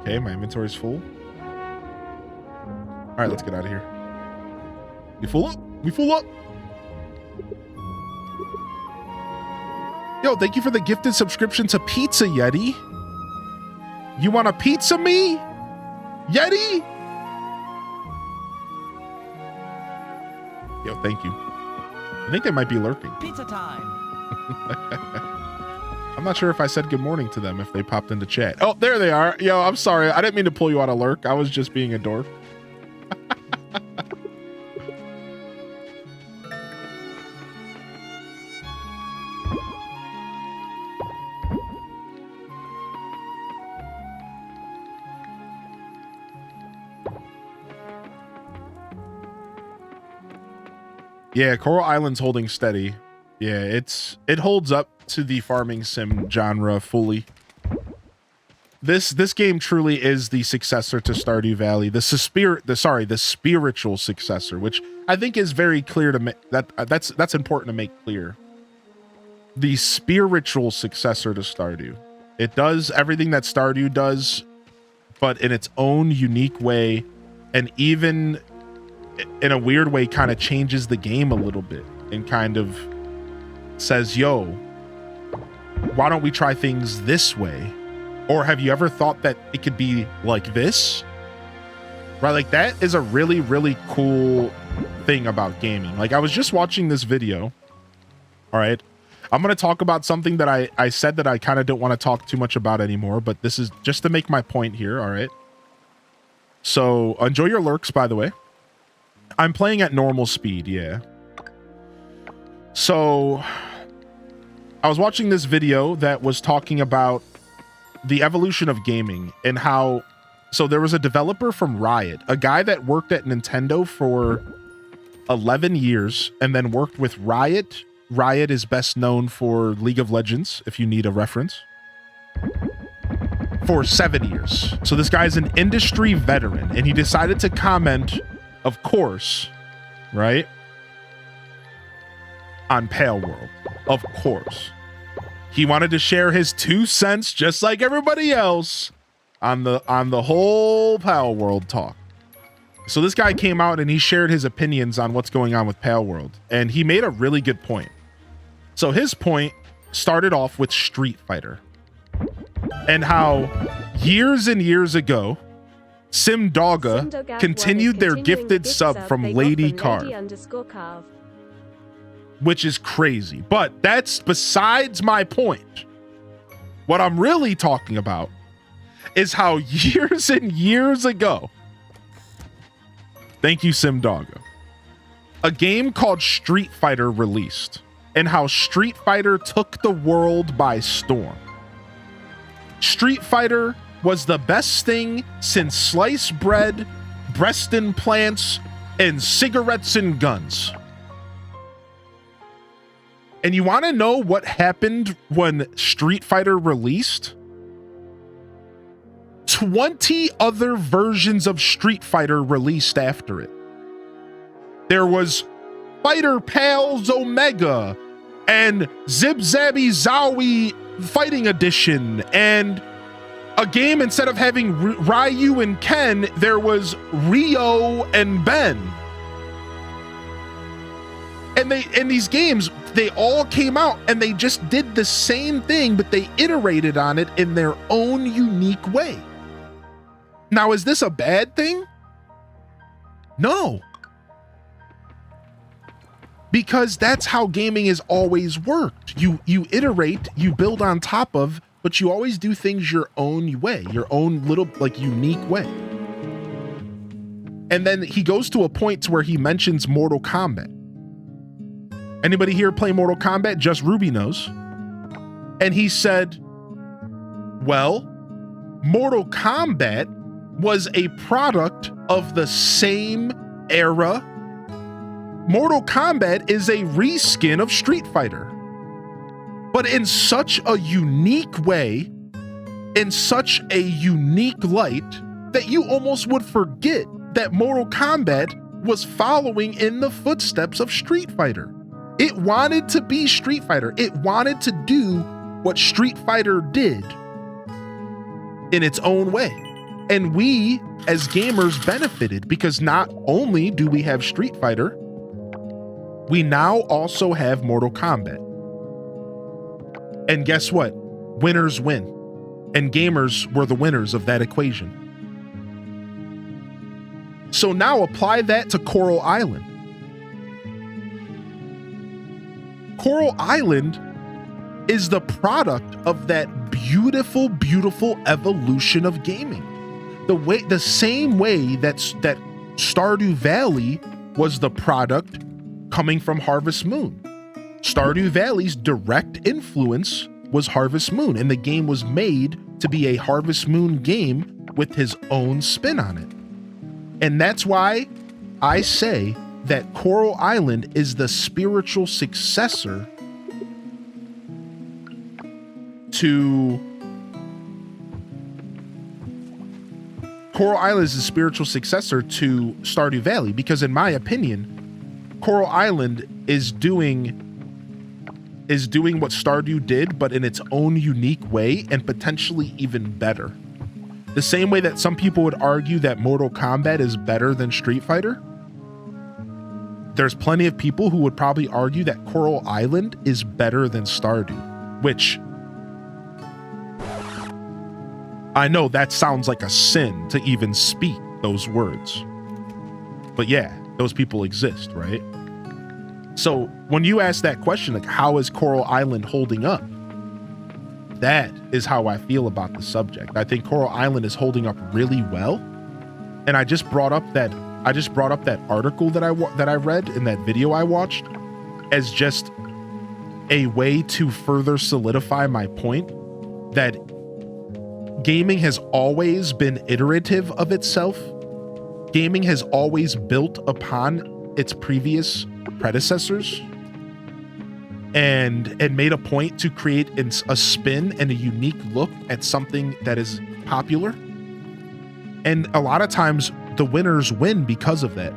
Okay, my inventory's full. All right, let's get out of here. We full up? We full up? Yo, thank you for the gifted subscription to Pizza Yeti. You want a pizza me? Yeti? Yo, thank you. I think they might be lurking. Pizza time. I'm not sure if I said good morning to them if they popped into chat. Oh, there they are. Yo, I'm sorry. I didn't mean to pull you out of lurk. I was just being a dork. Yeah, Coral Island's holding steady. Yeah, it holds up to the farming sim genre fully. This game truly is the successor to Stardew Valley, the spiritual successor, which I think is very clear to make. That's important to make clear. The spiritual successor to Stardew. It does everything that Stardew does, but in its own unique way, and even in a weird way kind of changes the game a little bit and kind of says, yo, why don't we try things this way? Or have you ever thought that it could be like this? Right? Like, that is a really, really cool thing about gaming. Like, I was just watching this video. All right. I'm going to talk about something that I said that I kind of don't want to talk too much about anymore, but this is just to make my point here, all right? So, enjoy your lurks, by the way. I'm playing at normal speed, yeah. So, I was watching this video that was talking about the evolution of gaming and how... So, there was a developer from Riot, a guy that worked at Nintendo for 11 years and then worked with Riot. Riot is best known for League of Legends, if you need a reference, for 7 years. So this guy's an industry veteran, and he decided to comment, of course, right, on Pale World. Of course. He wanted to share his 2 cents, just like everybody else, on the whole Pale World talk. So this guy came out and he shared his opinions on what's going on with Pale World, and he made a really good point. So his point started off with Street Fighter and how years and years ago, Simdogga continued their gifted sub from Lady Carve, which is crazy. But that's besides my point. What I'm really talking about is how years and years ago, thank you, Simdogga, a game called Street Fighter released, and how Street Fighter took the world by storm. Street Fighter was the best thing since sliced bread, breast implants, and cigarettes and guns. And you want to know what happened when Street Fighter released? 20 other versions of Street Fighter released after it. There was Fighter Pals Omega and Zib Zabby Zowie Fighting Edition, and a game, instead of having Ryu and Ken, there was Ryo and Ben. And these games, they all came out and they just did the same thing, but they iterated on it in their own unique way. Now, is this a bad thing? No. Because that's how gaming has always worked. You iterate, you build on top of, but you always do things your own way, your own little, like, unique way. And then he goes to a point to where he mentions Mortal Kombat. Anybody here play Mortal Kombat? Just Ruby knows. And he said, well, Mortal Kombat was a product of the same era. Mortal Kombat is a reskin of Street Fighter, but in such a unique way, in such a unique light, that you almost would forget that Mortal Kombat was following in the footsteps of Street Fighter. It wanted to be Street Fighter. It wanted to do what Street Fighter did in its own way. And we, as gamers, benefited because not only do we have Street Fighter, we now also have Mortal Kombat. And guess what? Winners win. And gamers were the winners of that equation. So now apply that to Coral Island. Coral Island is the product of that beautiful, beautiful evolution of gaming. The same way that Stardew Valley was the product coming from Harvest Moon. Stardew Valley's direct influence was Harvest Moon, and the game was made to be a Harvest Moon game with his own spin on it. And that's why I say that Coral Island is the spiritual successor to... Coral Island is the spiritual successor to Stardew Valley, because in my opinion, Coral Island is doing what Stardew did, but in its own unique way, and potentially even better. The same way that some people would argue that Mortal Kombat is better than Street Fighter, there's plenty of people who would probably argue that Coral Island is better than Stardew, which I know that sounds like a sin to even speak those words. But yeah, those people exist, right? So when you ask that question, like, how is Coral Island holding up? That is how I feel about the subject. I think Coral Island is holding up really well. And I just brought up that article that I read in that video I watched as just a way to further solidify my point that gaming has always been iterative of itself. Gaming has always built upon its previous predecessors and made a point to create a spin and a unique look at something that is popular. And a lot of times the winners win because of that.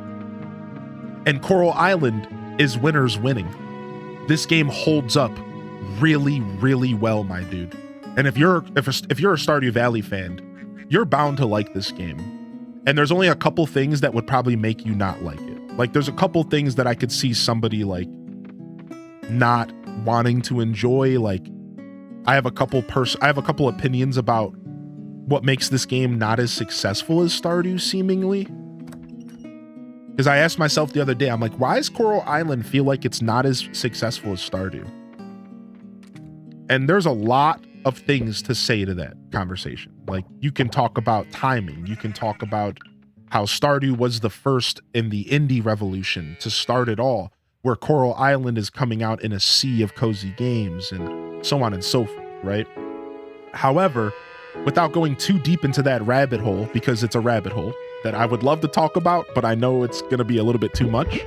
And Coral Island is winners winning. This game holds up really, really well, my dude. And if you're a Stardew Valley fan, you're bound to like this game. And there's only a couple things that would probably make you not like it. Like, there's a couple things that I could see somebody like not wanting to enjoy. Like, I have a couple opinions about what makes this game not as successful as Stardew, seemingly. Because I asked myself the other day, I'm like, why does Coral Island feel like it's not as successful as Stardew? And there's a lot of things to say to that conversation. Like, you can talk about timing. You can talk about how Stardew was the first in the indie revolution to start it all, where Coral Island is coming out in a sea of cozy games and so on and so forth, right? However, without going too deep into that rabbit hole, because it's a rabbit hole that I would love to talk about, but I know it's going to be a little bit too much.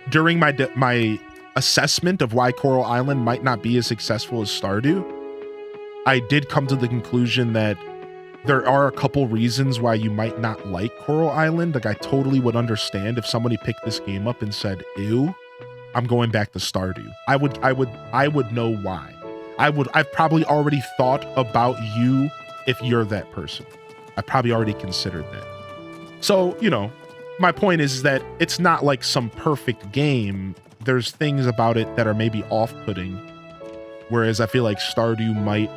During my assessment of why Coral Island might not be as successful as Stardew, I did come to the conclusion that there are a couple reasons why you might not like Coral Island. Like, I totally would understand if somebody picked this game up and said, ew, I'm going back to Stardew. I would know why. I've probably already thought about you if you're that person. I probably already considered that. So, you know, my point is that it's not like some perfect game. There's things about it that are maybe off-putting, whereas I feel like Stardew might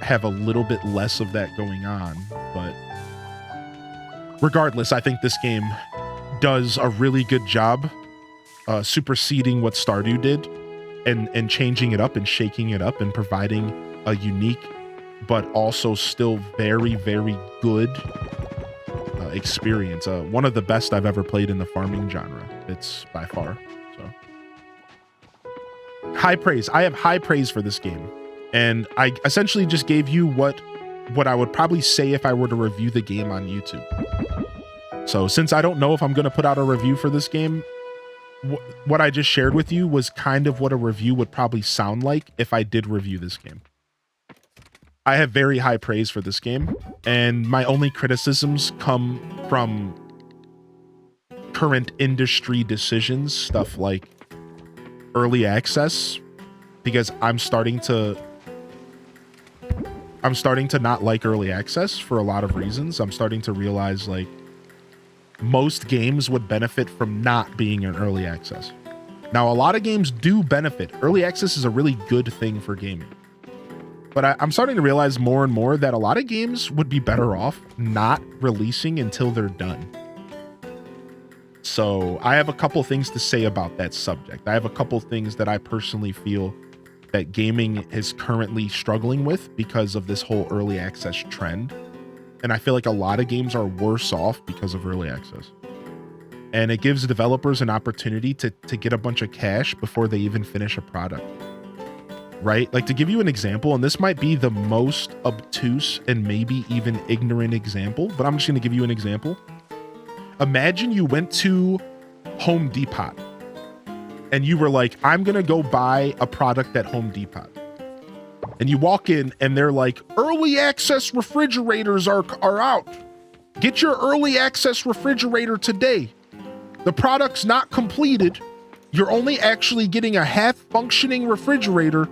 have a little bit less of that going on. But regardless, I think this game does a really good job superseding what Stardew did and changing it up and shaking it up and providing a unique but also still very, very good experience. One of the best I've ever played in the farming genre. It's by far. So high praise. I have high praise for this game. And I essentially just gave you what I would probably say if I were to review the game on YouTube. So since I don't know if I'm going to put out a review for this game, what I just shared with you was kind of what a review would probably sound like if I did review this game. I have very high praise for this game, and my only criticisms come from current industry decisions, stuff like early access, because I'm starting to not like early access for a lot of reasons. I'm starting to realize, like, most games would benefit from not being in early access. Now, a lot of games do benefit. Early access is a really good thing for gaming. But I'm starting to realize more and more that a lot of games would be better off not releasing until they're done. So I have a couple things to say about that subject. I have a couple things that I personally feel that gaming is currently struggling with because of this whole early access trend. And I feel like a lot of games are worse off because of early access. And it gives developers an opportunity to get a bunch of cash before they even finish a product. Right? Like, to give you an example, and this might be the most obtuse and maybe even ignorant example, but I'm just going to give you an example. Imagine you went to Home Depot and you were like, I'm going to go buy a product at Home Depot. And you walk in and they're like, early access refrigerators are out. Get your early access refrigerator today. The product's not completed. You're only actually getting a half functioning refrigerator.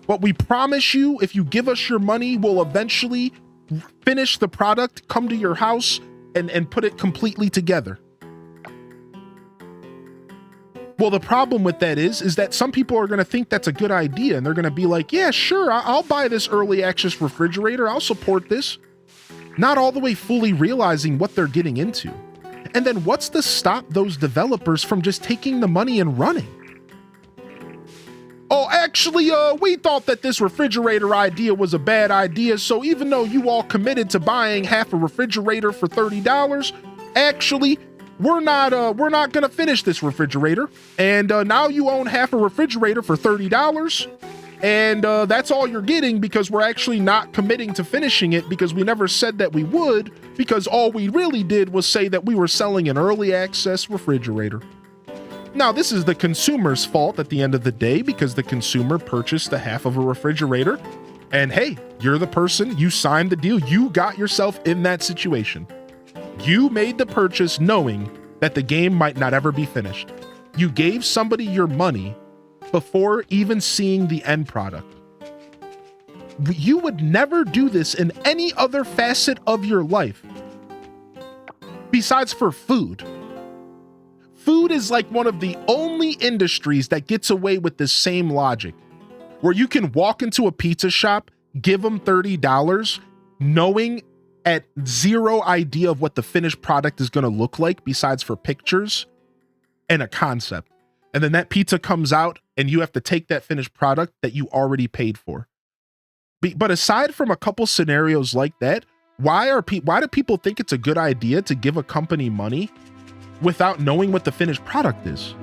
But we promise you, if you give us your money, we'll eventually finish the product, come to your house, and put it completely together. Well, the problem with that is that some people are going to think that's a good idea, and they're going to be like, yeah, sure, I'll buy this early access refrigerator. I'll support this. Not all the way fully realizing what they're getting into. And then what's to stop those developers from just taking the money and running? Oh, actually, we thought that this refrigerator idea was a bad idea, so even though you all committed to buying half a refrigerator for $30, actually, we're not gonna finish this refrigerator. And now you own half a refrigerator for $30. And that's all you're getting because we're actually not committing to finishing it because we never said that we would, because all we really did was say that we were selling an early access refrigerator. Now, this is the consumer's fault at the end of the day because the consumer purchased a half of a refrigerator. And hey, you're the person, you signed the deal, you got yourself in that situation. You made the purchase knowing that the game might not ever be finished. You gave somebody your money before even seeing the end product. You would never do this in any other facet of your life besides for food. Food is like one of the only industries that gets away with the same logic, where you can walk into a pizza shop, give them $30, knowing at zero idea of what the finished product is going to look like besides for pictures and a concept. And then that pizza comes out and you have to take that finished product that you already paid for. But aside from a couple scenarios like that, why do people think it's a good idea to give a company money without knowing what the finished product is?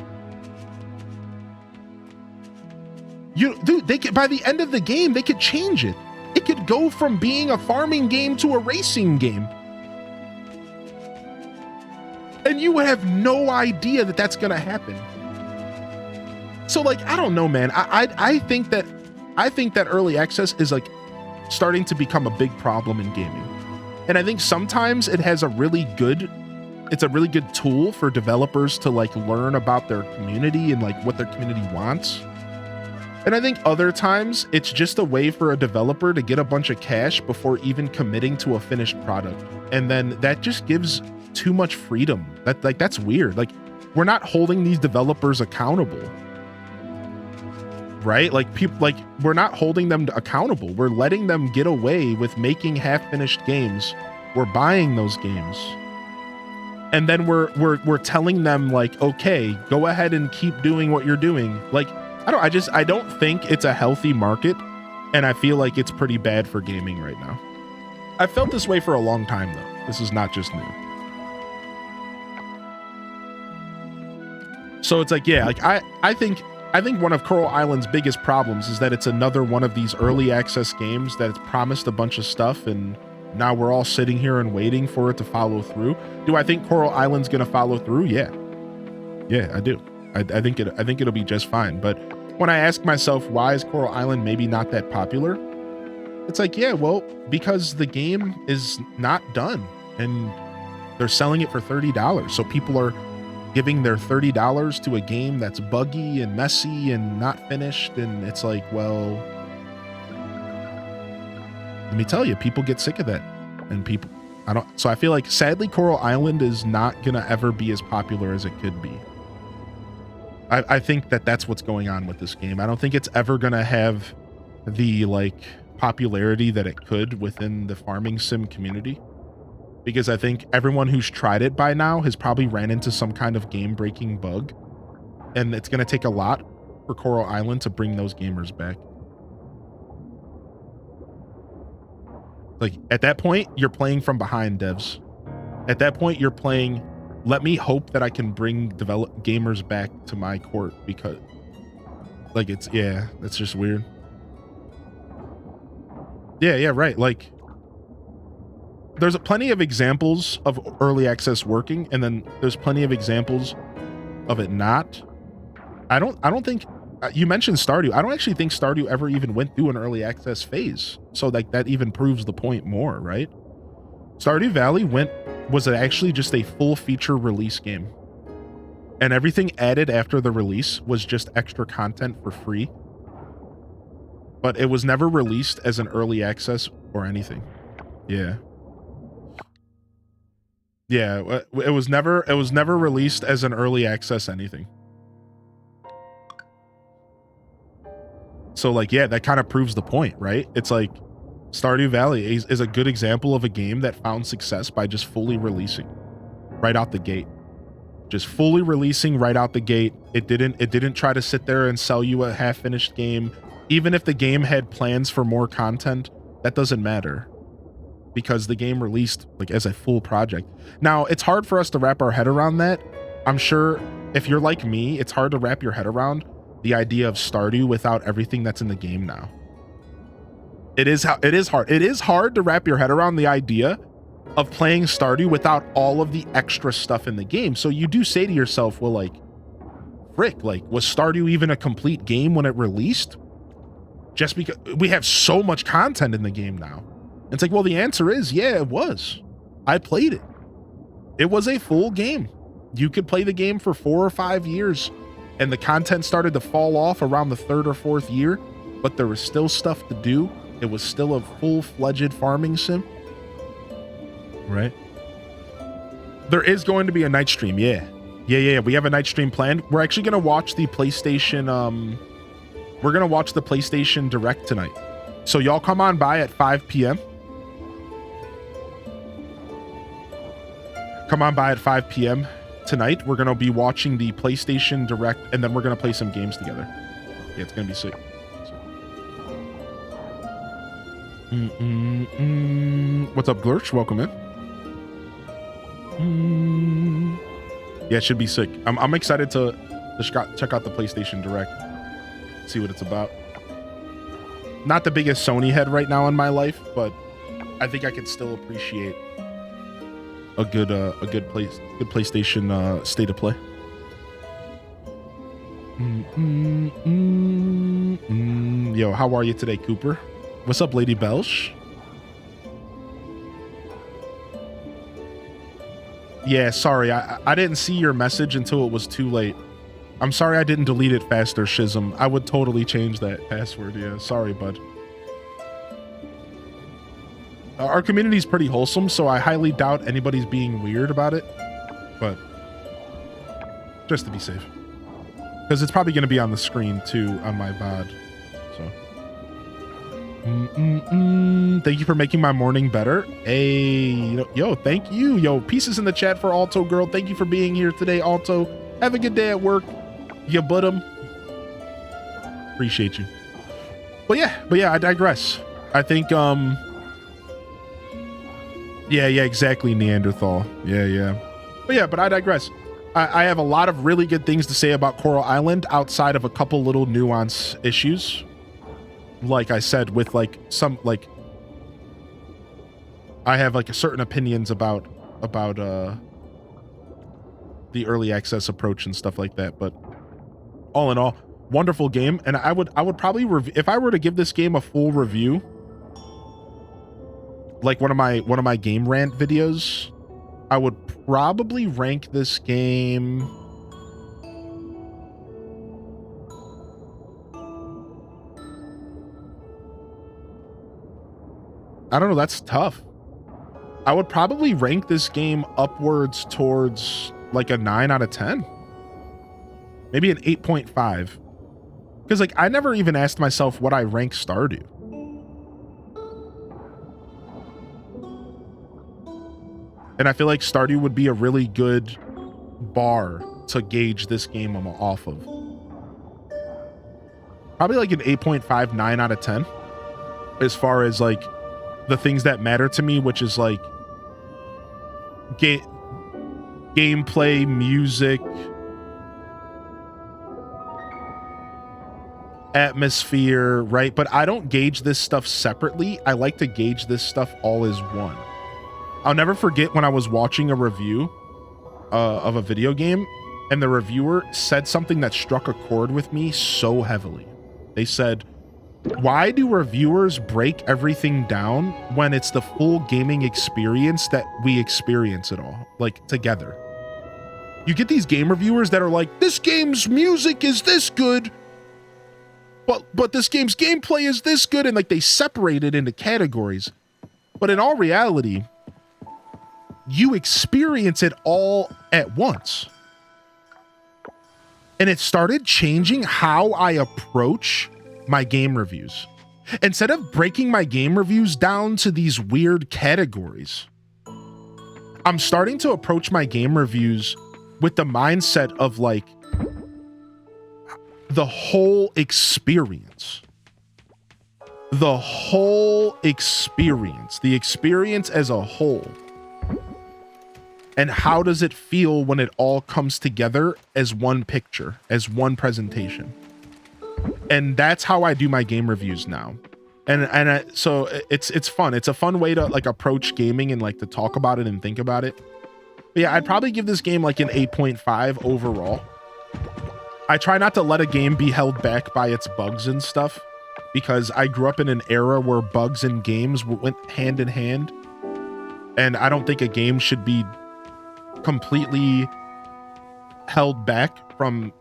Dude, by the end of the game, they could change it. It could go from being a farming game to a racing game. And you have no idea that that's going to happen. So like, I don't know, man. I think that early access is like starting to become a big problem in gaming. And I think sometimes it's a really good tool for developers to like learn about their community and like what their community wants. And I think other times it's just a way for a developer to get a bunch of cash before even committing to a finished product. And then that just gives too much freedom. That's weird. Like, we're not holding these developers accountable. Right? We're not holding them accountable. We're letting them get away with making half-finished games. We're buying those games. And then we're telling them like, okay, go ahead and keep doing what you're doing. Like, I don't think it's a healthy market, and I feel like it's pretty bad for gaming right now. I've felt this way for a long time though. This is not just new. So it's like, yeah, like I think one of Coral Island's biggest problems is that it's another one of these early access games that it's promised a bunch of stuff and now we're all sitting here and waiting for it to follow through. Do I think Coral Island's going to follow through? Yeah, I do. I think it'll be just fine. But when I ask myself, why is Coral Island maybe not that popular? It's like, yeah, well, because the game is not done and they're selling it for $30. So people are giving their $30 to a game that's buggy and messy and not finished. And it's like, well, let me tell you, people get sick of that. And so I feel like sadly, Coral Island is not going to ever be as popular as it could be. I think that's what's going on with this game. I don't think it's ever going to have the like popularity that it could within the farming sim community, because I think everyone who's tried it by now has probably ran into some kind of game breaking bug, and it's going to take a lot for Coral Island to bring those gamers back. Like at that point, you're playing from behind, devs. At that point, you're playing, let me hope that I can bring gamers back to my court, because like that's just weird. Yeah, right. Like there's plenty of examples of early access working, and then there's plenty of examples of it not. I don't think you mentioned Stardew. I don't actually think Stardew ever even went through an early access phase. So like that even proves the point more, right? Stardew Valley was actually just a full feature release game. And everything added after the release was just extra content for free. But it was never released as an early access or anything. Yeah. Yeah, it was never released as an early access anything. So like, yeah, that kind of proves the point, right? It's like Stardew Valley is a good example of a game that found success by just fully releasing. right out the gate. Just fully releasing right out the gate. It didn't try to sit there and sell you a half-finished game. Even if the game had plans for more content, that doesn't matter, because the game released like as a full project. Now, it's hard for us to wrap our head around that. I'm sure if you're like me, it's hard to wrap your head around the idea of Stardew without everything that's in the game now. It is hard. It is hard to wrap your head around the idea of playing Stardew without all of the extra stuff in the game. So you do say to yourself, well, like, frick, like, was Stardew even a complete game when it released? Just because we have so much content in the game now. And it's like, well, the answer is, yeah, it was. I played it. It was a full game. You could play the game for 4 or 5 years, and the content started to fall off around the 3rd or 4th year, but there was still stuff to do. It was still a full-fledged farming sim. Right? There is going to be a night stream. Yeah. We have a night stream planned. We're actually going to watch the PlayStation. We're going to watch the PlayStation Direct tonight. So y'all come on by at 5 p.m. Come on by at 5 p.m. tonight. We're going to be watching the PlayStation Direct, and then we're going to play some games together. Yeah, it's going to be sick. What's up, Glurch? Welcome in. Yeah, it should be sick. I'm excited to check out the PlayStation Direct, see what it's about. Not the biggest Sony head right now in my life, but I think I can still appreciate a good PlayStation state of play. Yo, how are you today, Cooper? What's up, Lady Belsh? Yeah, sorry, I didn't see your message until it was too late. I'm sorry I didn't delete it faster, Shizm. I would totally change that password. Yeah, sorry, bud. Our community's pretty wholesome, so I highly doubt anybody's being weird about it. But just to be safe, because it's probably going to be on the screen too on my VOD. So. Thank you for making my morning better. Hey, yo, thank you. Yo, pieces in the chat for Alto Girl. Thank you for being here today, Alto. Have a good day at work. You buttum. Appreciate you. But yeah, I digress. I think, yeah, exactly, Neanderthal. Yeah. But I digress. I have a lot of really good things to say about Coral Island outside of a couple little nuance issues. Like I said, with like some, like, I have like a certain opinions about the early access approach and stuff like that. But all in all, wonderful game. And I would probably if I were to give this game a full review, like one of my game rant videos, I would probably rank this game I don't know, that's tough. I would probably rank this game upwards towards like a 9 out of 10. Maybe an 8.5. Because like I never even asked myself what I rank Stardew. And I feel like Stardew would be a really good bar to gauge this game off of. Probably like an 8.5, 9 out of 10. As far as like the things that matter to me, which is like gameplay, music, atmosphere, right? But I don't gauge this stuff separately. I like to gauge this stuff all as one. I'll never forget when I was watching a review of a video game, and the reviewer said something that struck a chord with me so heavily. They said, why do reviewers break everything down when it's the full gaming experience that we experience it all, like, together? You get these game reviewers that are like, this game's music is this good, but this game's gameplay is this good, and like they separate it into categories. But in all reality, you experience it all at once. And it started changing how I approach my game reviews. Instead of breaking my game reviews down to these weird categories, I'm starting to approach my game reviews with the mindset of like the whole experience. The whole experience. The experience as a whole. And how does it feel when it all comes together as one picture, as one presentation? And that's how I do my game reviews now. So it's fun. It's a fun way to like approach gaming and like to talk about it and think about it. But yeah, I'd probably give this game like an 8.5 overall. I try not to let a game be held back by its bugs and stuff, because I grew up in an era where bugs in games went hand in hand. And I don't think a game should be completely held back from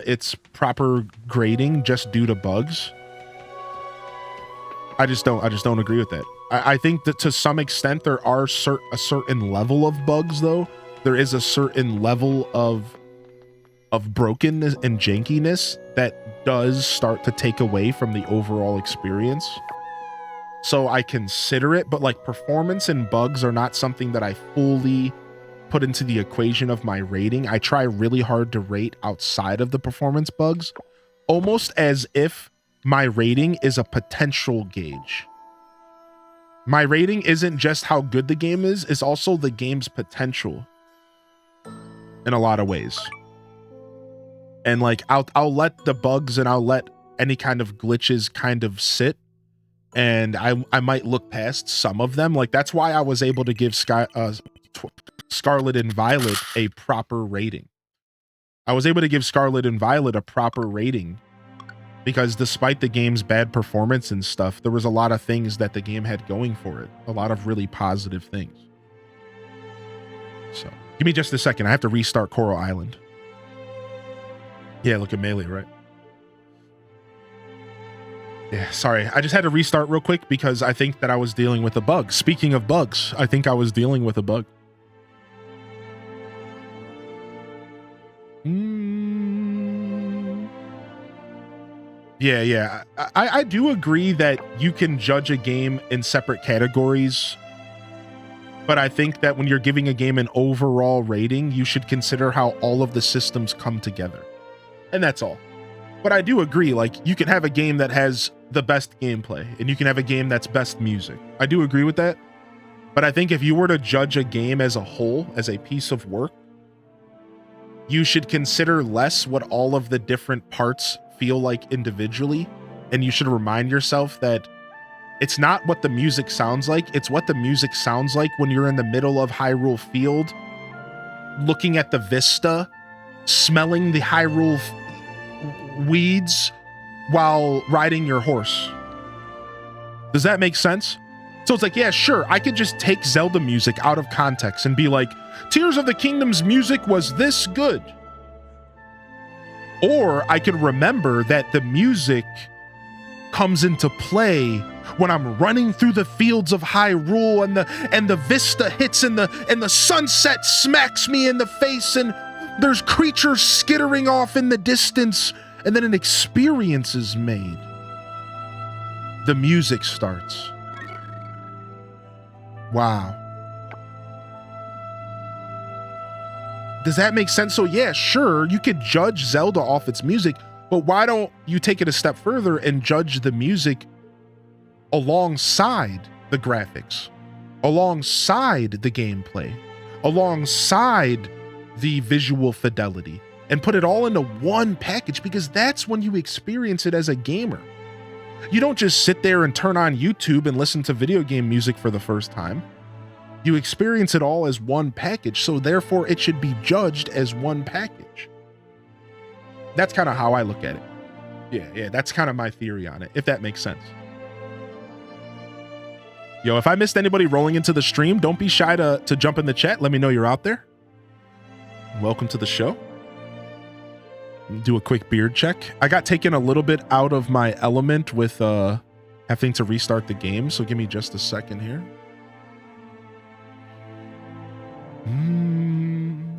its proper grading just due to bugs. I just don't agree with that. I think that to some extent there are a certain level of bugs, though. There is a certain level of brokenness and jankiness that does start to take away from the overall experience. So I consider it, but like performance and bugs are not something that I fully put into the equation of my rating. I try really hard to rate outside of the performance bugs, almost as if my rating is a potential gauge. My rating isn't just how good the game is, it's also the game's potential in a lot of ways. And like I'll let the bugs and I'll let any kind of glitches kind of sit, and I might look past some of them. Like that's why I was able to give Scarlet and Violet a proper rating. I was able to give Scarlet and Violet a proper rating because despite the game's bad performance and stuff, there was a lot of things that the game had going for it. A lot of really positive things. So give me just a second. I have to restart Coral Island. Yeah, look at Melee, right? Yeah, sorry. I just had to restart real quick because I think that I was dealing with a bug. Speaking of bugs, I think I was dealing with a bug. Yeah. I do agree that you can judge a game in separate categories, but I think that when you're giving a game an overall rating, you should consider how all of the systems come together. And that's all. But I do agree, like, you can have a game that has the best gameplay, and you can have a game that's best music. I do agree with that. But I think if you were to judge a game as a whole, as a piece of work, you should consider less what all of the different parts feel like individually, and you should remind yourself that it's not what the music sounds like, it's what the music sounds like when you're in the middle of Hyrule Field, looking at the vista, smelling the Hyrule weeds while riding your horse. Does that make sense? So it's like, yeah, sure, I could just take Zelda music out of context and be like, Tears of the Kingdom's music was this good. Or I could remember that the music comes into play when I'm running through the fields of Hyrule and the vista hits and the sunset smacks me in the face and there's creatures skittering off in the distance, and then an experience is made. The music starts. Wow. Does that make sense? So yeah, sure, you could judge Zelda off its music, but why don't you take it a step further and judge the music alongside the graphics, alongside the gameplay, alongside the visual fidelity, and put it all into one package, because that's when you experience it as a gamer. You don't just sit there and turn on YouTube and listen to video game music for the first time. You experience it all as one package, so therefore it should be judged as one package. That's kind of how I look at it. Yeah, that's kind of my theory on it, if that makes sense. Yo, if I missed anybody rolling into the stream, don't be shy to jump in the chat. Let me know you're out there. Welcome to the show. Do a quick beard check. I got taken a little bit out of my element with having to restart the game, so give me just a second here.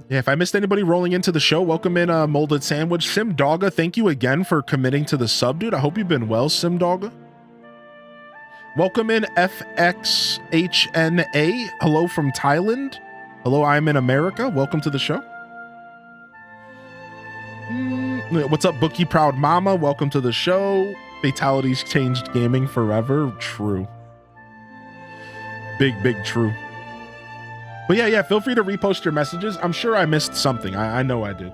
Yeah, if I missed anybody rolling into the show, welcome in Molded Sandwich. Sim Dogga, thank you again for committing to the sub, dude. I hope you've been well, Sim Dogga. Welcome in FXHNA. Hello from Thailand. Hello, I'm in America. Welcome to the show. What's up, Bookie Proud Mama? Welcome to the show. Fatalities changed gaming forever. True. Big true. But yeah, feel free to repost your messages. I'm sure I missed something. I know I did.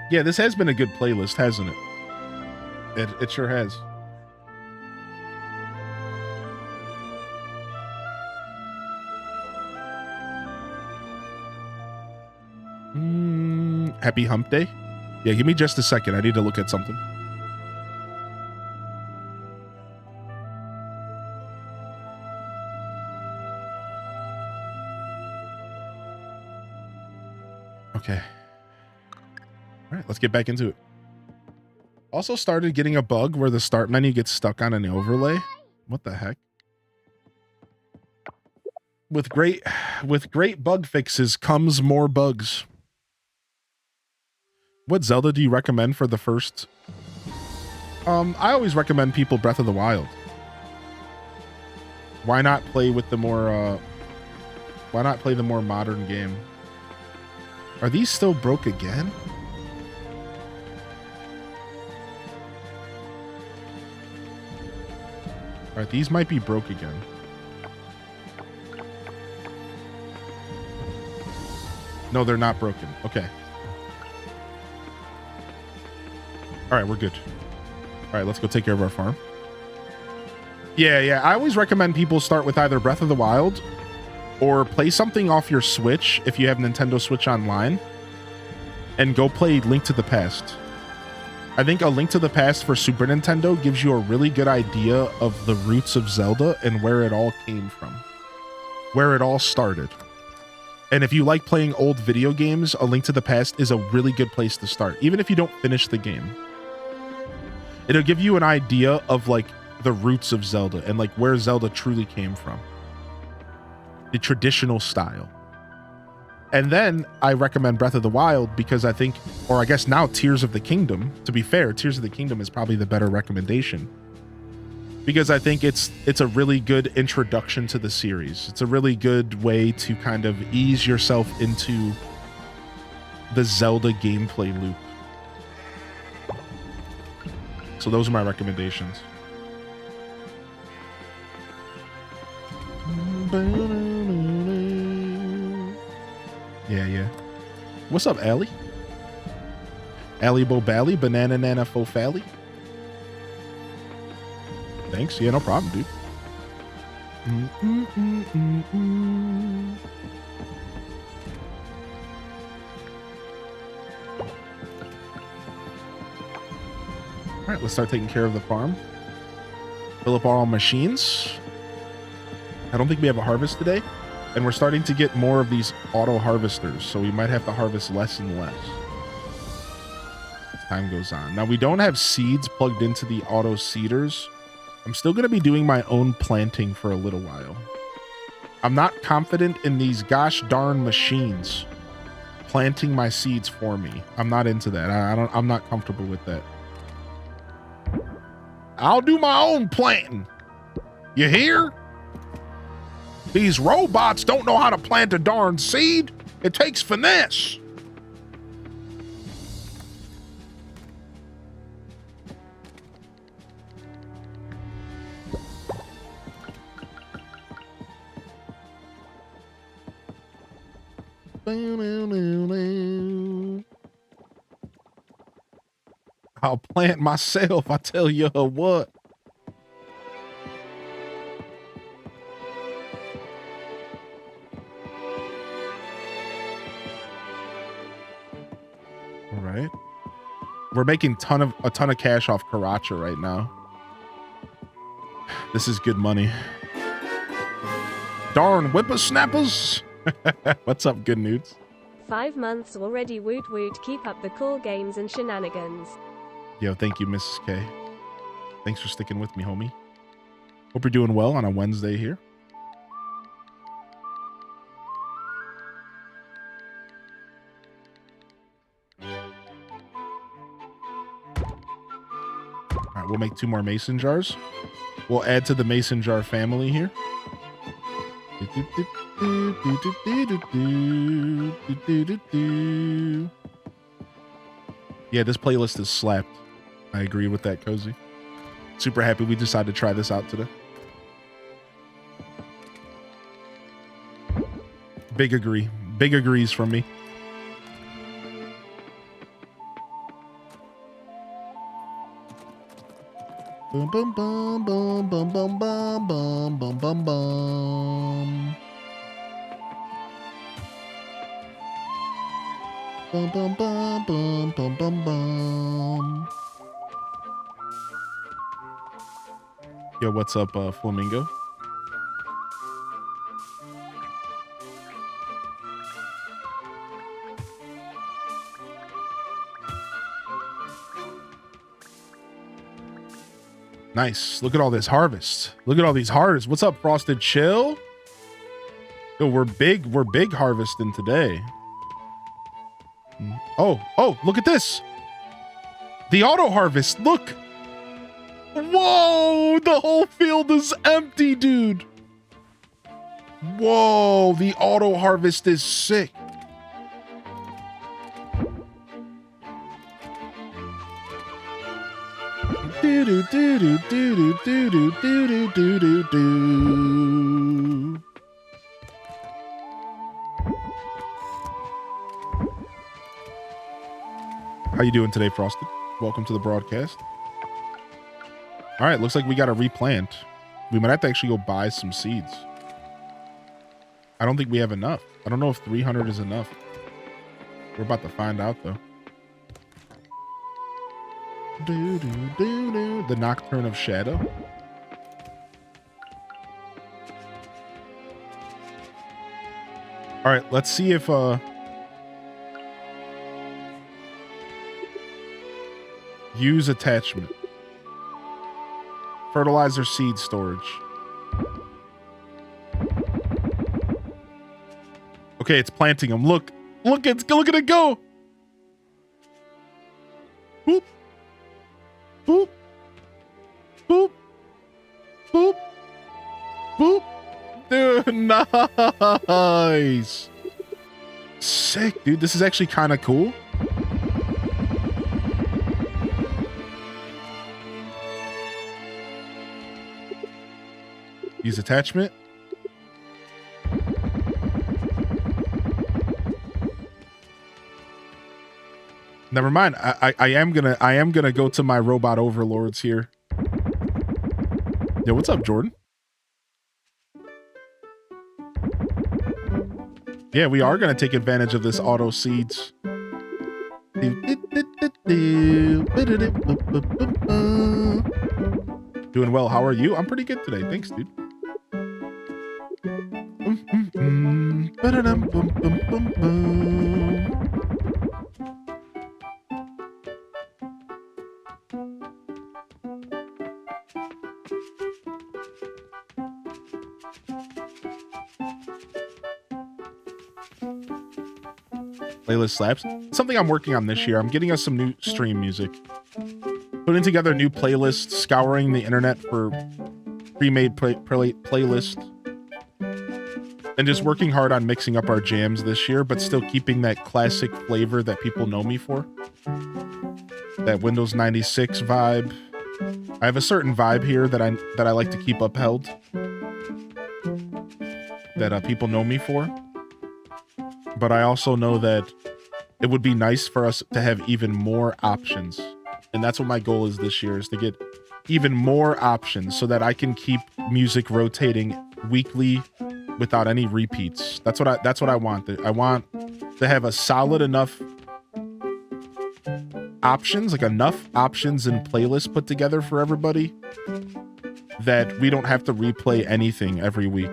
Yeah, this has been a good playlist, hasn't it? It sure has. Happy hump day. Yeah, give me just a second. I need to look at something. Okay. All right, let's get back into it. Also started getting a bug where the start menu gets stuck on an overlay. What the heck? With great bug fixes comes more bugs. What Zelda do you recommend for the first? I always recommend people Breath of the Wild. Why not play with the more why not play the more modern game? Are these still broke again? All right, these might be broke again. No, they're not broken. Okay. All right, we're good. All right, let's go take care of our farm. Yeah. I always recommend people start with either Breath of the Wild or play something off your Switch if you have Nintendo Switch Online and go play Link to the Past. I think A Link to the Past for Super Nintendo gives you a really good idea of the roots of Zelda and where it all came from, where it all started. And if you like playing old video games, A Link to the Past is a really good place to start, even if you don't finish the game. It'll give you an idea of like the roots of Zelda and like where Zelda truly came from. The traditional style. And then I recommend Breath of the Wild because I think, or I guess now Tears of the Kingdom, to be fair, Tears of the Kingdom is probably the better recommendation. Because I think it's a really good introduction to the series. It's a really good way to kind of ease yourself into the Zelda gameplay loop. So those are my recommendations. Yeah. What's up, Allie? Allie Bobally, Banana Nana Fofally. Thanks. Yeah, no problem, dude. All right, let's start taking care of the farm. Fill up all machines. I don't think we have a harvest today. And we're starting to get more of these auto harvesters, so we might have to harvest less and less as time goes on. Now, we don't have seeds plugged into the auto seeders. I'm still going to be doing my own planting for a little while. I'm not confident in these gosh darn machines planting my seeds for me. I'm not into that. I'm not comfortable with that. I'll do my own planting. You hear? These robots don't know how to plant a darn seed. It takes finesse. I'll plant myself, I tell you what. All right. We're making a ton of cash off Karacha right now. This is good money. Darn whippersnappers. What's up, good nudes? 5 months already, woot woot. Keep up the cool games and shenanigans. Yo, thank you, Mrs. K. Thanks for sticking with me, homie. Hope you're doing well on a Wednesday here. All right, we'll make 2 more mason jars. We'll add to the mason jar family here. Yeah, this playlist is slapped. I agree with that, Cozy. Super happy we decided to try this out today. Big agree. Big agrees from me. Boom, boom, boom, boom, boom, boom, boom, boom, boom, boom, boom. Boom, boom, boom, boom, boom, boom, boom. Yo, what's up, Flamingo? Nice. Look at all this harvest. Look at all these harvests. What's up, Frosted Chill? Yo, we're big harvesting today. Oh, look at this. The auto harvest. Look. Whoa, the whole field is empty, dude. Whoa, the auto harvest is sick. Do do do do do do do do do do do. How you doing today, Frosted? Welcome to the broadcast. All right, looks like we got to replant. We might have to actually go buy some seeds. I don't think we have enough. I don't know if 300 is enough. We're about to find out, though. Do, do, do, do. The Nocturne of Shadow. All right, let's see if use attachment. Fertilizer seed storage. Okay, it's planting them. Look at it go. Boop. Boop. Boop. Boop. Boop. Dude, nice. Sick, dude. This is actually kind of cool. Use attachment. Never mind. I am gonna go to my robot overlords here. Yo, what's up, Jordan? Yeah, we are gonna take advantage of this auto seeds. Doing well. How are you? I'm pretty good today. Thanks, dude. Playlist slaps. Something I'm working on this year. I'm getting us some new stream music. Putting together new playlists, scouring the internet for pre-made playlists. And just working hard on mixing up our jams this year, but still keeping that classic flavor that people know me for. That Windows 96 vibe. I have a certain vibe here that I like to keep upheld. That people know me for. But I also know that it would be nice for us to have even more options. And that's what my goal is this year, is to get even more options so that I can keep music rotating weekly without any repeats. That's what I want. I want to have a solid enough options, like enough options and playlists put together for everybody that we don't have to replay anything every week.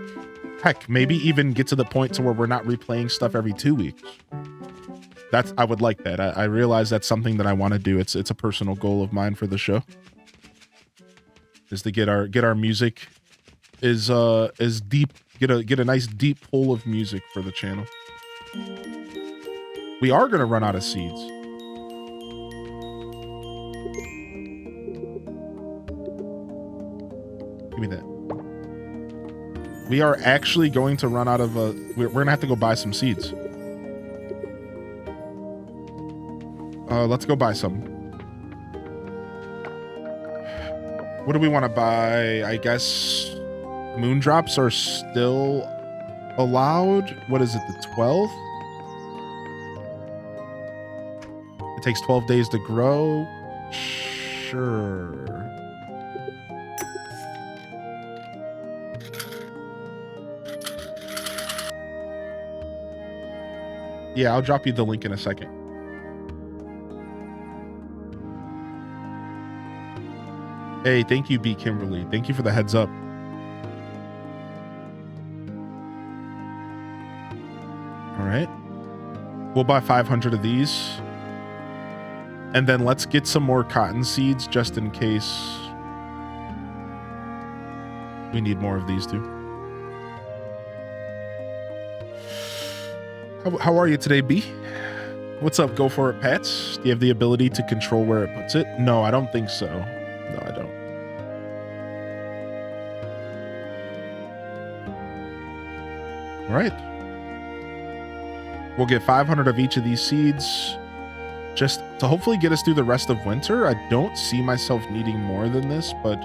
Heck, maybe even get to the point to where we're not replaying stuff every 2 weeks. I would like that. I realize that's something that I want to do. It's a personal goal of mine for the show. Is to get our music is deep, get a nice deep pool of music for the channel. We are gonna run out of seeds. Give me that. We are actually going to run out of we're gonna have to go buy some seeds. Let's go buy some. What do we want to buy? I guess moondrops are still allowed. What is it, the 12th? It takes 12 days to grow. Sure. Yeah, I'll drop you the link in a second. Hey, thank you, B. Kimberly. Thank you for the heads up. All right. We'll buy 500 of these. And then let's get some more cotton seeds just in case we need more of these too. How are you today, B? What's up? Go for it, Pats. Do you have the ability to control where it puts it? No, I don't think so. No, I don't. All right. We'll get 500 of each of these seeds just to hopefully get us through the rest of winter. I don't see myself needing more than this, but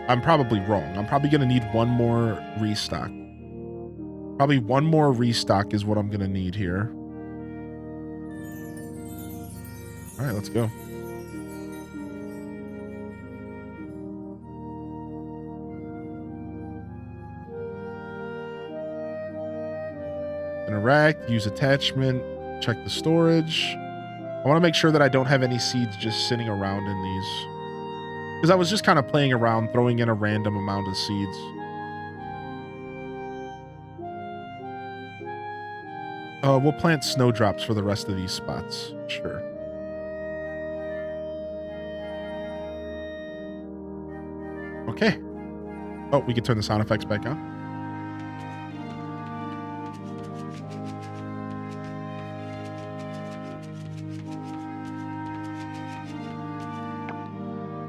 I'm probably wrong. I'm probably going to need one more restock. Probably one more restock is what I'm going to need here. All right, let's go. Interact, use attachment, check the storage. I want to make sure that I don't have any seeds just sitting around in these. Because I was just kind of playing around, throwing in a random amount of seeds. We'll plant snowdrops for the rest of these spots. Sure. Okay. Oh, we can turn the sound effects back on.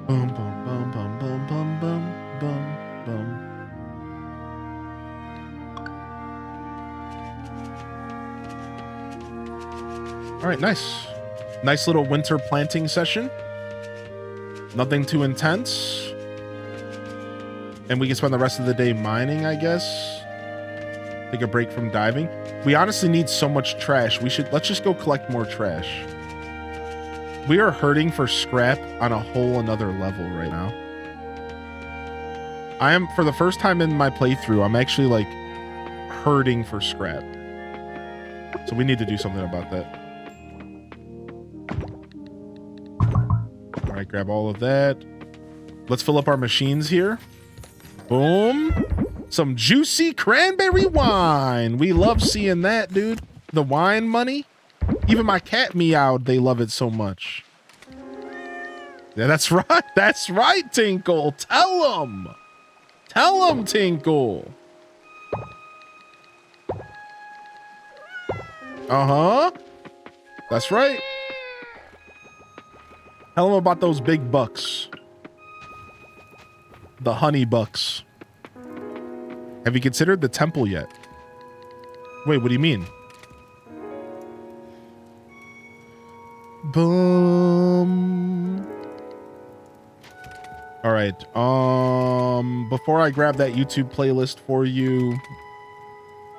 Boom, boom, boom, boom, boom, boom, boom, boom, boom. All right, nice. Nice little winter planting session. Nothing too intense. And we can spend the rest of the day mining, I guess. Take a break from diving. We honestly need so much trash. Let's just go collect more trash. We are hurting for scrap on a whole another level right now. I am, for the first time in my playthrough, I'm actually like hurting for scrap. So we need to do something about that. All right, grab all of that. Let's fill up our machines here. Boom. Some juicy cranberry wine. We love seeing that, dude. The wine money. Even my cat meowed. They love it so much. Yeah, that's right. That's right, Tinkle. Tell them. Tell them, Tinkle. Uh-huh. That's right. Tell them about those big bucks. The honey bucks. Have you considered the temple yet? Wait, what do you mean? Boom. All right. Before I grab that YouTube playlist for you,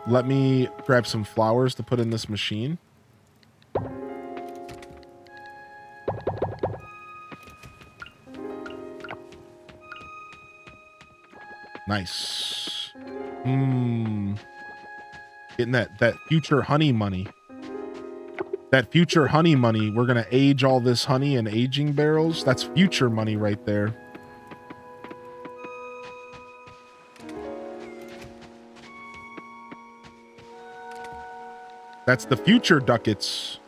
let me grab some flowers to put in this machine. Nice. Getting that future honey money. That future honey money. We're going to age all this honey in aging barrels. That's future money right there. That's the future ducats.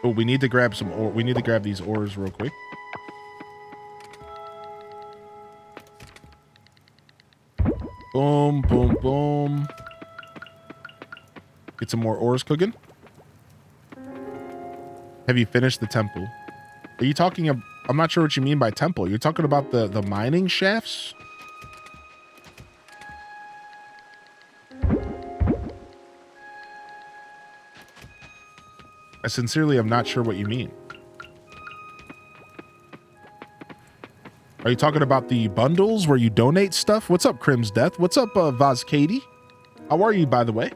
Oh, we need to grab some ore. We need to grab these ores real quick. Boom, boom, boom. Get some more ores cooking. Have you finished the temple? Are you talking? I'm not sure what you mean by temple. You're talking about the mining shafts? sincerely am not sure what you mean. Are you talking about the bundles where you donate stuff? What's up, Crim's Death? What's up, Vaz Katie? How are you, by the way?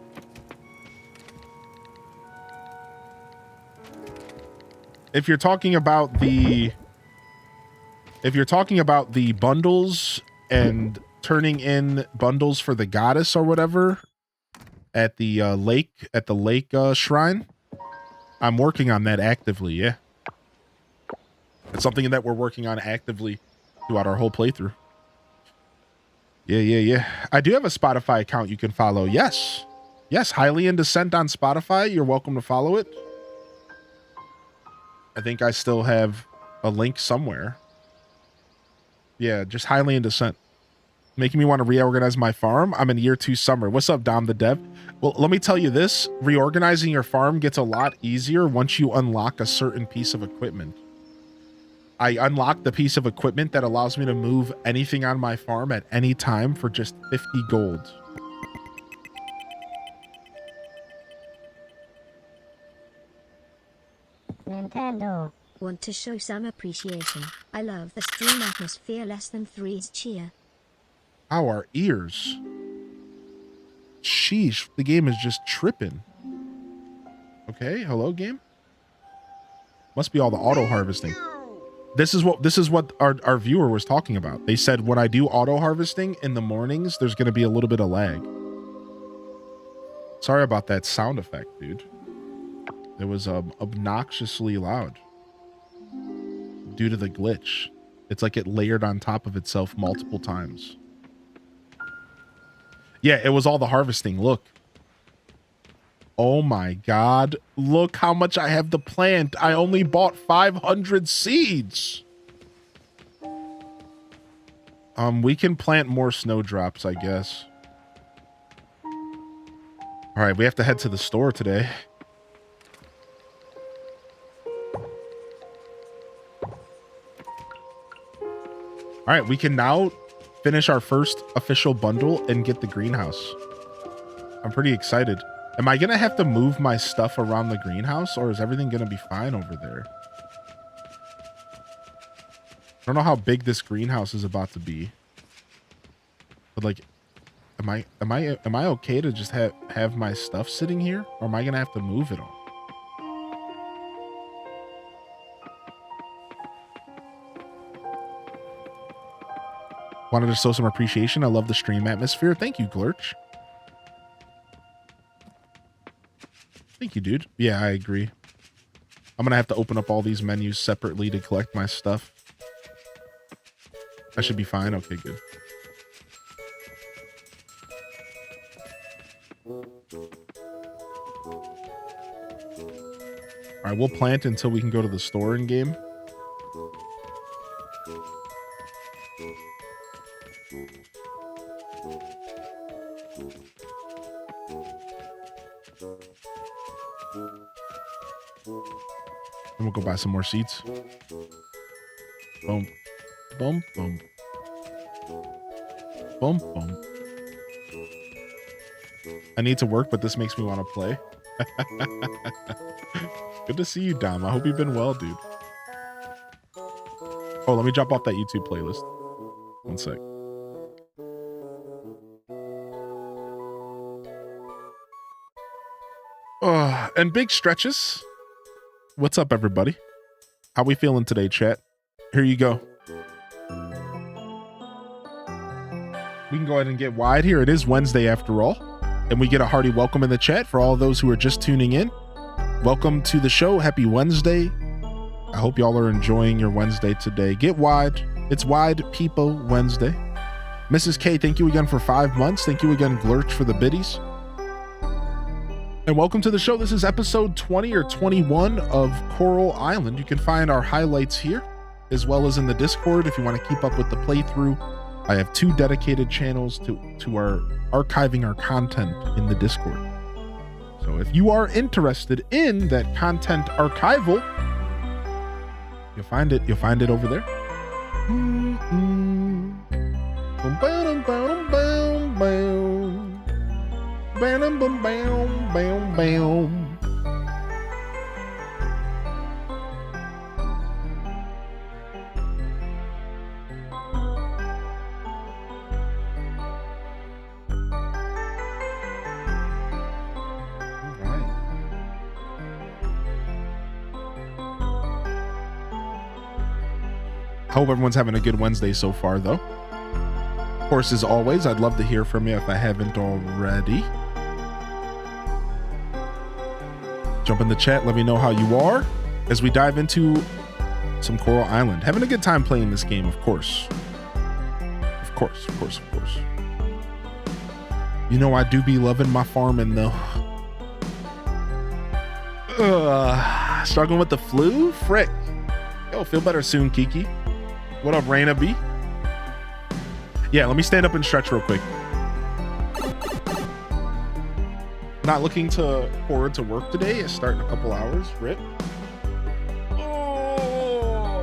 If you're talking about the bundles and turning in bundles for the goddess or whatever at the lake shrine, I'm working on that actively. Yeah, it's something that we're working on actively throughout our whole playthrough. Yeah. I do have a Spotify account you can follow. Yes, Highly in Descent on Spotify. You're welcome to follow it. I think I still have a link somewhere. Yeah, just Highly in Descent. Making me want to reorganize my farm. I'm in year 2 summer. What's up, Dom the Dev? Well, let me tell you this. Reorganizing your farm gets a lot easier once you unlock a certain piece of equipment. I unlocked the piece of equipment that allows me to move anything on my farm at any time for just 50 gold. Nintendo. Want to show some appreciation. I love the stream atmosphere. Less than 3's cheer. Ow, our ears. Sheesh, the game is just tripping. Okay, hello game. Must be all the auto harvesting. This is what our viewer was talking about. They said when I do auto harvesting in the mornings, there's going to be a little bit of lag. Sorry about that sound effect, dude. It was obnoxiously loud due to the glitch. It's like it layered on top of itself multiple times. Yeah, it was all the harvesting. Look. Oh my God. Look how much I have to plant. I only bought 500 seeds. We can plant more snowdrops, I guess. All right, we have to head to the store today. All right, we can now finish our first official bundle and get the greenhouse. I'm pretty excited. Am I going to have to move my stuff around the greenhouse, or is everything going to be fine over there? I don't know how big this greenhouse is about to be. But like, am I okay to just have my stuff sitting here, or am I going to have to move it all? Wanted to show some appreciation. I love the stream atmosphere. Thank you, Glurch. Thank you, dude. Yeah, I agree. I'm gonna have to open up all these menus separately to collect my stuff. I should be fine. Okay, good. All right, we'll plant until we can go to the store in game. And we'll go buy some more seeds. Boom. Boom, boom. Boom, boom. I need to work, but this makes me want to play. Good to see you, Dom. I hope you've been well, dude. Oh, let me drop off that YouTube playlist. One sec. Oh, and big stretches. What's up, everybody? How we feeling today, chat? Here you go. We can go ahead and get wide here. It is Wednesday after all. And we get a hearty welcome in the chat for all those who are just tuning in. Welcome to the show. Happy Wednesday. I hope y'all are enjoying your Wednesday today. Get wide. It's Wide People Wednesday. Mrs. K, thank you again for 5 months. Thank you again, Glurch, for the biddies. And welcome to the show. This is episode 20 or 21 of Coral Island. You can find our highlights here, as well as in the Discord if you want to keep up with the playthrough. I have 2 dedicated channels to our archiving our content in the Discord. So if you are interested in that content archival, you'll find it over there. Hope everyone's having a good Wednesday so far, though. Of course, as always, I'd love to hear from you if I haven't already. Jump in the chat, let me know how you are as we dive into some Coral Island. Having a good time playing this game, of course. Of course, of course, of course. You know I do be loving my farming, though. Struggling with the flu? Frick. Yo, feel better soon, Kiki. What up, Raina B? Yeah, let me stand up and stretch real quick. Not looking forward to work today. I start in a couple hours. Rip. Oh.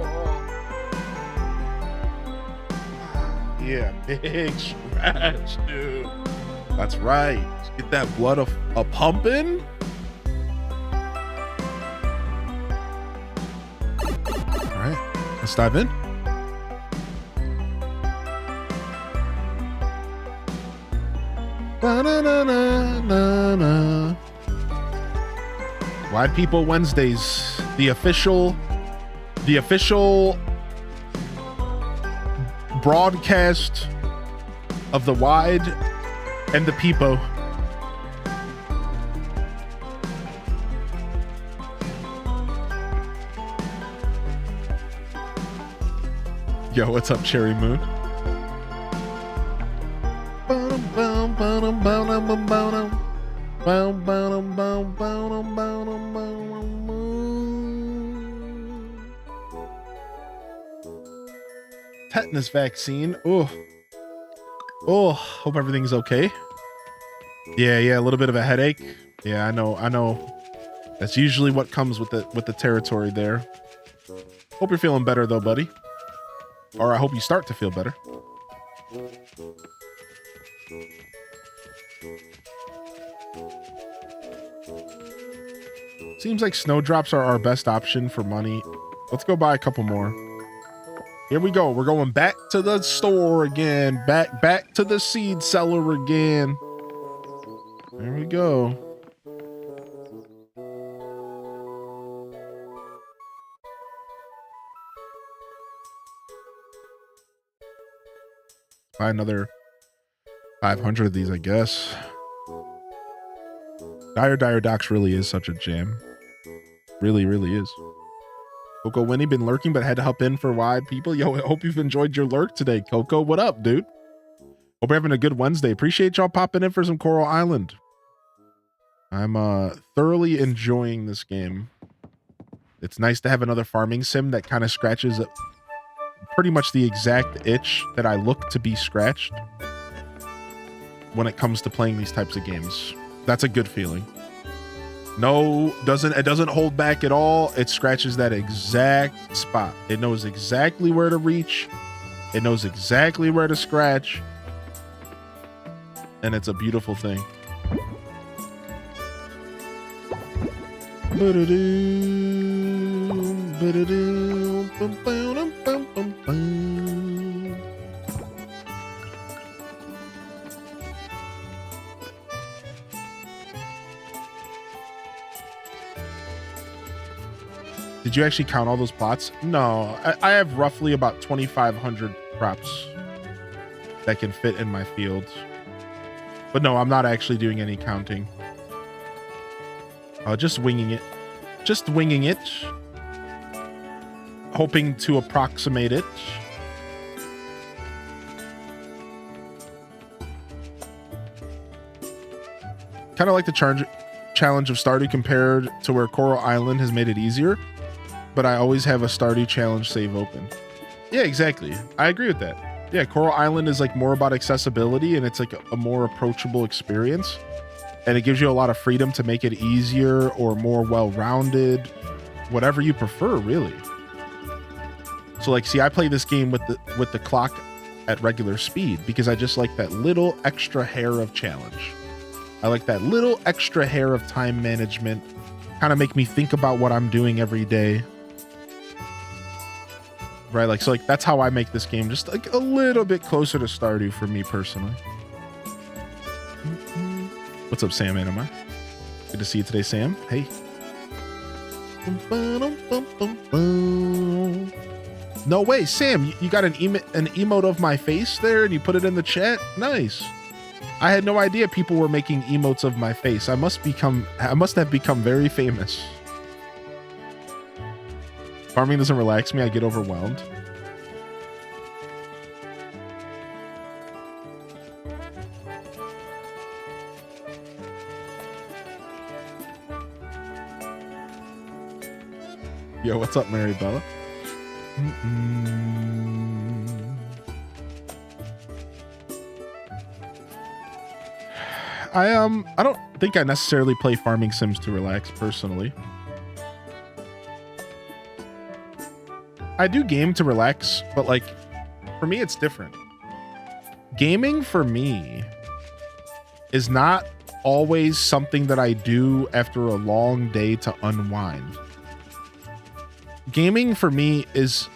Yeah, big stretch, dude. That's right. Let's get that blood a pumping. All right, let's dive in. Ba-na-na-na-na-na. Wide People Wednesdays, the official broadcast of the Wide and the Peepo. Yo, what's up, Cherry Moon? Tetanus vaccine. Oh, hope everything's okay. Yeah, a little bit of a headache. Yeah, I know. That's usually what comes with the territory there. Hope you're feeling better though, buddy. Or I hope you start to feel better. Seems like snowdrops are our best option for money. Let's go buy a couple more. Here we go. We're going back to the store again. Back to the seed seller again. There we go. Buy another 500 of these, I guess. Dire Docs really is such a jam. Really is. Coco Winnie been lurking, but had to hop in for Wide People. Yo, I hope you've enjoyed your lurk today, Coco. What up, dude? Hope you're having a good Wednesday. Appreciate y'all popping in for some Coral Island. I'm thoroughly enjoying this game. It's nice to have another farming sim that kind of scratches pretty much the exact itch that I look to be scratched when it comes to playing these types of games. That's a good feeling. No, it doesn't hold back at all. It scratches that exact spot. It knows exactly where to reach. It knows exactly where to scratch. And it's a beautiful thing. Did you actually count all those plots? No, I have roughly about 2,500 crops that can fit in my fields. But no, I'm not actually doing any counting. Just winging it. Just winging it. Hoping to approximate it. Kind of like the challenge of Stardew compared to where Coral Island has made it easier. But I always have a Stardew challenge save open. Yeah, exactly. I agree with that. Yeah, Coral Island is like more about accessibility and it's like a more approachable experience. And it gives you a lot of freedom to make it easier or more well-rounded, whatever you prefer, really. So like, see, I play this game with the clock at regular speed because I just like that little extra hair of challenge. I like that little extra hair of time management, kind of make me think about what I'm doing every day. Right, like, so like that's how I make this game just like a little bit closer to Stardew for me personally. What's up, Sam Anima? Good to see you today, Sam. Hey. No way, Sam, you got an emote of my face there and you put it in the chat? Nice. I had no idea people were making emotes of my face. I must have become very famous. Farming doesn't relax me, I get overwhelmed. Yo, what's up, Mary Bella? I don't think I necessarily play farming sims to relax personally. I do game to relax, but like for me it's different. Gaming for me is not always something that I do after a long day to unwind. Gaming for me is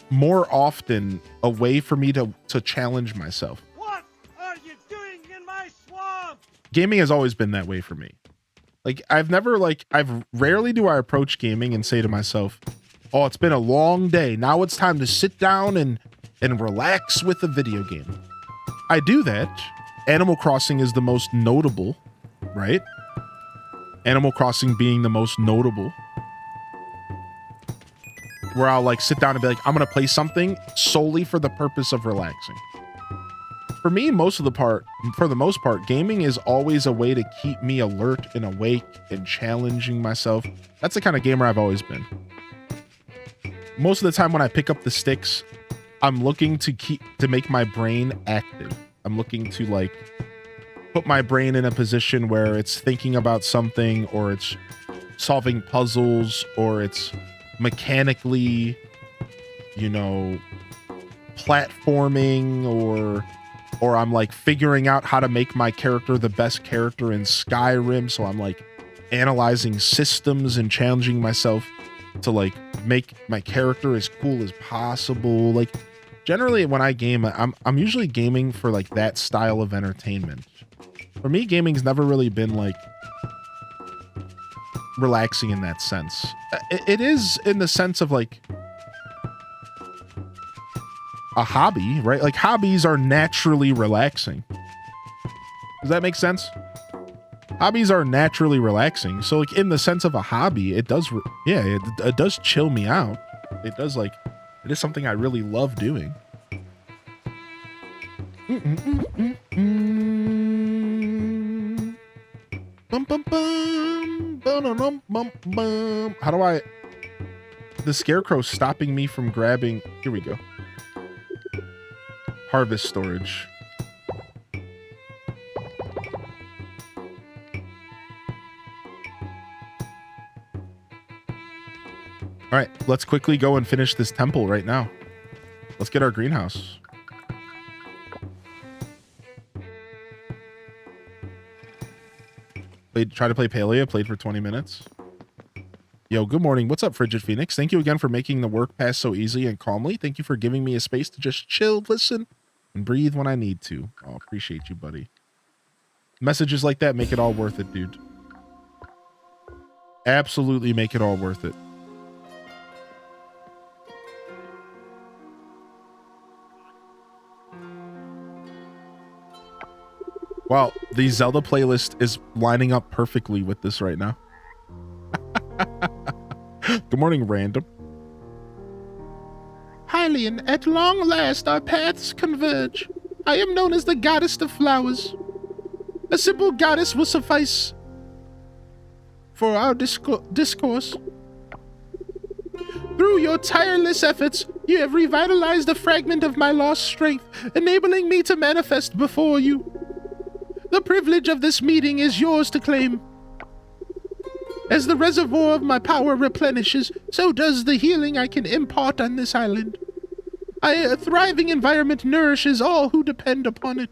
more often a way for me to challenge myself. What are you doing in my swamp? Gaming has always been that way for me. Like I've rarely do I approach gaming and say to myself, oh, it's been a long day. Now it's time to sit down and relax with a video game. I do that. Animal Crossing is the most notable, right? Animal Crossing being the most notable. Where I'll like sit down and be like, I'm going to play something solely for the purpose of relaxing. For me, for the most part, gaming is always a way to keep me alert and awake and challenging myself. That's the kind of gamer I've always been. Most of the time when I pick up the sticks, I'm looking to make my brain active. I'm looking to like put my brain in a position where it's thinking about something, or it's solving puzzles, or it's mechanically, you know, platforming, or I'm like figuring out how to make my character the best character in Skyrim. So I'm like analyzing systems and challenging myself to like make my character as cool as possible. Like generally when I game, I'm usually gaming for like that style of entertainment. For me, gaming's never really been like relaxing in that sense. It is in the sense of like a hobby, right? Like hobbies are naturally relaxing. Does that make sense? Hobbies are naturally relaxing. So like in the sense of a hobby, it does, it does chill me out. It is something I really love doing. Bum, bum, bum, bum, bum, bum. How do I... The scarecrow stopping me from grabbing... Here we go. Harvest storage. All right, let's quickly go and finish this temple right now. Let's get our greenhouse. Try to play Palea, played for 20 minutes. Yo, good morning. What's up, Frigid Phoenix? Thank you again for making the work pass so easily and calmly. Thank you for giving me a space to just chill, listen, and breathe when I need to. Oh, appreciate you, buddy. Messages like that make it all worth it, dude. Absolutely make it all worth it. Wow, the Zelda playlist is lining up perfectly with this right now. Good morning, random. Hylian, at long last our paths converge. I am known as the goddess of flowers. A simple goddess will suffice for our discourse. Through your tireless efforts, you have revitalized a fragment of my lost strength, enabling me to manifest before you. The privilege of this meeting is yours to claim. As the reservoir of my power replenishes, so does the healing I can impart on this island. A thriving environment nourishes all who depend upon it.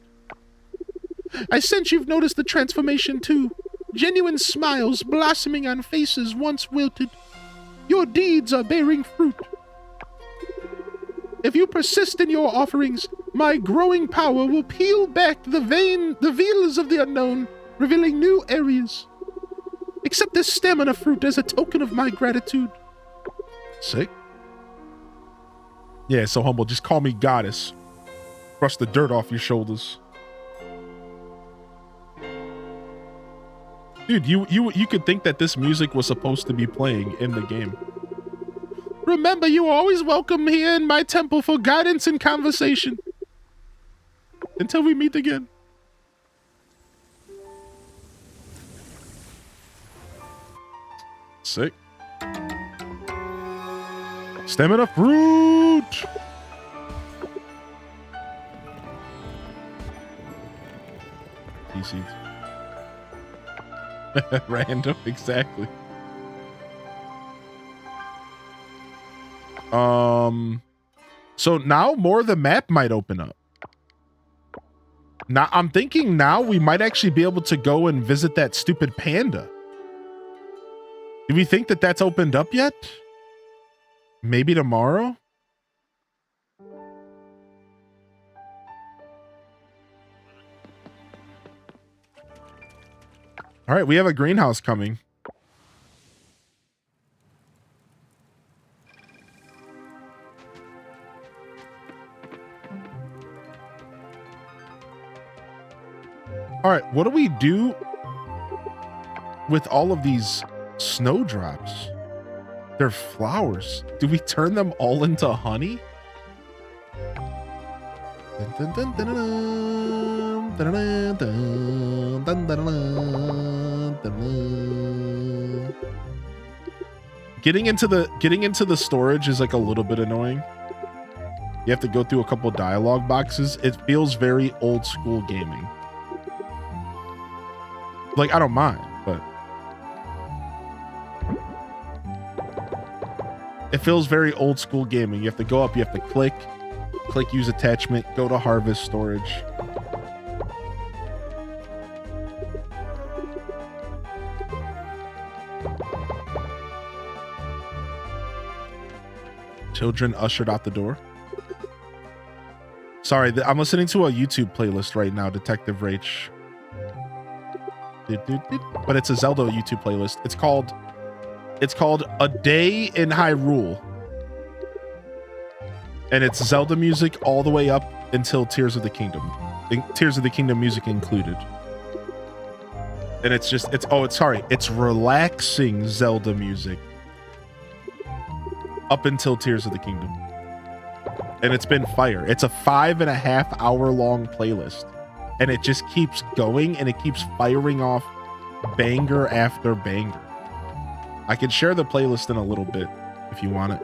I sense you've noticed the transformation too. Genuine smiles blossoming on faces once wilted. Your deeds are bearing fruit. If you persist in your offerings, my growing power will peel back the veils of the unknown, revealing new areas. Accept this stamina fruit as a token of my gratitude. Sick. Yeah, so humble. Just call me goddess. Brush the dirt off your shoulders. Dude, you could think that this music was supposed to be playing in the game. Remember, you are always welcome here in my temple for guidance and conversation. Until we meet again. Sick. Stamina fruit! Seeds. Random, exactly. So now more of the map might open up. Now I'm thinking now we might actually be able to go and visit that stupid panda. Do we think that that's opened up yet? Maybe tomorrow? All right, we have a greenhouse coming. All right, what do we do with all of these snowdrops? They're flowers. Do we turn them all into honey? Dun, dun, dun, dun, dun, dun, dun, dun, dun, dun, dun. Getting into the storage is like a little bit annoying. You have to go through a couple dialogue boxes. It feels very old school gaming. Like, I don't mind, but it feels very old school gaming. You have to go up, you have to click use attachment, go to harvest storage. Children ushered out the door. Sorry, I'm listening to a YouTube playlist right now, Detective Rach. But it's a Zelda YouTube playlist. It's called A Day in Hyrule. And it's Zelda music all the way up until Tears of the Kingdom. Tears of the Kingdom music included. And it's relaxing Zelda music up until Tears of the Kingdom. And it's been fire. It's a 5.5 hour long playlist. And it just keeps going and it keeps firing off banger after banger. I can share the playlist in a little bit if you want it.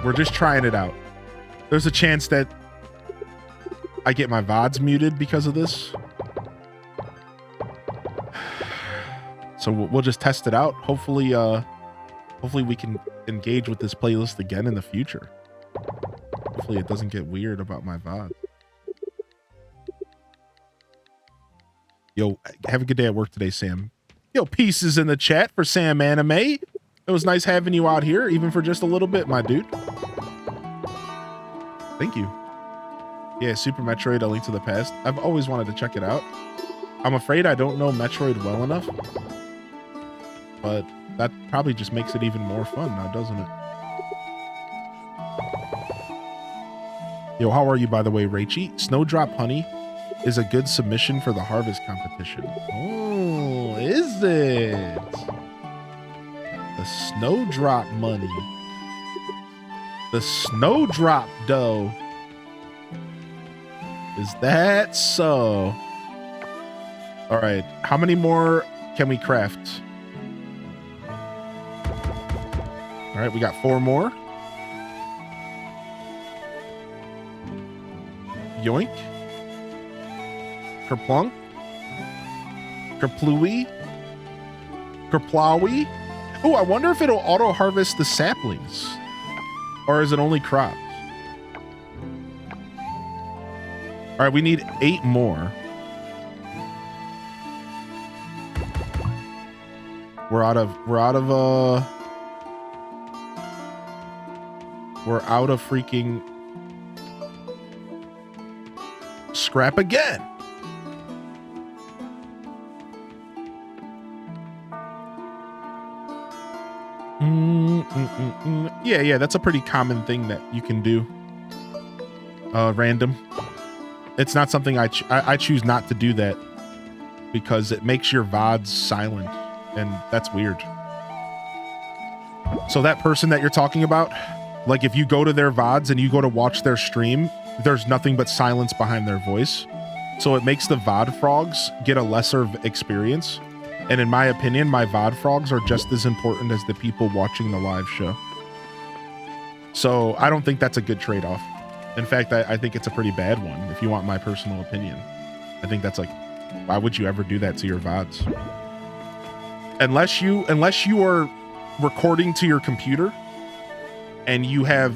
We're just trying it out. There's a chance that I get my VODs muted because of this. So we'll just test it out. Hopefully we can engage with this playlist again in the future. Hopefully it doesn't get weird about my VOD. Yo, have a good day at work today, Sam. Yo, pieces in the chat for Sam Anime. It was nice having you out here, even for just a little bit, my dude. Thank you. Yeah, Super Metroid, A Link to the Past. I've always wanted to check it out. I'm afraid I don't know Metroid well enough. But that probably just makes it even more fun now, doesn't it? Yo, how are you, by the way, Raichi? Snowdrop Honey is a good submission for the harvest competition. Oh, is it? The Snowdrop money. The Snowdrop dough. Is that so? All right, how many more can we craft? All right, we got 4 more. Yoink. Kerplunk. Kerplooey. Kerplowy. Oh, I wonder if it'll auto harvest the saplings. Or is it only crops? All right, we need 8 more. We're out of freaking scrap again. Yeah, that's a pretty common thing that you can do. Random. It's not something I choose not to do that because it makes your VODs silent, and that's weird. So that person that you're talking about, like if you go to their VODs and you go to watch their stream, there's nothing but silence behind their voice. So it makes the VOD frogs get a lesser experience. And in my opinion, my VOD frogs are just as important as the people watching the live show. So I don't think that's a good trade-off. In fact, I think it's a pretty bad one, if you want my personal opinion. I think that's like, why would you ever do that to your VODs? Unless you are recording to your computer and you have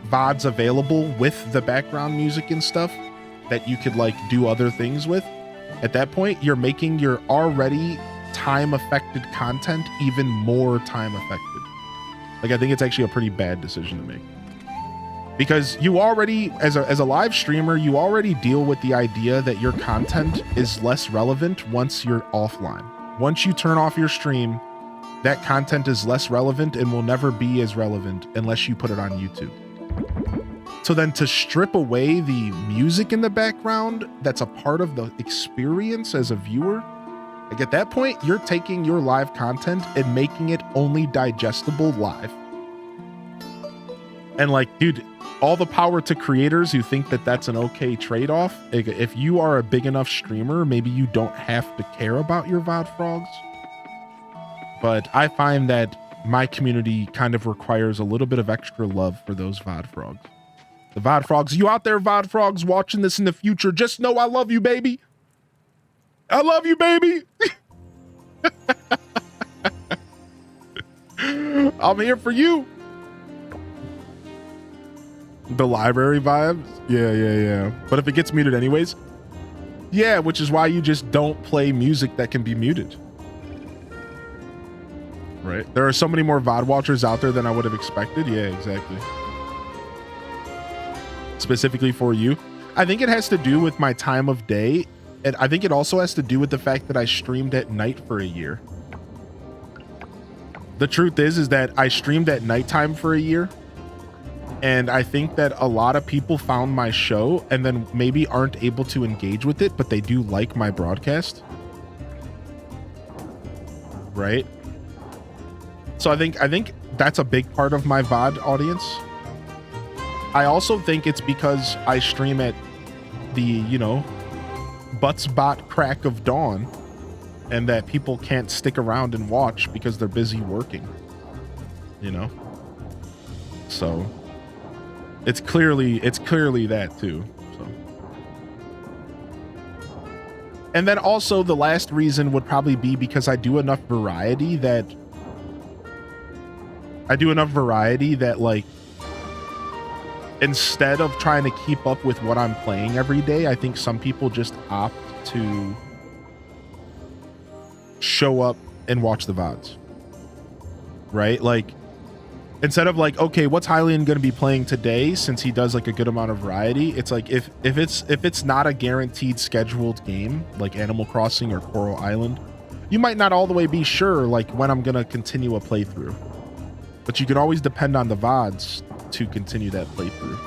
VODs available with the background music and stuff that you could like do other things with, at that point, you're making your already time-affected content even more time-affected. Like, I think it's actually a pretty bad decision to make. Because you already, as a live streamer, you already deal with the idea that your content is less relevant once you're offline. Once you turn off your stream, that content is less relevant and will never be as relevant unless you put it on YouTube. So then to strip away the music in the background that's a part of the experience as a viewer, like at that point, you're taking your live content and making it only digestible live. And like, dude, all the power to creators who think that that's an okay trade-off. If you are a big enough streamer, maybe you don't have to care about your VOD frogs. But I find that my community kind of requires a little bit of extra love for those VOD frogs. The VOD frogs, you out there, VOD frogs, watching this in the future, just know I love you, baby. I love you, baby. I'm here for you. The library vibes? Yeah. But if it gets muted anyways? Yeah, which is why you just don't play music that can be muted. Right? There are so many more VOD watchers out there than I would have expected. Yeah, exactly. Specifically for you. I think it has to do with my time of day. And I think it also has to do with the fact that I streamed at night for a year. The truth is that I streamed at nighttime for a year. And I think that a lot of people found my show and then maybe aren't able to engage with it, but they do like my broadcast. Right? So I think that's a big part of my VOD audience. I also think it's because I stream at the, buttsbot crack of dawn, and that people can't stick around and watch because they're busy working. So it's clearly that too. So, and then also the last reason would probably be because I do enough variety that like, instead of trying to keep up with what I'm playing every day, I think some people just opt to show up and watch the VODs. Right? Like, instead of like, okay, what's Hylian going to be playing today, since he does like a good amount of variety? It's like, if it's not a guaranteed scheduled game like Animal Crossing or Coral Island, you might not all the way be sure like when I'm going to continue a playthrough. But you can always depend on the VODs to continue that playthrough.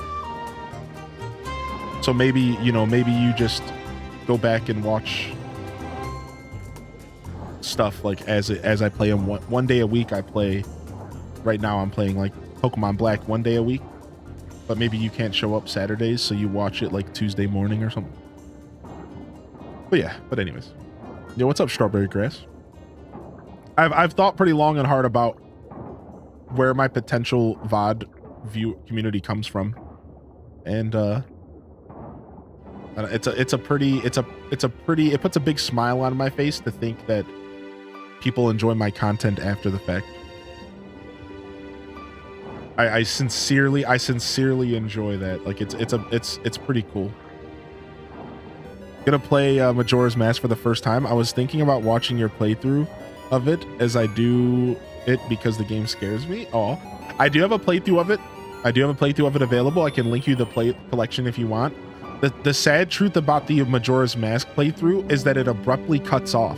So maybe you just go back and watch stuff like as I play them one day a week. I play right now. I'm playing like Pokemon Black one day a week, but maybe you can't show up Saturdays, so you watch it like Tuesday morning or something. But anyways, what's up, Strawberry Grass? I've thought pretty long and hard about where my potential VOD view community comes from, and it puts a big smile on my face to think that people enjoy my content after the fact. I sincerely enjoy that. Like it's pretty cool. Gonna play Majora's Mask for the first time. I was thinking about watching your playthrough of it, as I do it because the game scares me. Oh, I do have a playthrough of it. available. I can link you the play collection if you want. The sad truth about the Majora's Mask playthrough is that it abruptly cuts off.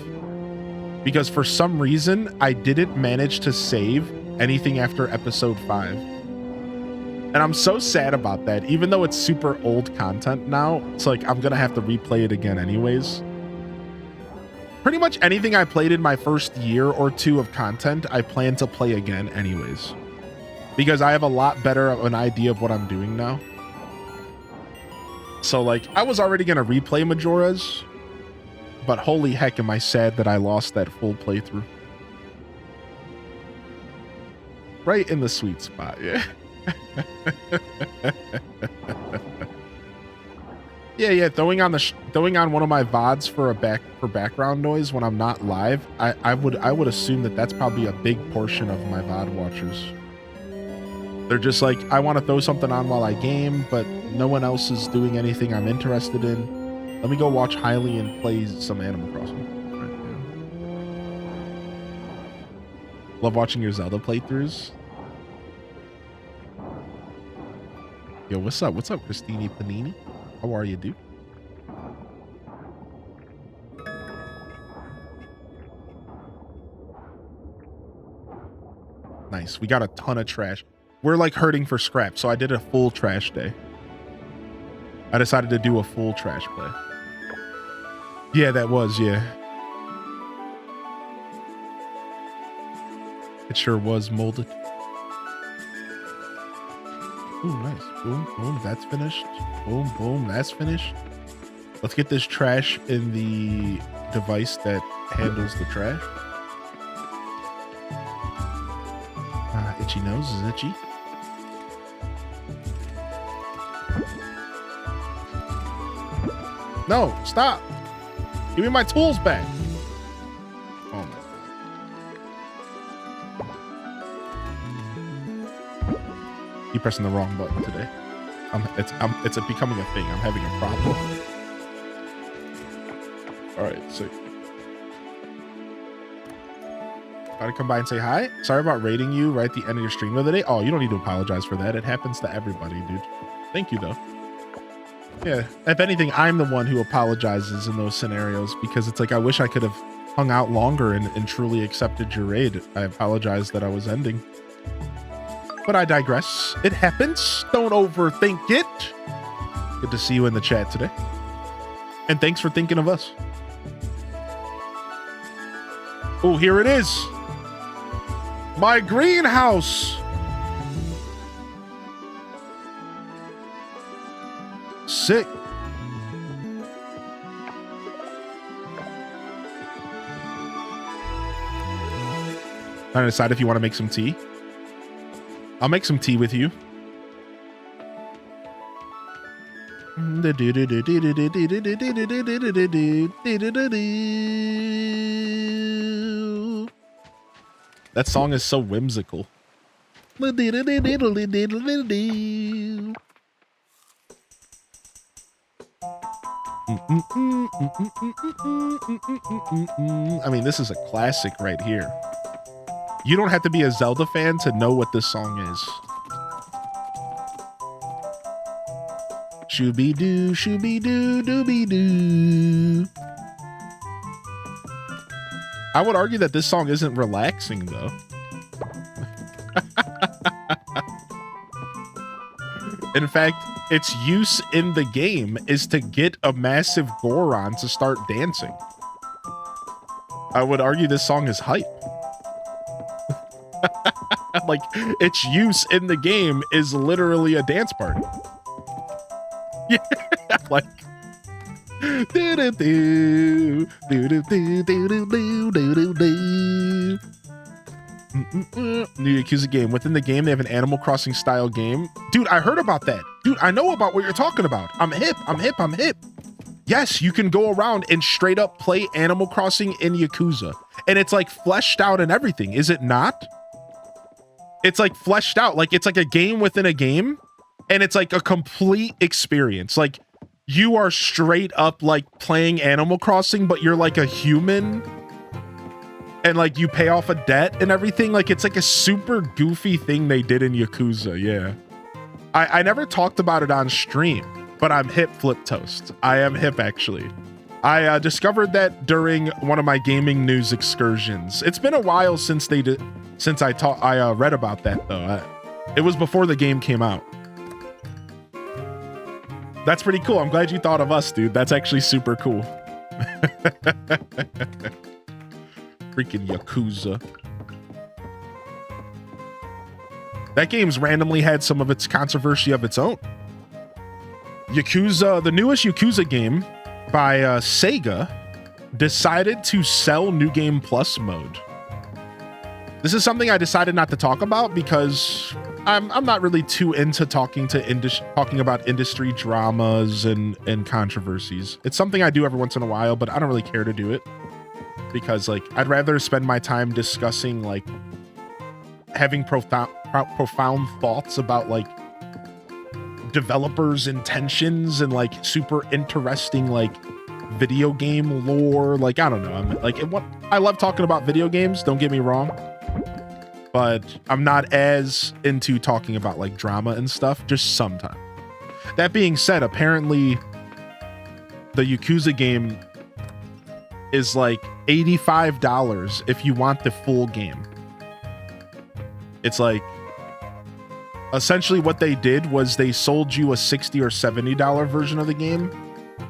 Because for some reason, I didn't manage to save anything after episode 5. And I'm so sad about that. Even though it's super old content now, it's like I'm gonna have to replay it again anyways. Pretty much anything I played in my first year or two of content, I plan to play again anyways. Because I have a lot better of an idea of what I'm doing now. So like, I was already gonna replay Majora's, but holy heck am I sad that I lost that full playthrough. Right in the sweet spot, yeah. Yeah, throwing on one of my VODs for background noise when I'm not live, I would assume that that's probably a big portion of my VOD watchers. They're just like, I want to throw something on while I game, but no one else is doing anything I'm interested in. Let me go watch Hylie and play some Animal Crossing. Right, yeah. Love watching your Zelda playthroughs. Yo, what's up? What's up, Christine Panini? How are you, dude? Nice. We got a ton of trash. We're like hurting for scrap, so I did a full trash day. I decided to do a full trash play. Yeah, that was, yeah. It sure was molded. Ooh, nice. Boom, boom, that's finished. Boom, boom, that's finished. Let's get this trash in the device that handles the trash. Itchy nose is itchy. No, stop. Give me my tools back. Oh my God. Keep pressing the wrong button today. It's becoming a thing. I'm having a problem. All right, so gotta come by and say hi. Sorry about rating you right at the end of your stream the other day. Oh, you don't need to apologize for that. It happens to everybody, dude. Thank you, though. Yeah, if anything, I'm the one who apologizes in those scenarios because it's like I wish I could have hung out longer and truly accepted your raid. I apologize that I was ending. But I digress. It happens. Don't overthink it. Good to see you in the chat today. And thanks for thinking of us. Oh, here it is. My greenhouse. Sick. Trying to decide if you want to make some tea. I'll make some tea with you. That song is so whimsical. I mean, this is a classic right here. You don't have to be a Zelda fan to know what this song is. Shooby-doo, shooby-doo, dooby-doo. I would argue that this song isn't relaxing, though. In fact, its use in the game is to get a massive Goron to start dancing. I would argue this song is hype. Like, its use in the game is literally a dance party. Yeah, like... New Yakuza game. Within the game, they have an Animal Crossing style game. Dude, I heard about that. Dude, I know about what you're talking about. I'm hip. Yes, you can go around and straight up play Animal Crossing in Yakuza. And it's like fleshed out and everything. Is it not? It's like fleshed out. Like it's like a game within a game. And it's like a complete experience. Like you are straight up like playing Animal Crossing, but you're like a human. And like you pay off a debt and everything. Like it's like a super goofy thing they did in Yakuza. Yeah. I never talked about it on stream, but I'm hip, Flip Toast. I am hip, actually. I discovered that during one of my gaming news excursions. It's been a while since I read about that, though. It was before the game came out. That's pretty cool. I'm glad you thought of us, dude. That's actually super cool. Freaking Yakuza. That game's randomly had some of its controversy of its own. Yakuza, the newest Yakuza game by Sega, decided to sell New Game Plus mode. This is something I decided not to talk about because I'm not really too into talking about industry dramas and controversies. It's something I do every once in a while, but I don't really care to do it because like I'd rather spend my time discussing like having profound thoughts about like developers' intentions and like super interesting like video game lore. Like I don't know. I love talking about video games. Don't get me wrong. But I'm not as into talking about like drama and stuff, just sometimes. That being said, apparently the Yakuza game is like $85 if you want the full game. It's like essentially what they did was they sold you a $60 or $70 version of the game,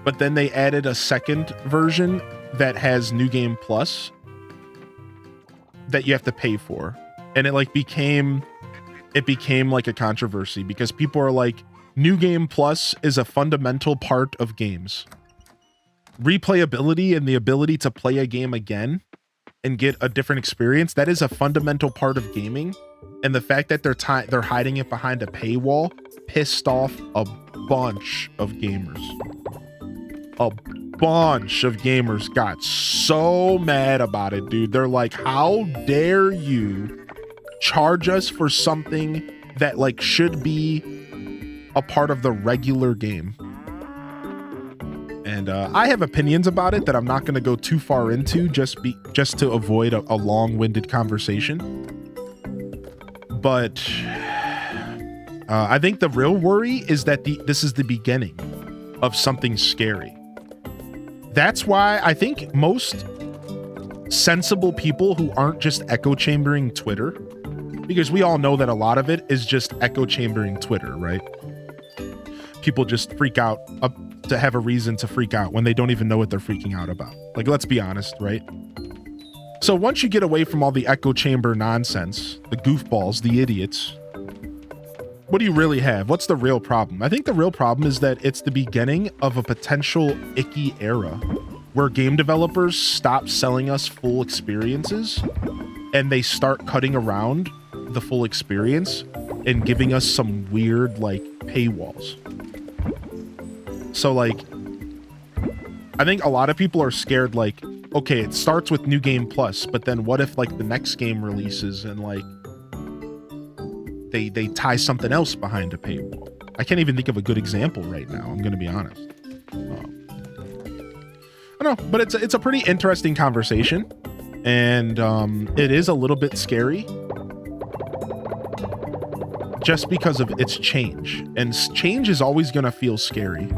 but then they added a second version that has New Game Plus that you have to pay for. And it became like a controversy because people are like, New Game Plus is a fundamental part of games. Replayability and the ability to play a game again and get a different experience, that is a fundamental part of gaming. And the fact that they're hiding it behind a paywall pissed off a bunch of gamers. A bunch of gamers got so mad about it, dude. They're like, how dare you charge us for something that like should be a part of the regular game? And I have opinions about it that I'm not going to go too far into just to avoid a long-winded conversation. But I think the real worry is that this is the beginning of something scary. That's why I think most sensible people who aren't just echo chambering Twitter, because we all know that a lot of it is just echo chambering Twitter, right? People just freak out to have a reason to freak out when they don't even know what they're freaking out about. Like, let's be honest, right? So once you get away from all the echo chamber nonsense, the goofballs, the idiots, what do you really have? What's the real problem? I think the real problem is that it's the beginning of a potential icky era where game developers stop selling us full experiences and they start cutting around the full experience and giving us some weird like paywalls. So like, I think a lot of people are scared like, okay, it starts with New Game Plus, but then what if like the next game releases and like they tie something else behind a paywall? I can't even think of a good example right now. I'm going to be honest. I don't know, but it's a pretty interesting conversation, and it is a little bit scary just because of its change, and change is always going to feel scary,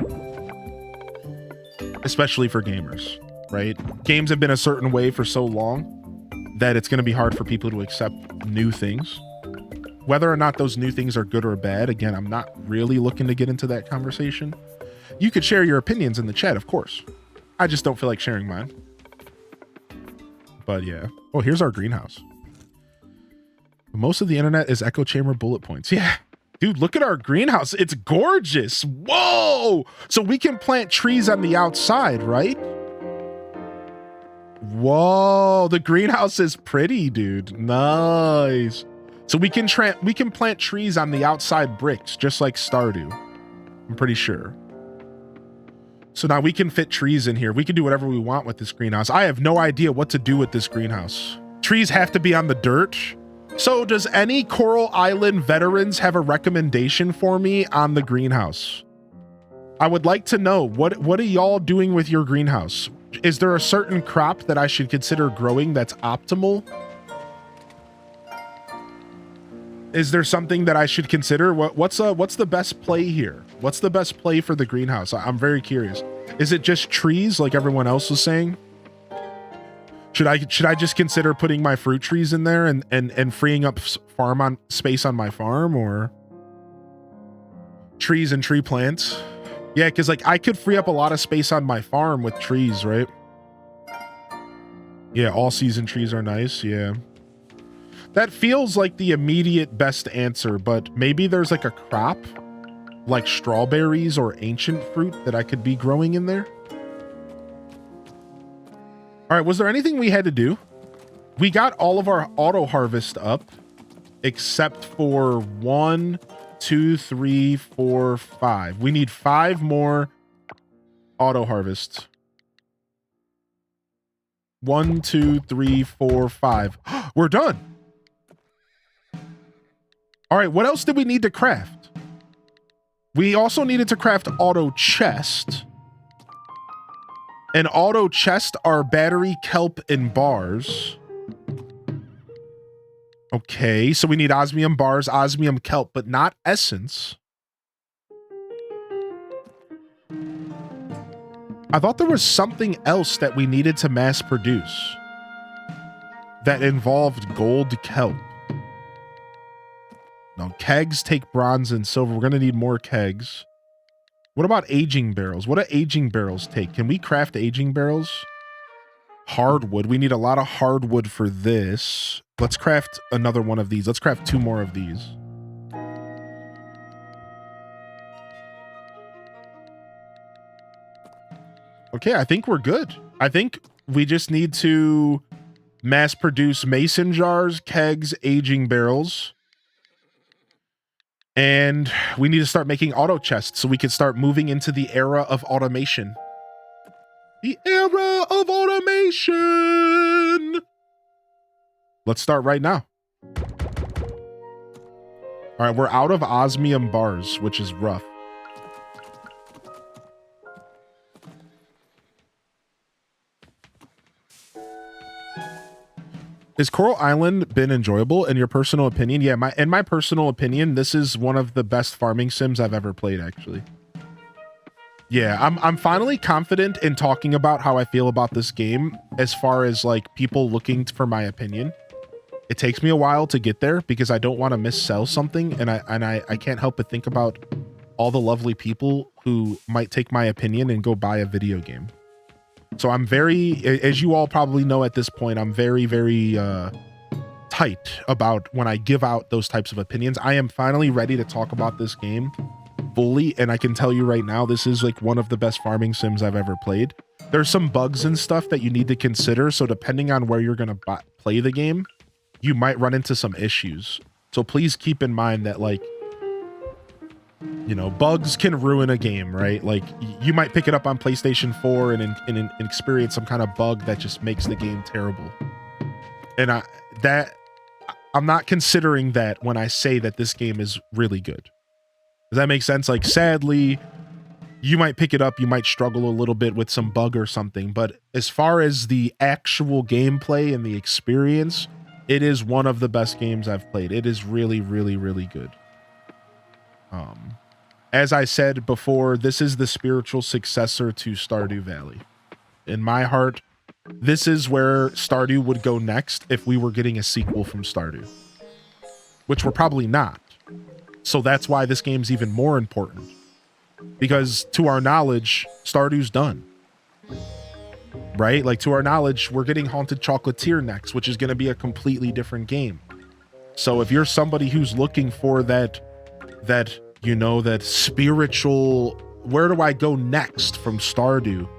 especially for gamers, right? Games have been a certain way for so long that it's going to be hard for people to accept new things. Whether or not those new things are good or bad, again, I'm not really looking to get into that conversation. You could share your opinions in the chat, of course. I just don't feel like sharing mine. But yeah. Oh, here's our greenhouse. Most of the internet is echo chamber bullet points. Yeah. Dude, look at our greenhouse. It's gorgeous. Whoa! So we can plant trees on the outside, right? Whoa, the greenhouse is pretty, dude. Nice. So we can plant trees on the outside bricks, just like Stardew. I'm pretty sure. So now we can fit trees in here. We can do whatever we want with this greenhouse. I have no idea what to do with this greenhouse. Trees have to be on the dirt. So does any Coral Island veterans have a recommendation for me on the greenhouse? I would like to know, what are y'all doing with your greenhouse? Is there a certain crop that I should consider growing that's optimal? Is there something that I should consider? What's the best play here? What's the best play for the greenhouse? I'm very curious. Is it just trees like everyone else was saying? Should I just consider putting my fruit trees in there and freeing up space on my farm, or trees and tree plants? Yeah, because like I could free up a lot of space on my farm with trees, right? Yeah, all season trees are nice. Yeah. That feels like the immediate best answer, but maybe there's like a crop like strawberries or ancient fruit that I could be growing in there. All right, was there anything we had to do? We got all of our auto harvest up except for 1, 2, 3, 4, 5. We need 5 more auto harvests. 1, 2, 3, 4, 5. We're done. All right, what else did we need to craft? We also needed to craft auto chest. And auto chest are battery, kelp, and bars. Okay, so we need osmium bars, osmium kelp, but not essence. I thought there was something else that we needed to mass produce that involved gold kelp. No, kegs take bronze and silver. We're going to need more kegs. What about aging barrels? What do aging barrels take? Can we craft aging barrels? Hardwood. We need a lot of hardwood for this. Let's craft another one of these. Let's craft 2 more of these. Okay, I think we're good. I think we just need to mass produce mason jars, kegs, aging barrels. And we need to start making auto chests so we can start moving into the era of automation. The era of automation. Let's start right now. All right, we're out of osmium bars, which is rough. Has Coral Island been enjoyable in your personal opinion? Yeah, in my personal opinion, this is one of the best farming sims I've ever played, actually. Yeah, I'm finally confident in talking about how I feel about this game as far as like people looking for my opinion. It takes me a while to get there because I don't want to missell something, and I can't help but think about all the lovely people who might take my opinion and go buy a video game. So I'm very, as you all probably know at this point, I'm very, very tight about when I give out those types of opinions. I am finally ready to talk about this game fully, and I can tell you right now, this is like one of the best farming sims I've ever played. There's some bugs and stuff that you need to consider, so depending on where you're going to play the game, you might run into some issues. So please keep in mind that, like, you know, bugs can ruin a game, right? Like, you might pick it up on PlayStation 4 and experience some kind of bug that just makes the game terrible. And I'm not considering that when I say that this game is really good. Does that make sense? Like, sadly, you might pick it up, you might struggle a little bit with some bug or something, but as far as the actual gameplay and the experience, it is one of the best games I've played. It is really, really, really good. As I said before, this is the spiritual successor to Stardew Valley. In my heart, this is where Stardew would go next if we were getting a sequel from Stardew, which we're probably not. So that's why this game's even more important, because to our knowledge, Stardew's done, right? Like, to our knowledge, we're getting Haunted Chocolatier next, which is going to be a completely different game. So if you're somebody who's looking for that you know, that spiritual, where do I go next from Stardew?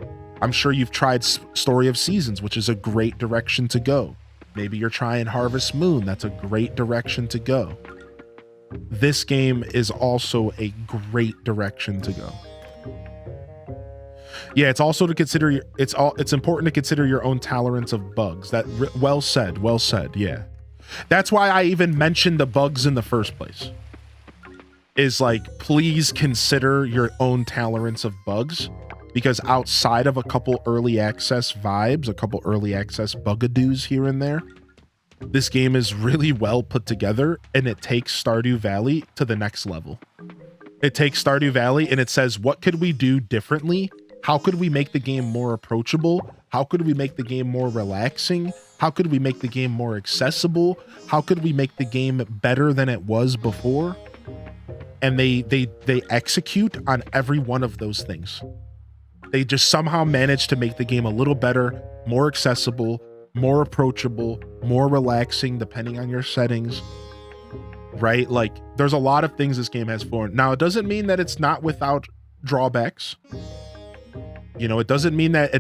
I'm sure you've tried Story of Seasons, which is a great direction to go. Maybe you're trying Harvest Moon. That's a great direction to go. This game is also a great direction to go. Yeah, it's also to consider, it's important to consider your own tolerance of bugs. That well said, yeah. That's why I even mentioned the bugs in the first place. Is like, please consider your own tolerance of bugs, because outside of a couple early access vibes, a couple early access bugadoos here and there, This game is really well put together, and it takes Stardew Valley to the next level. It takes Stardew Valley and it says, what could we do differently? How could we make the game more approachable? How could we make the game more relaxing? How could we make the game more accessible? How could we make the game better than it was before? And they execute on every one of those things. They just somehow manage to make the game a little better, more accessible, more approachable, more relaxing, depending on your settings, right? Like, there's a lot of things this game has for it. Now, it doesn't mean that it's not without drawbacks. You know, it doesn't mean that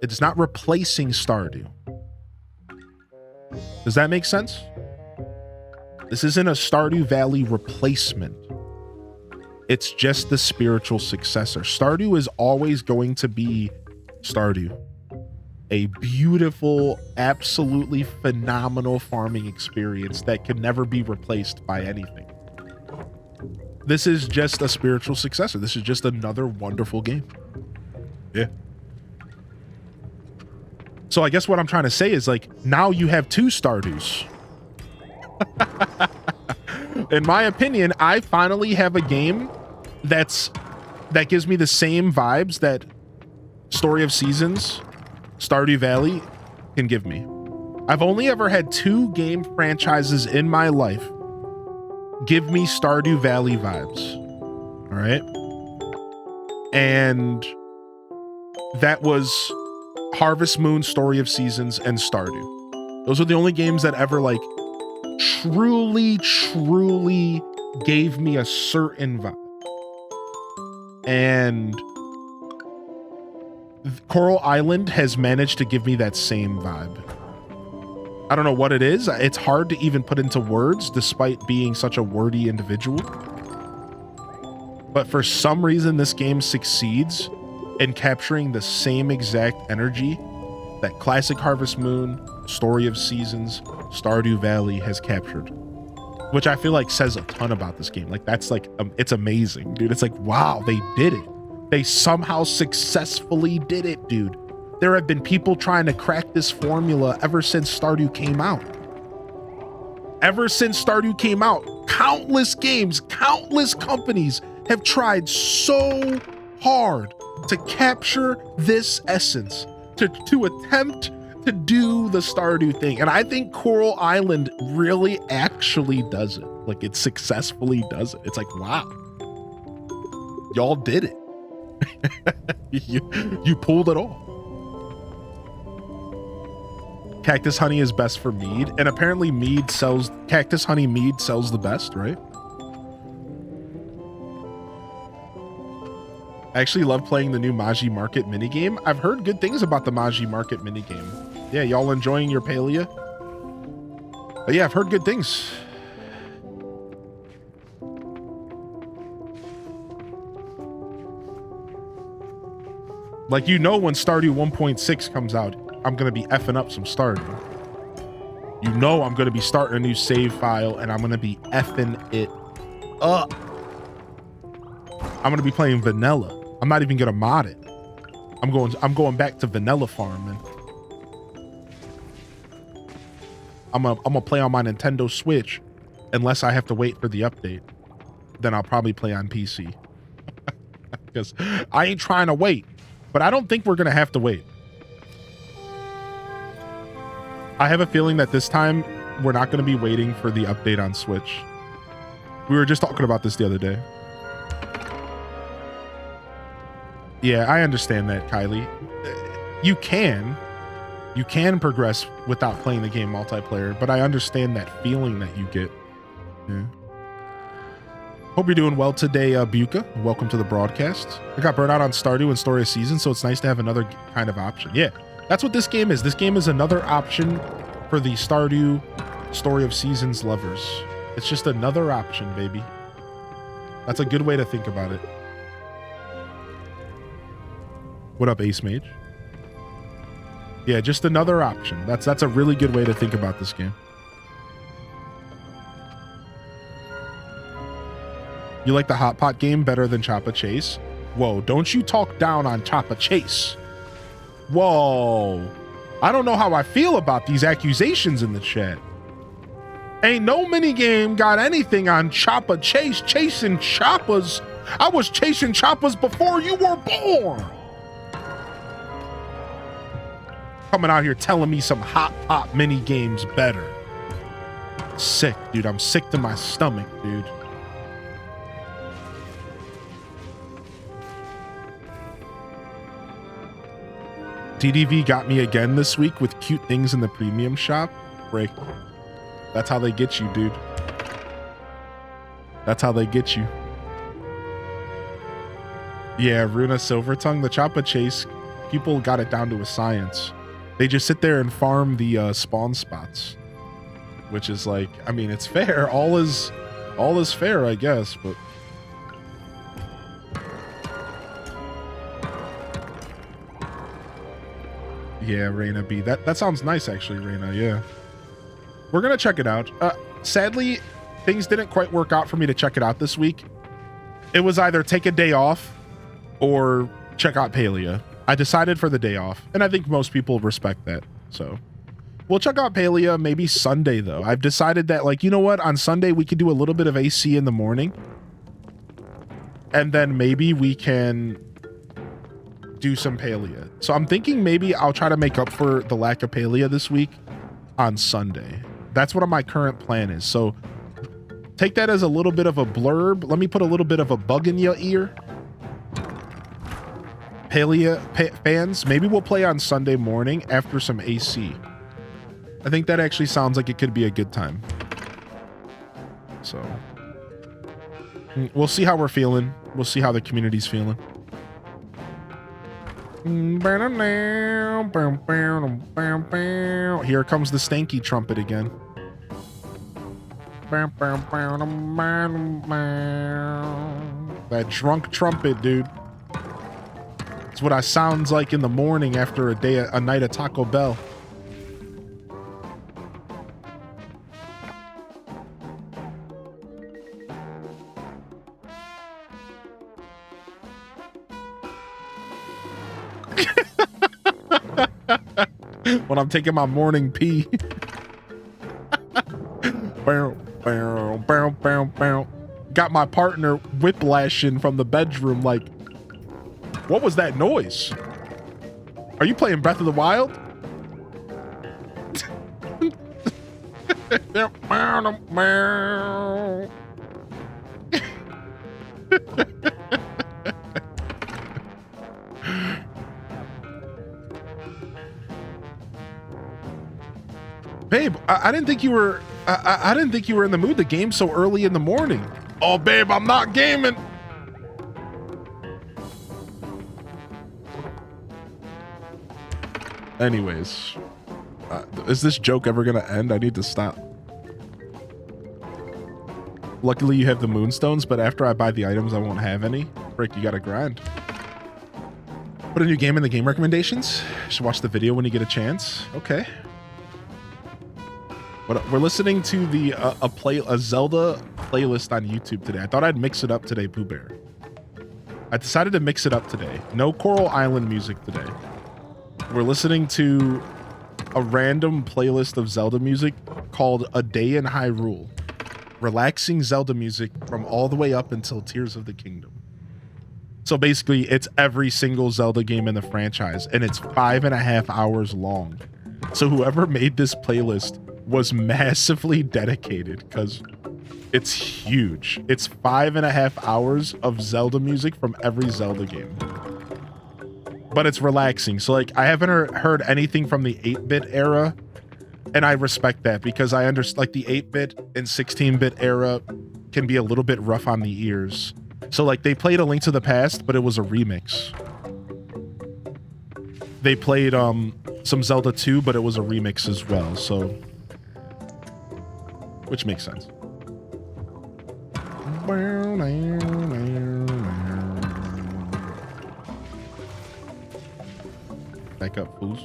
it's not replacing Stardew. Does that make sense? This isn't a Stardew Valley replacement. It's just the spiritual successor. Stardew is always going to be Stardew. A beautiful, absolutely phenomenal farming experience that can never be replaced by anything. This is just a spiritual successor. This is just another wonderful game. Yeah. So I guess what I'm trying to say is, like, now you have two Stardews. In my opinion, I finally have a game that gives me the same vibes that Story of Seasons, Stardew Valley can give me. I've only ever had two game franchises in my life give me Stardew Valley vibes. All right. And that was Harvest Moon, Story of Seasons, and Stardew. Those are the only games that ever, like, truly gave me a certain vibe. And Coral Island has managed to give me that same vibe. I don't know what it is. It's hard to even put into words despite being such a wordy individual. But for some reason, this game succeeds in capturing the same exact energy that classic Harvest Moon, Story of Seasons, Stardew Valley has captured, which I feel like says a ton about this game. Like, that's like, it's amazing, dude. It's like, wow, they did it. They somehow successfully did it, dude. There have been people trying to crack this formula ever since Stardew came out. Ever since Stardew came out, countless games, countless companies have tried so hard to capture this essence, to attempt to do the Stardew thing. And I think Coral Island really actually does it. Like, it successfully does it. It's like, wow, y'all did it. you pulled it off. Cactus honey is best for mead, and apparently cactus honey mead sells the best, right? I actually love playing the new Maji Market minigame. I've heard good things about the Maji Market minigame. Yeah, y'all enjoying your Palia? But yeah, I've heard good things. Like, you know, when Stardew 1.6 comes out, I'm going to be effing up some Stardew. You know I'm going to be starting a new save file, and I'm going to be effing it up. I'm going to be playing vanilla. I'm not even going to mod it. I'm going back to vanilla farming. I'm gonna play on my Nintendo Switch unless I have to wait for the update. Then I'll probably play on PC. Because I ain't trying to wait. But I don't think we're going to have to wait. I have a feeling that this time we're not going to be waiting for the update on Switch. We were just talking about this the other day. Yeah, I understand that, Kylie. You can progress without playing the game multiplayer, but I understand that feeling that you get. Yeah. Hope you're doing well today, Buka. Welcome to the broadcast. I got burnt out on Stardew and Story of Seasons, so it's nice to have another kind of option. Yeah, that's what this game is. This game is another option for the Stardew Story of Seasons lovers. It's just another option, baby. That's a good way to think about it. What up, Ace Mage? Yeah, just another option. That's a really good way to think about this game. You like the Hot Pot game better than Choppa Chase? Whoa, don't you talk down on Choppa Chase. Whoa. I don't know how I feel about these accusations in the chat. Ain't no minigame got anything on Chopper Chase chasing choppers. I was chasing choppers before you were born. Coming out here telling me some hot pop mini games better. Sick, dude. I'm sick to my stomach, dude. TDV got me again this week with cute things in the premium shop. Break. That's how they get you, dude. That's how they get you. Yeah, Runa Silvertongue, the Choppa Chase, people got it down to a science. They just sit there and farm the spawn spots, which is like, I mean, it's fair. All is fair, I guess, but yeah, Reina B. That sounds nice, actually, Reina. Yeah, we're gonna check it out. Sadly, things didn't quite work out for me to check it out this week. It was either take a day off or check out Palia. I decided for the day off, and I think most people respect that. So we'll check out Palia maybe Sunday, though. I've decided that, like, you know what? On Sunday, we could do a little bit of AC in the morning, and then maybe we can do some Palia. So I'm thinking maybe I'll try to make up for the lack of Palia this week on Sunday. That's what my current plan is. So take that as a little bit of a blurb. Let me put a little bit of a bug in your ear. Palia fans, maybe we'll play on Sunday morning after some AC. I think that actually sounds like it could be a good time. So we'll see how we're feeling. We'll see how the community's feeling. Here comes the stanky trumpet again. That drunk trumpet, dude. It's what I sounds like in the morning after a night of Taco Bell. When I'm taking my morning pee. Got my partner whiplashing from the bedroom like, what was that noise? Are you playing Breath of the Wild? Babe, I didn't think you were I didn't think you were in the mood to game so early in the morning. Oh, babe, I'm not gaming. Anyways, is this joke ever gonna end? I need to stop. Luckily you have the moonstones, but after I buy the items I won't have any. Frick, you gotta grind. Put a new game in the game recommendations. You should watch the video when you get a chance. Okay. But we're listening to the a Zelda playlist on YouTube today. I thought I'd mix it up today, Pooh Bear. I decided to mix it up today. No Coral Island music today. We're listening to a random playlist of Zelda music called A Day in Hyrule. Relaxing Zelda music from all the way up until Tears of the Kingdom. So basically, it's every single Zelda game in the franchise, and it's 5.5 hours long. So whoever made this playlist was massively dedicated because it's huge. It's 5.5 hours of Zelda music from every Zelda game. But it's relaxing. So like, I haven't heard anything from the 8-bit era, and I respect that because I understand like the 8-bit and 16-bit era can be a little bit rough on the ears. So like, they played A Link to the Past, but it was a remix. They played some Zelda 2, but it was a remix as well. So, which makes sense. Back up, fools.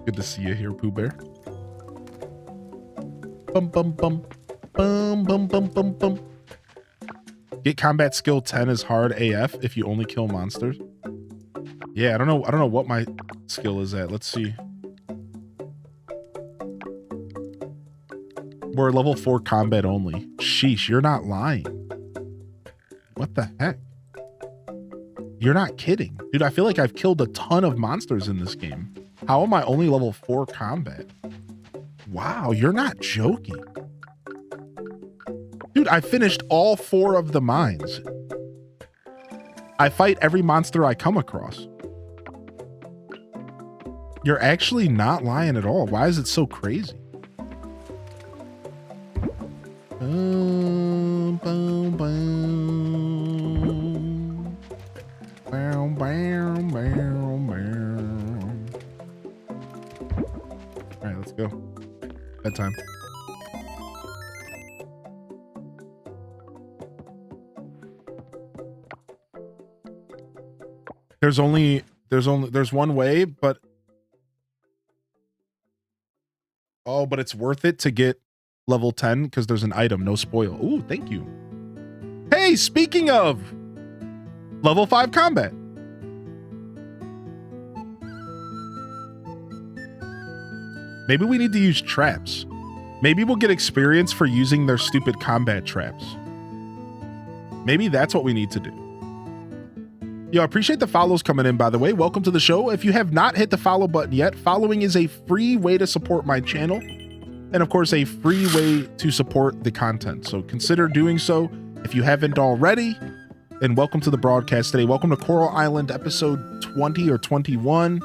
Good to see you here, Pooh Bear. Bum, bum, bum. Bum, bum, bum, bum, bum. Get combat skill 10 is hard AF if you only kill monsters. Yeah, I don't know what my skill is at. Let's see. We're level 4 combat only. Sheesh, you're not lying. What the heck? You're not kidding. Dude, I feel like I've killed a ton of monsters in this game. How am I only level 4 combat? Wow, you're not joking. Dude, I finished all 4 of the mines. I fight every monster I come across. You're actually not lying at all. Why is it so crazy? Boom, boom, boom. Boom, boom, boom, boom. All right, let's go. Bedtime. There's one way, but oh, but it's worth it to get level 10 because there's an item, no spoil. Ooh, thank you. Hey, speaking of level 5 combat. Maybe we need to use traps. Maybe we'll get experience for using their stupid combat traps. Maybe that's what we need to do. Yo, I appreciate the follows coming in, by the way. Welcome to the show. If you have not hit the follow button yet, following is a free way to support my channel. And of course, a free way to support the content. So consider doing so if you haven't already. And welcome to the broadcast today. Welcome to Coral Island episode 20 or 21.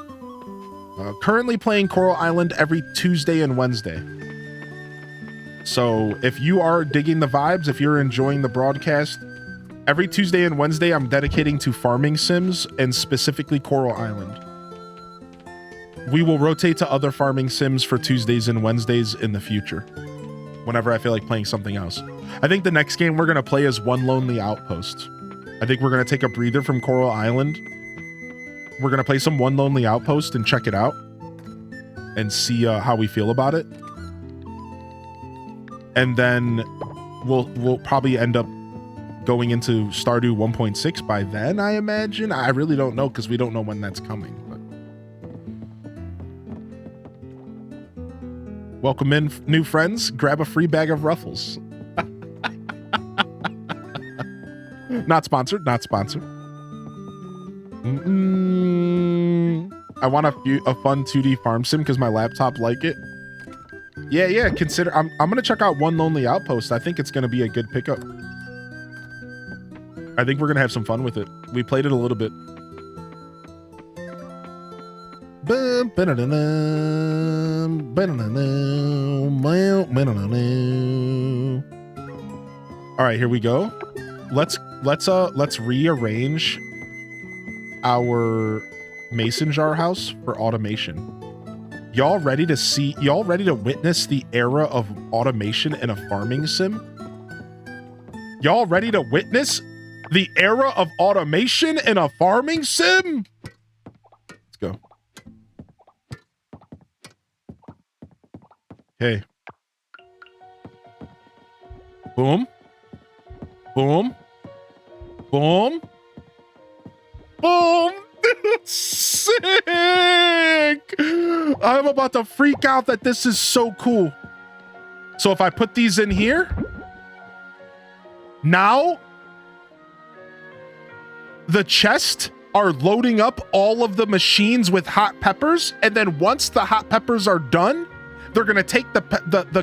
Currently playing Coral Island every Tuesday and Wednesday. So if you are digging the vibes, if you're enjoying the broadcast, every Tuesday and Wednesday, I'm dedicating to farming sims and specifically Coral Island. We will rotate to other farming sims for Tuesdays and Wednesdays in the future, whenever I feel like playing something else. I think the next game we're going to play is One Lonely Outpost. I think we're going to take a breather from Coral Island. We're going to play some One Lonely Outpost and check it out and see how we feel about it. And then we'll probably end up going into Stardew 1.6 by then, I imagine. I really don't know because we don't know when that's coming. But welcome in, new friends. Grab a free bag of Ruffles. Not sponsored. Not sponsored. I want a fun 2D farm sim because my laptop like it. Yeah. Consider. I'm gonna check out One Lonely Outpost. I think it's gonna be a good pickup. I think we're gonna have some fun with it. We played it a little bit. All right, here we go. Let's rearrange our mason jar house for automation. Y'all ready to witness the era of automation in a farming sim? Y'all ready to witness the era of automation in a farming sim? Let's go. Okay. Boom. Boom. Boom. Boom. Sick. I'm about to freak out that this is so cool. So if I put these in here, now the chest are loading up all of the machines with hot peppers, and then once the hot peppers are done, they're gonna take the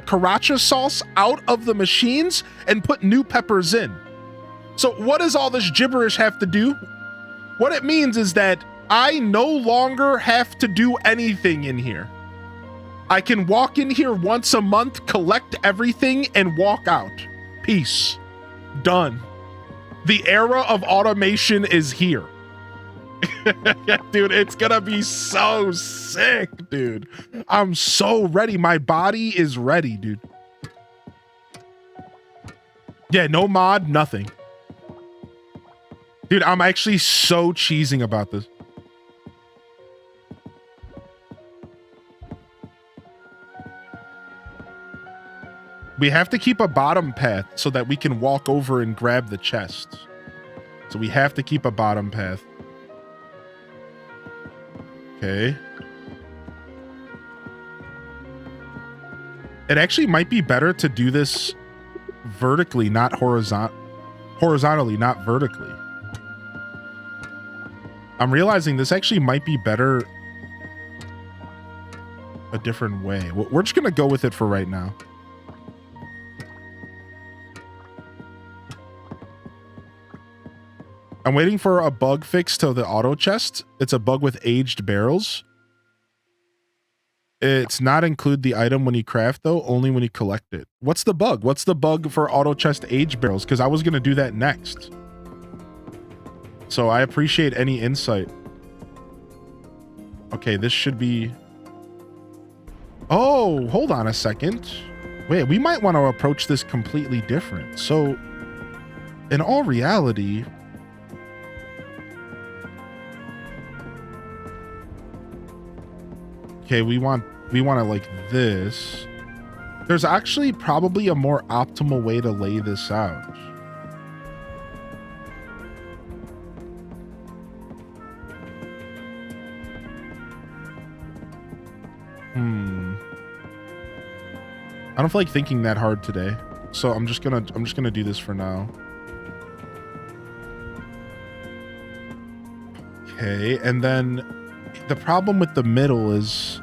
sriracha sauce out of the machines and put new peppers in. So what does all this gibberish have to do? What it means is that I no longer have to do anything in here. I can walk in here once a month, collect everything, and walk out. Peace. Done. The era of automation is here. Dude, it's gonna be so sick, dude. I'm so ready. My body is ready, dude. Yeah, no mod, nothing. Dude, I'm actually so cheesing about this. We have to keep a bottom path so that we can walk over and grab the chest. So we have to keep a bottom path. Okay. It actually might be better to do this vertically, not horizontally, not vertically. I'm realizing this actually might be better a different way. We're just going to go with it for right now. I'm waiting for a bug fix to the auto chest. It's a bug with aged barrels. It's not include the item when you craft though, only when you collect it. What's the bug? What's the bug for auto chest aged barrels? Because I was going to do that next. So I appreciate any insight. Okay, this should be... Oh, hold on a second. Wait, we might want to approach this completely different. So, in all reality... Okay, we want it like this. There's actually probably a more optimal way to lay this out. I don't feel like thinking that hard today, so I'm just gonna do this for now. Okay, and then the problem with the middle is,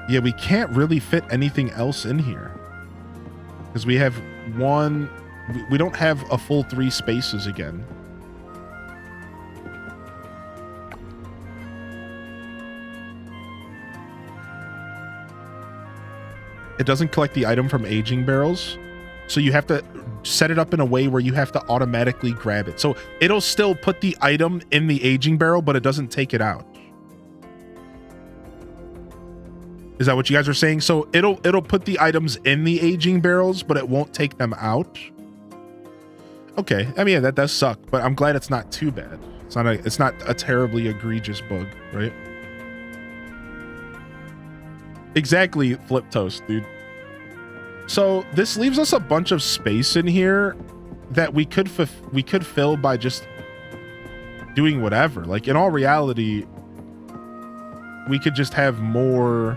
yeah, we can't really fit anything else in here because we have one. We don't have a full 3 spaces again. It doesn't collect the item from aging barrels. So you have to set it up in a way where you have to automatically grab it. So it'll still put the item in the aging barrel, but it doesn't take it out. Is that what you guys are saying? So it'll put the items in the aging barrels, but it won't take them out. Okay. I mean, yeah, that does suck, but I'm glad it's not too bad. It's not a terribly egregious bug, right? Exactly, Flip Toast, dude. So this leaves us a bunch of space in here that we could fill by just doing whatever. Like in all reality, we could just have more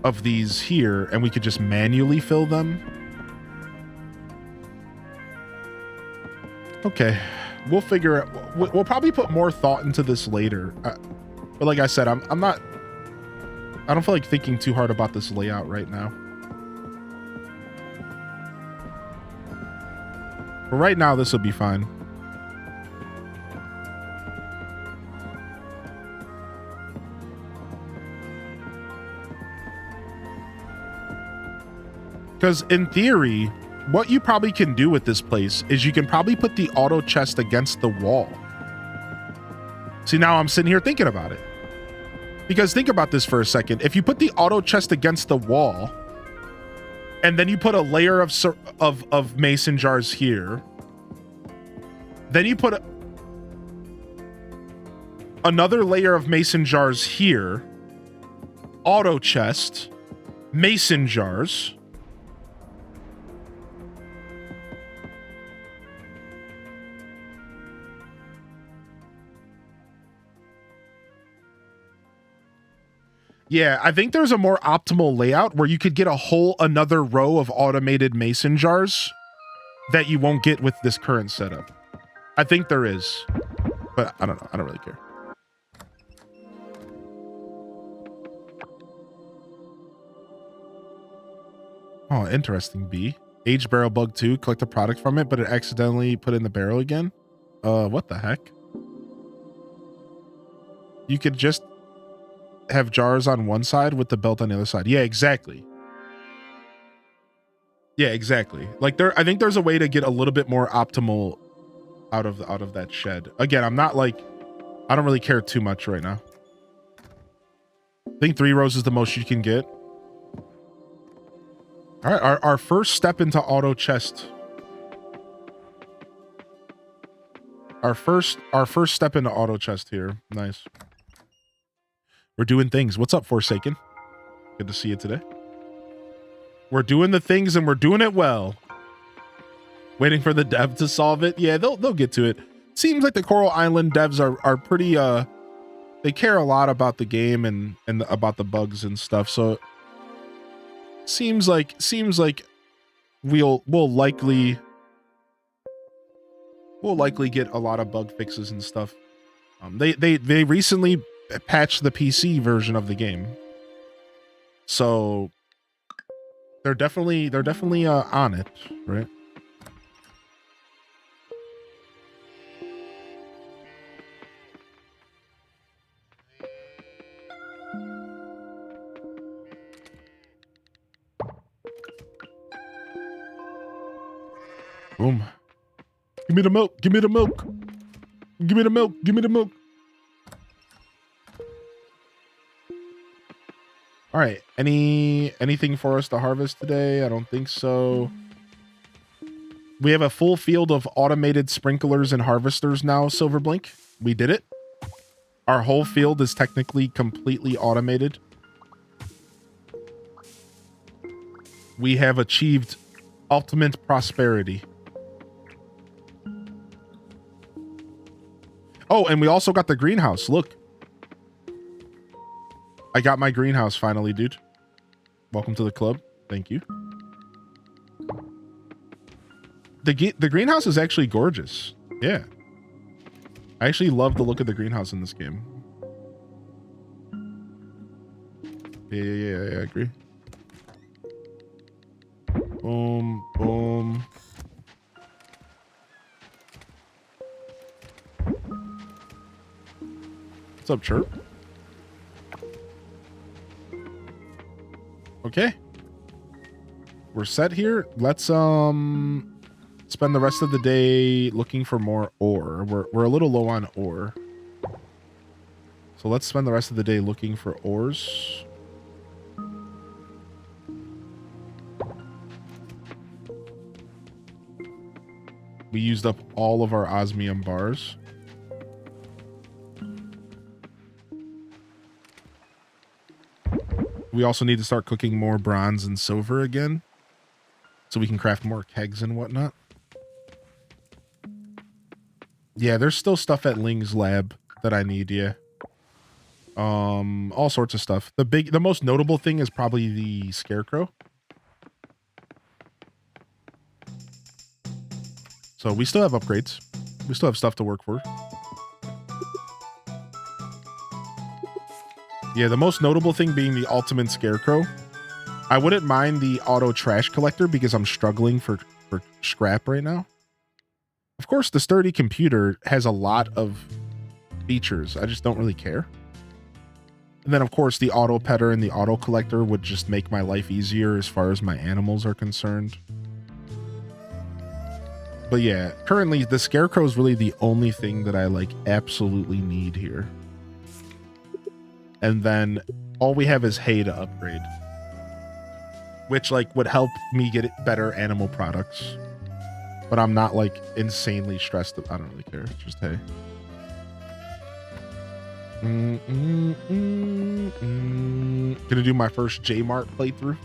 of these here and we could just manually fill them. Okay, we'll figure it. We'll probably put more thought into this later. But like I said, I don't feel like thinking too hard about this layout right now. But right now, this will be fine. Because in theory, what you probably can do with this place is you can probably put the auto chest against the wall. See, now I'm sitting here thinking about it. Because think about this for a second. If you put the auto chest against the wall, and then you put a layer of mason jars here, then you put another layer of mason jars here, auto chest, mason jars. Yeah, I think there's a more optimal layout where you could get another row of automated mason jars that you won't get with this current setup. I think there is, but I don't know. I don't really care. Oh, interesting, B. Aged barrel bug 2, collect a product from it, but it accidentally put in the barrel again. What the heck? You could just have jars on one side with the belt on the other side. Yeah, exactly. Yeah, exactly. Like I think there's a way to get a little bit more optimal out of that shed. Again, I don't really care too much right now. I think 3 rows is the most you can get. All right, our first step into auto chest. Our first step into auto chest here. Nice. We're doing things. What's up, Forsaken? Good to see you today. We're doing the things and we're doing it well. Waiting for the dev to solve it. Yeah, they'll get to it. Seems like the Coral Island devs are pretty they care a lot about the game and about the bugs and stuff. So seems like we'll likely get a lot of bug fixes and stuff. They recently patched the PC version of the game, so they're definitely on it, right? Boom. Give me the milk. Give me the milk. Give me the milk. Give me the milk. All right. Anything for us to harvest today? I don't think so. We have a full field of automated sprinklers and harvesters now, Silverblink. We did it. Our whole field is technically completely automated. We have achieved ultimate prosperity. Oh, and we also got the greenhouse. Look. I got my greenhouse finally, dude. Welcome to the club. Thank you. The greenhouse is actually gorgeous. Yeah. I actually love the look of the greenhouse in this game. Yeah, I agree. Boom, boom. What's up, Chirp? Okay. We're set here. Let's spend the rest of the day looking for more ore. We're a little low on ore. So let's spend the rest of the day looking for ores. We used up all of our osmium bars. We also need to start cooking more bronze and silver again, so we can craft more kegs and whatnot. Yeah, there's still stuff at Ling's lab that I need, yeah. All sorts of stuff. The most notable thing is probably the scarecrow. So we still have upgrades. We still have stuff to work for. Yeah, the most notable thing being the ultimate scarecrow. I wouldn't mind the auto trash collector because I'm struggling for scrap right now. Of course, the sturdy computer has a lot of features. I just don't really care. And then, of course, the auto petter and the auto collector would just make my life easier as far as my animals are concerned. But yeah, currently the scarecrow is really the only thing that I absolutely need here. And then all we have is hay to upgrade, which would help me get better animal products. But I'm not insanely stressed. I don't really care. It's just hay. Gonna do my first J-Mart playthrough.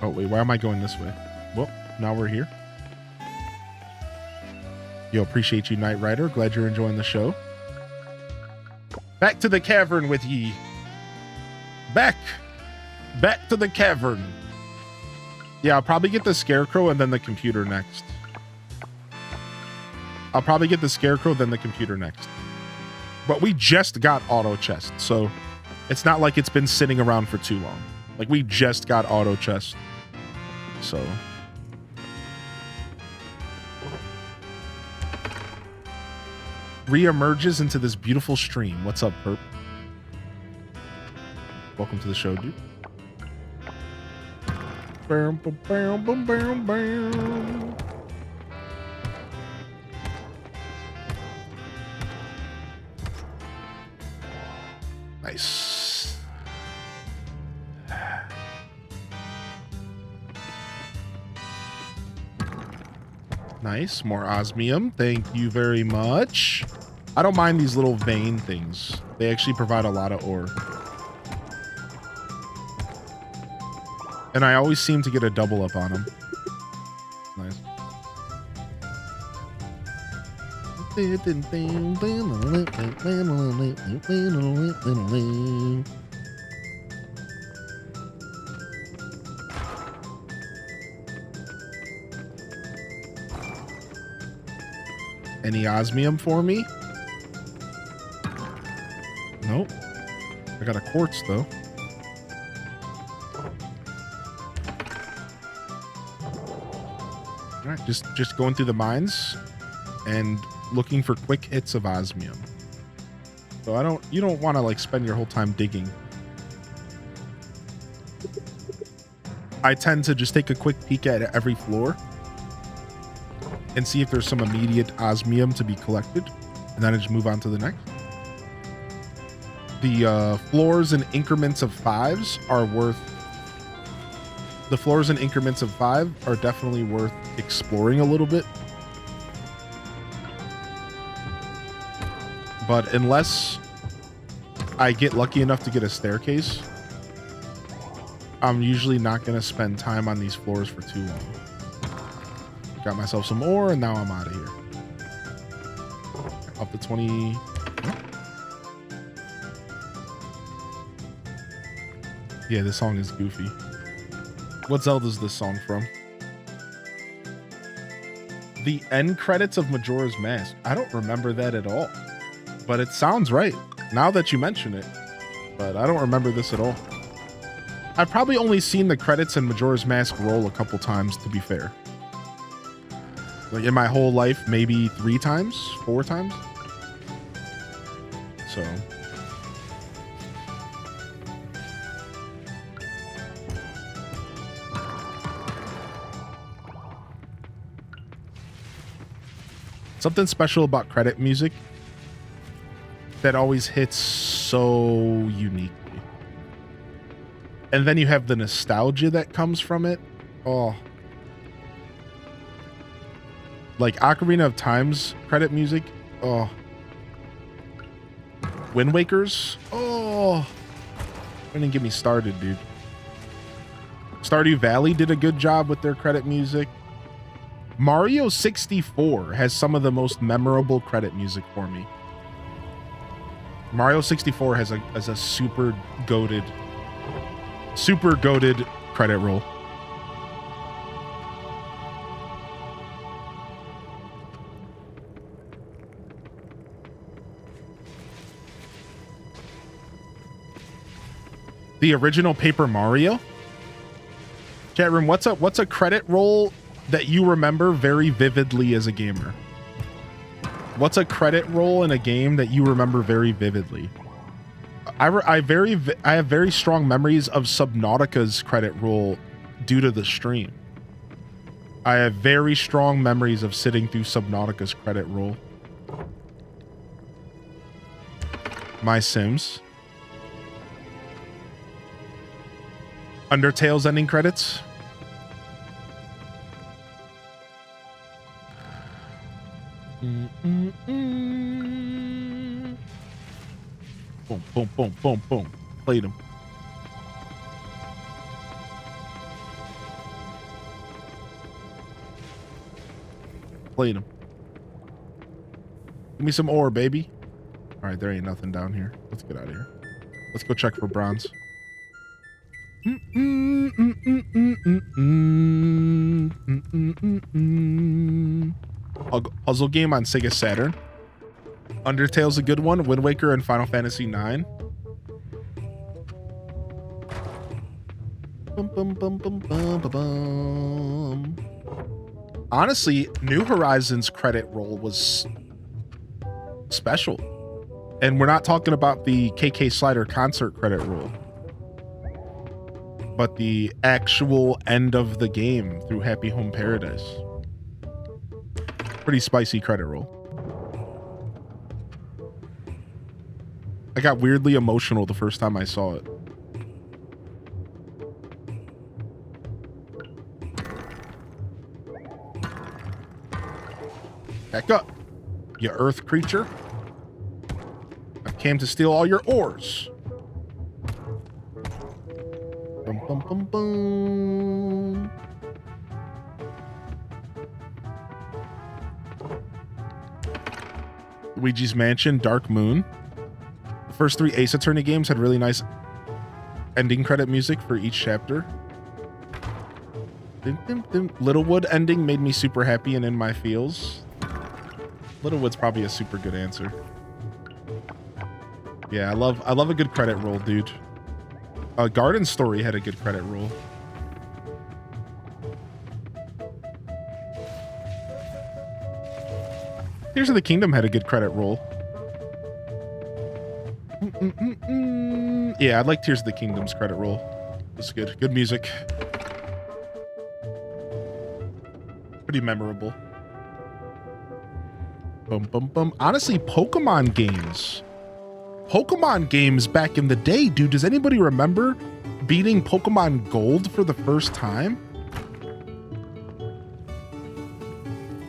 Oh wait, why am I going this way? Well, now we're here. Yo, appreciate you, Knight Rider. Glad you're enjoying the show. Back to the cavern with ye. Back to the cavern. Yeah, I'll probably get the scarecrow and then the computer next. I'll probably get the scarecrow, then the computer next. But we just got auto chest, so it's not like it's been sitting around for too long. We just got auto chest. So re-emerges into this beautiful stream. What's up, Perp? Welcome to the show, dude. Bam, bam, bam, bam, bam, bam. Nice. Nice. More osmium. Thank you very much. I don't mind these little vein things. They actually provide a lot of ore. And I always seem to get a double up on them. Nice. Any osmium for me? Nope. I got a quartz though. All right, just going through the mines and looking for quick hits of osmium. So you don't want to like spend your whole time digging. I tend to just take a quick peek at every floor and see if there's some immediate osmium to be collected, and then I just move on to the next. The floors in increments of 5s are worth. The floors in increments of 5 are definitely worth exploring a little bit. But unless I get lucky enough to get a staircase, I'm usually not going to spend time on these floors for too long. Got myself some ore, and now I'm out of here. Up to 20. Yeah, this song is goofy. What Zelda's this song from? The end credits of Majora's Mask. I don't remember that at all. But it sounds right, now that you mention it. But I don't remember this at all. I've probably only seen the credits in Majora's Mask roll a couple times, to be fair. Like in my whole life, maybe 3 times, 4 times. So. Something special about credit music that always hits so uniquely. And then you have the nostalgia that comes from it. Oh. Like Ocarina of Time's credit music. Oh. Wind Waker's. Oh. Don't even get me started, dude. Stardew Valley did a good job with their credit music. Mario 64 has some of the most memorable credit music for me. Mario 64 has a super goated credit roll. The original Paper Mario. Chat room, what's a credit roll that you remember very vividly as a gamer? What's a credit roll in a game that you remember very vividly? I have very strong memories of Subnautica's credit roll due to the stream. I have very strong memories of sitting through Subnautica's credit roll. My Sims. Undertale's ending credits. Boom, boom, boom, boom, boom. Played him. Played him. Give me some ore, baby. All right, there ain't nothing down here. Let's get out of here. Let's go check for bronze. Puzzle game on Sega Saturn. Undertale's a good one. Wind Waker and Final Fantasy IX. Honestly, New Horizons credit roll was special. And we're not talking about the KK Slider concert credit roll, but the actual end of the game through Happy Home Paradise. Pretty spicy credit roll. I got weirdly emotional the first time I saw it. Back up, you earth creature. I've came to steal all your ores. Bum, bum, bum, bum. Luigi's Mansion, Dark Moon. The first 3 Ace Attorney games had really nice ending credit music for each chapter. Littlewood ending made me super happy and in my feels. Littlewood's probably a super good answer. Yeah, I love a good credit roll, dude. Garden Story had a good credit roll. Tears of the Kingdom had a good credit roll. Yeah, I like Tears of the Kingdom's credit roll. It's good. Good music. Pretty memorable. Bum, bum, bum. Honestly, Pokemon games. Pokemon games back in the day, dude. Does anybody remember beating Pokemon Gold for the first time?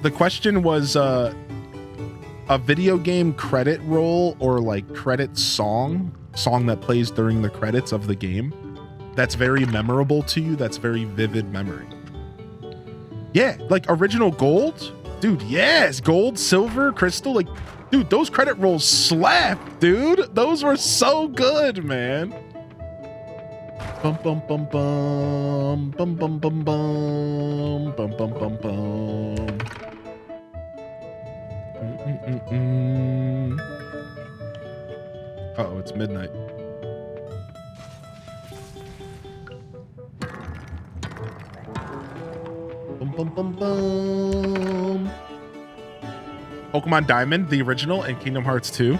The question was a video game credit roll or like credit song that plays during the credits of the game that's very memorable to you, that's very vivid memory. Yeah, like original Gold, dude. Yes, Gold, Silver, Crystal, like, dude, those credit rolls slap, dude. Those were so good, man. Bum bum bum bum bum bum bum bum bum bum bum bum. Uh-oh, it's midnight. Bum, bum, bum, bum. Pokemon Diamond, the original, and Kingdom Hearts 2.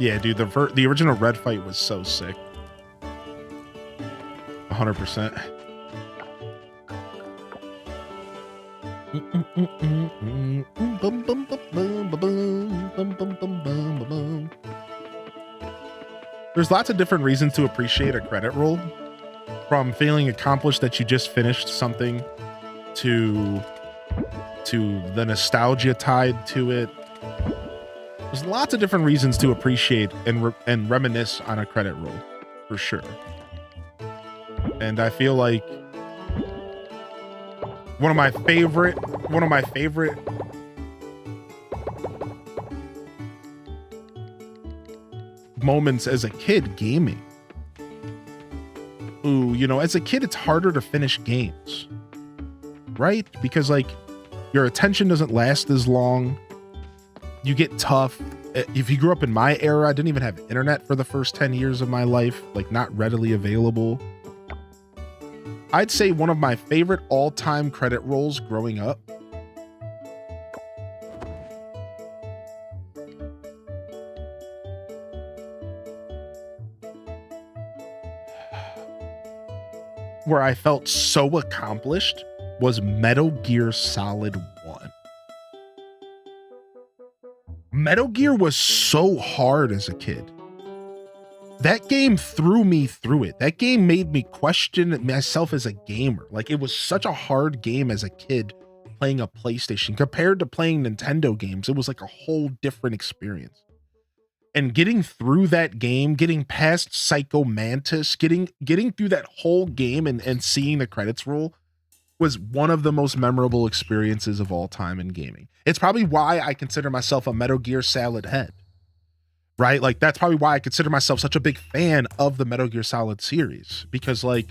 Yeah, dude, the original Red fight was so sick. 100%. There's lots of different reasons to appreciate a credit roll, from feeling accomplished that you just finished something to the nostalgia tied to it. There's lots of different reasons to appreciate and reminisce on a credit roll, for sure. And I feel like one of my favorite moments as a kid gaming. Ooh, you know, as a kid, it's harder to finish games, right? Because like your attention doesn't last as long. You get tough. If you grew up in my era, I didn't even have internet for the first 10 years of my life, like not readily available. I'd say one of my favorite all-time credit rolls growing up where I felt so accomplished was Metal Gear Solid 1. Metal Gear was so hard as a kid. That game threw me through it. That game made me question myself as a gamer. Like, it was such a hard game as a kid playing a PlayStation compared to playing Nintendo games. It was like a whole different experience. And getting through that game, getting past Psycho Mantis, getting through that whole game and seeing the credits roll was one of the most memorable experiences of all time in gaming. It's probably why I consider myself a Metal Gear Solid head. Right? Like, that's probably why I consider myself such a big fan of the Metal Gear Solid series, because like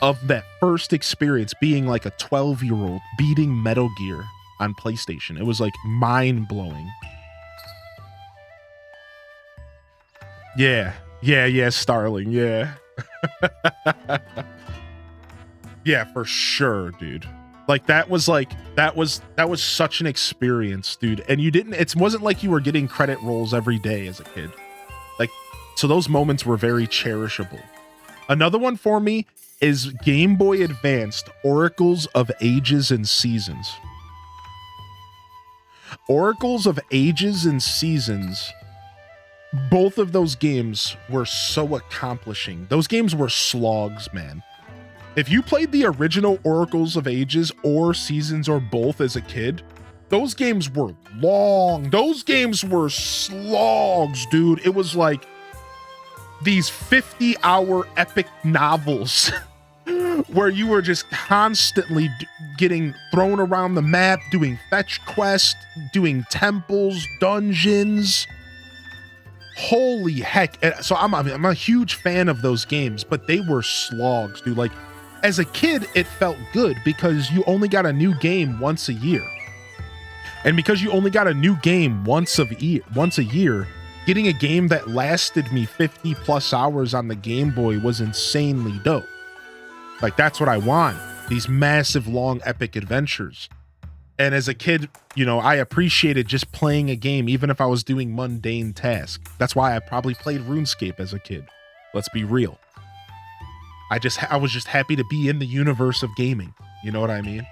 of that first experience being like a 12-year-old beating Metal Gear on PlayStation. It was like mind blowing. Yeah, Starling. Yeah. Yeah, for sure, dude. Like that was such an experience, dude. And it wasn't like you were getting credit rolls every day as a kid. Like, so those moments were very cherishable. Another one for me is Game Boy Advanced Oracles of Ages and Seasons. Oracles of Ages and Seasons both of those games were so accomplishing. Those games were slogs, man. If you played the original Oracles of Ages or Seasons or both as a kid, those games were long. Those games were slogs, dude. It was like these 50-hour epic novels where you were just constantly getting thrown around the map, doing fetch quests, doing temples, dungeons. Holy heck. So I'm a huge fan of those games, but they were slogs, dude. Like, as a kid, it felt good because you only got a new game once a year. And because you only got a new game once a year, getting a game that lasted me 50 plus hours on the Game Boy was insanely dope. Like, that's what I want. These massive, long, epic adventures. And as a kid, you know, I appreciated just playing a game, even if I was doing mundane tasks. That's why I probably played RuneScape as a kid. Let's be real. I was just happy to be in the universe of gaming. You know what I mean?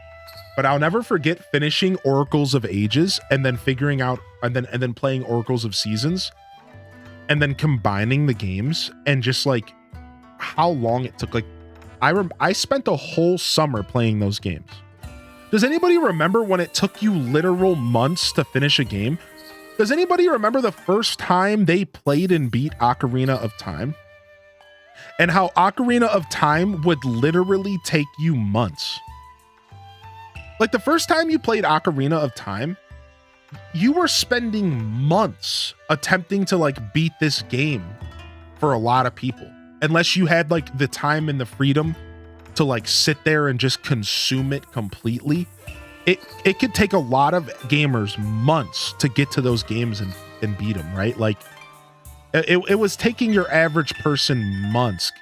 But I'll never forget finishing Oracles of Ages and then figuring out and then playing Oracles of Seasons and then combining the games and just like how long it took. Like I spent a whole summer playing those games. Does anybody remember when it took you literal months to finish a game? Does anybody remember the first time they played and beat Ocarina of Time? And how Ocarina of Time would literally take you months. Like the first time you played Ocarina of Time, you were spending months attempting to like beat this game for a lot of people. Unless you had like the time and the freedom to like sit there and just consume it completely. It could take a lot of gamers months to get to those games and beat them, right? Like it was taking your average person months,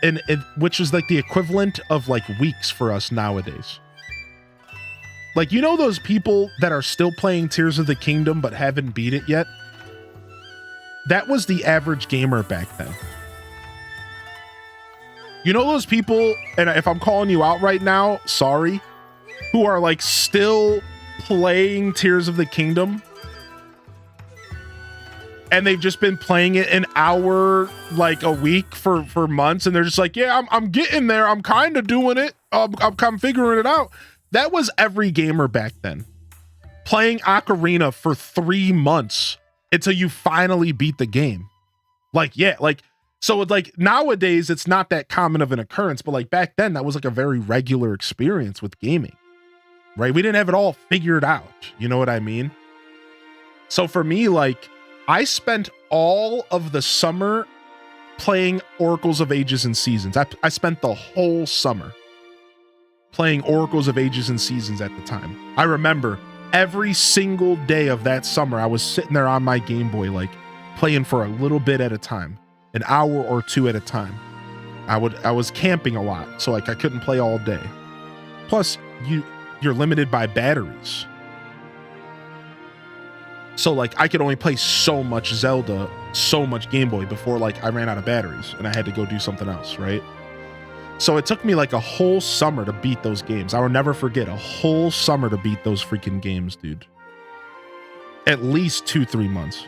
and which is like the equivalent of like weeks for us nowadays. Like, you know those people that are still playing Tears of the Kingdom but haven't beat it yet? That was the average gamer back then. You know those people, and if I'm calling you out right now, sorry, who are like still playing Tears of the Kingdom and they've just been playing it an hour like a week for months, and they're just like, yeah, I'm getting there, I'm kind of doing it, I'm figuring it out. That was every gamer back then, playing Ocarina for 3 months until you finally beat the game. Like, yeah, like, so like nowadays it's not that common of an occurrence, but like back then that was like a very regular experience with gaming, right? We didn't have it all figured out. You know what I mean? So for me, like, I spent all of the summer playing Oracles of Ages and Seasons. I spent the whole summer playing Oracles of Ages and Seasons at the time. I remember every single day of that summer, I was sitting there on my Game Boy, like playing for a little bit at a time, an hour or two at a time. I was camping a lot, so like I couldn't play all day. Plus, you're limited by batteries. So like I could only play so much Zelda, so much Game Boy before like I ran out of batteries and I had to go do something else, right? So it took me like a whole summer to beat those games. I will never forget a whole summer to beat those freaking games, dude. At least 2-3 months.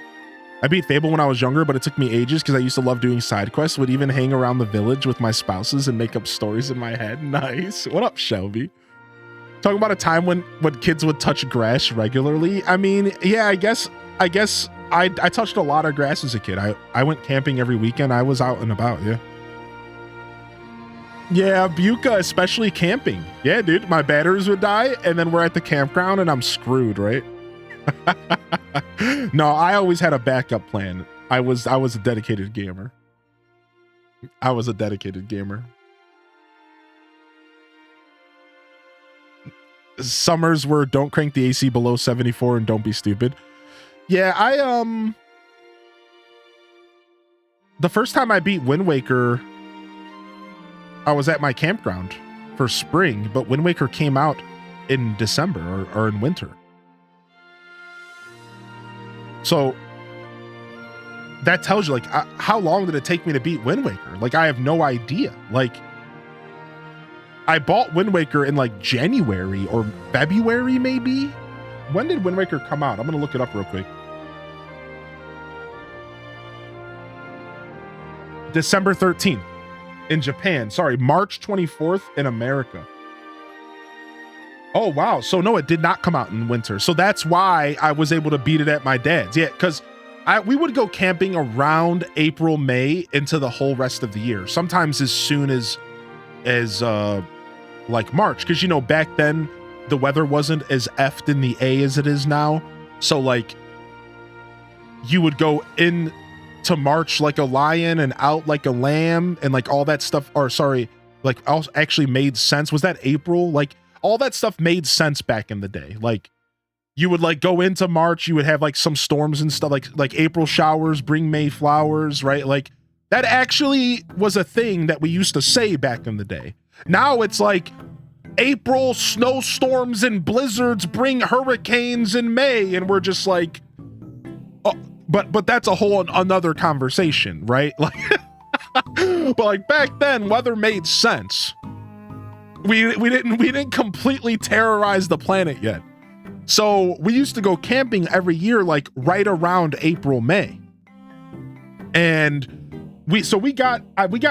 I beat Fable when I was younger, but it took me ages because I used to love doing side quests. Would even hang around the village with my spouses and make up stories in my head. Nice. What up, Shelby? Talking about a time when kids would touch grass regularly. I mean, yeah, I guess I touched a lot of grass as a kid. I went camping every weekend. I was out and about, yeah. Yeah, Buka, especially camping. Yeah, dude, my batteries would die, and then we're at the campground, and I'm screwed, right? No, I always had a backup plan. I was a dedicated gamer. I was a dedicated gamer. Summers were don't crank the AC below 74 and don't be stupid. Yeah, the first time I beat Wind Waker, I was at my campground for spring, but Wind Waker came out in December or in winter. So that tells you like how long did it take me to beat Wind Waker? Like I have no idea. Like I bought Wind Waker in like January or February maybe. When did Wind Waker come out? I'm gonna look it up real quick. December 13th in Japan. Sorry, March 24th in America. Oh, wow. So no, it did not come out in winter. So that's why I was able to beat it at my dad's. Yeah, because we would go camping around April, May into the whole rest of the year. Sometimes as soon as like March, because, you know, back then the weather wasn't as effed in the A as it is now. So like you would go in to March like a lion and out like a lamb and like all that stuff, or sorry, like actually made sense. Was that April? Like all that stuff made sense back in the day. Like you would like go into March, you would have like some storms and stuff, like April showers bring May flowers, right? Like that actually was a thing that we used to say back in the day. Now it's like April snowstorms and blizzards bring hurricanes in May, and we're just like, oh, but that's a whole another conversation, right? Like, but like back then, weather made sense. We didn't completely terrorize the planet yet. So we used to go camping every year, like right around April, May. And we got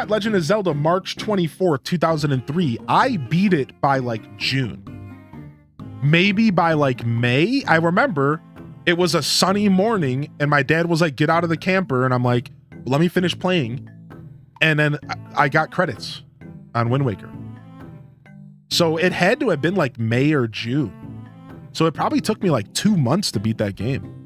Legend of Zelda March 24th, 2003. I beat it by like June. Maybe by like May. I remember it was a sunny morning and my dad was like, get out of the camper. And I'm like, let me finish playing. And then I got credits on Wind Waker. So it had to have been like May or June. So it probably took me like 2 months to beat that game.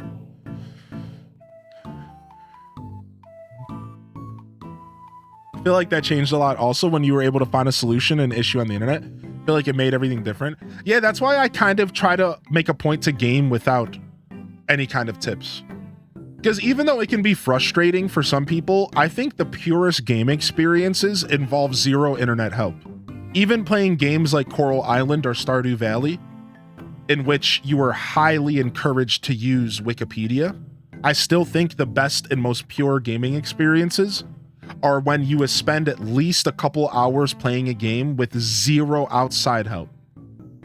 I feel like that changed a lot also when you were able to find a solution and issue on the internet. I feel like it made everything different. Yeah, that's why I kind of try to make a point to game without any kind of tips. Because even though it can be frustrating for some people, I think the purest game experiences involve zero internet help. Even playing games like Coral Island or Stardew Valley, in which you are highly encouraged to use Wikipedia, I still think the best and most pure gaming experiences are when you spend at least a couple hours playing a game with zero outside help.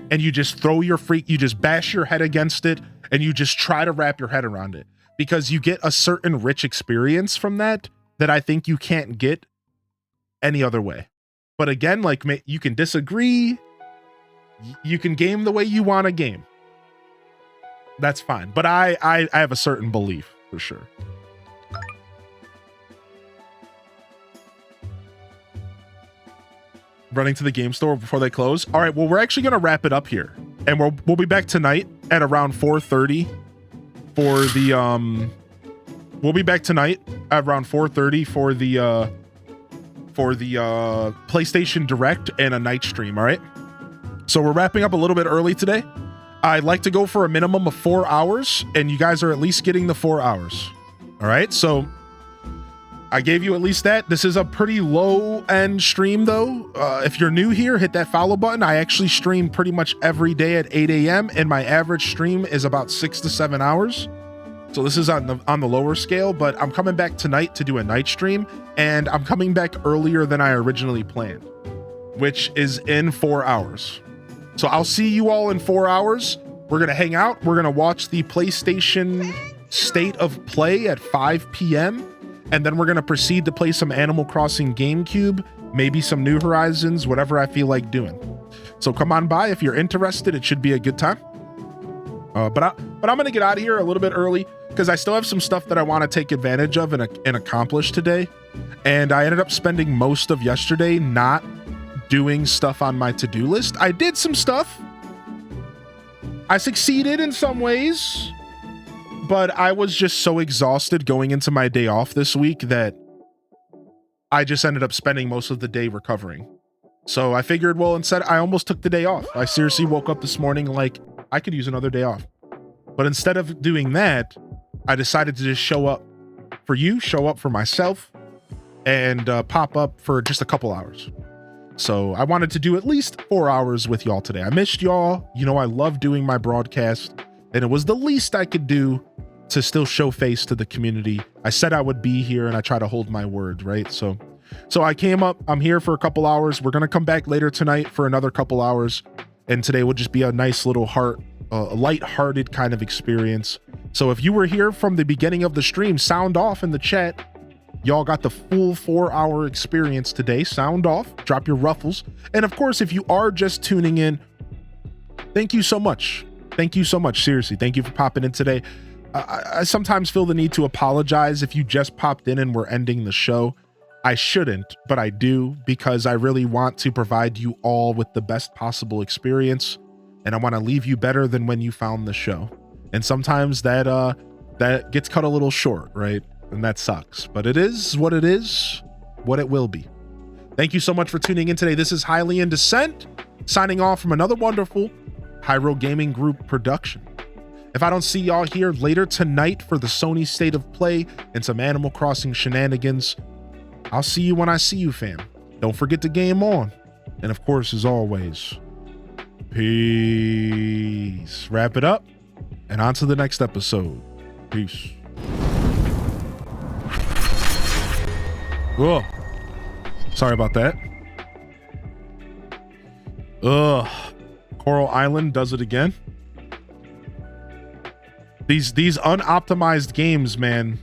And you just you just bash your head against it and you just try to wrap your head around it. Because you get a certain rich experience from that I think you can't get any other way. But again, like you can disagree. You can game the way you want to game. That's fine. But I have a certain belief for sure. Running to the game store before they close. All right, well, we're actually going to wrap it up here. And we'll be back tonight at around 4:30 for the we'll be back tonight at around 4:30 for the PlayStation Direct and a night stream, all right? So we're wrapping up a little bit early today. I'd like to go for a minimum of 4 hours, and you guys are at least getting the 4 hours. All right, so I gave you at least that. This is a pretty low-end stream, though. If you're new here, hit that follow button. I actually stream pretty much every day at 8 a.m., and my average stream is about 6 to 7 hours. So this is on the lower scale, but I'm coming back tonight to do a night stream, and I'm coming back earlier than I originally planned, which is in 4 hours. So I'll see you all in 4 hours. We're going to hang out. We're going to watch the PlayStation State of Play at 5 p.m., and then we're going to proceed to play some Animal Crossing GameCube, maybe some New Horizons, whatever I feel like doing. So come on by if you're interested. It should be a good time. But I'm going to get out of here a little bit early because I still have some stuff that I want to take advantage of and accomplish today. And I ended up spending most of yesterday not doing stuff on my to-do list. I did some stuff. I succeeded in some ways. But I was just so exhausted going into my day off this week that I just ended up spending most of the day recovering. So I figured, well, instead, I almost took the day off. I seriously woke up this morning like I could use another day off. But instead of doing that, I decided to just show up for you, show up for myself, and pop up for just a couple hours. So I wanted to do at least 4 hours with y'all today. I missed y'all. You know, I love doing my broadcast, and it was the least I could do to still show face to the community. I said I would be here, and I try to hold my word, right? So I came up. I'm here for a couple hours. We're going to come back later tonight for another couple hours. And today will just be a nice little light-hearted kind of experience. So if you were here from the beginning of the stream, sound off in the chat. Y'all got the full 4-hour experience today. Sound off, drop your ruffles. And of course, if you are just tuning in, thank you so much. Thank you so much. Seriously, thank you for popping in today. I sometimes feel the need to apologize if you just popped in and we're ending the show. I shouldn't, but I do, because I really want to provide you all with the best possible experience, and I want to leave you better than when you found the show. And sometimes that gets cut a little short, right? And that sucks, but it is, what it will be. Thank you so much for tuning in today. This is Highly in Descent, signing off from another wonderful Hyro Gaming Group production. If I don't see y'all here later tonight for the Sony State of Play and some Animal Crossing shenanigans, I'll see you when I see you, fam. Don't forget to game on. And of course, as always, peace. Wrap it up and on to the next episode. Peace. Whoa. Sorry about that. Ugh. Coral Island does it again. These unoptimized games, man.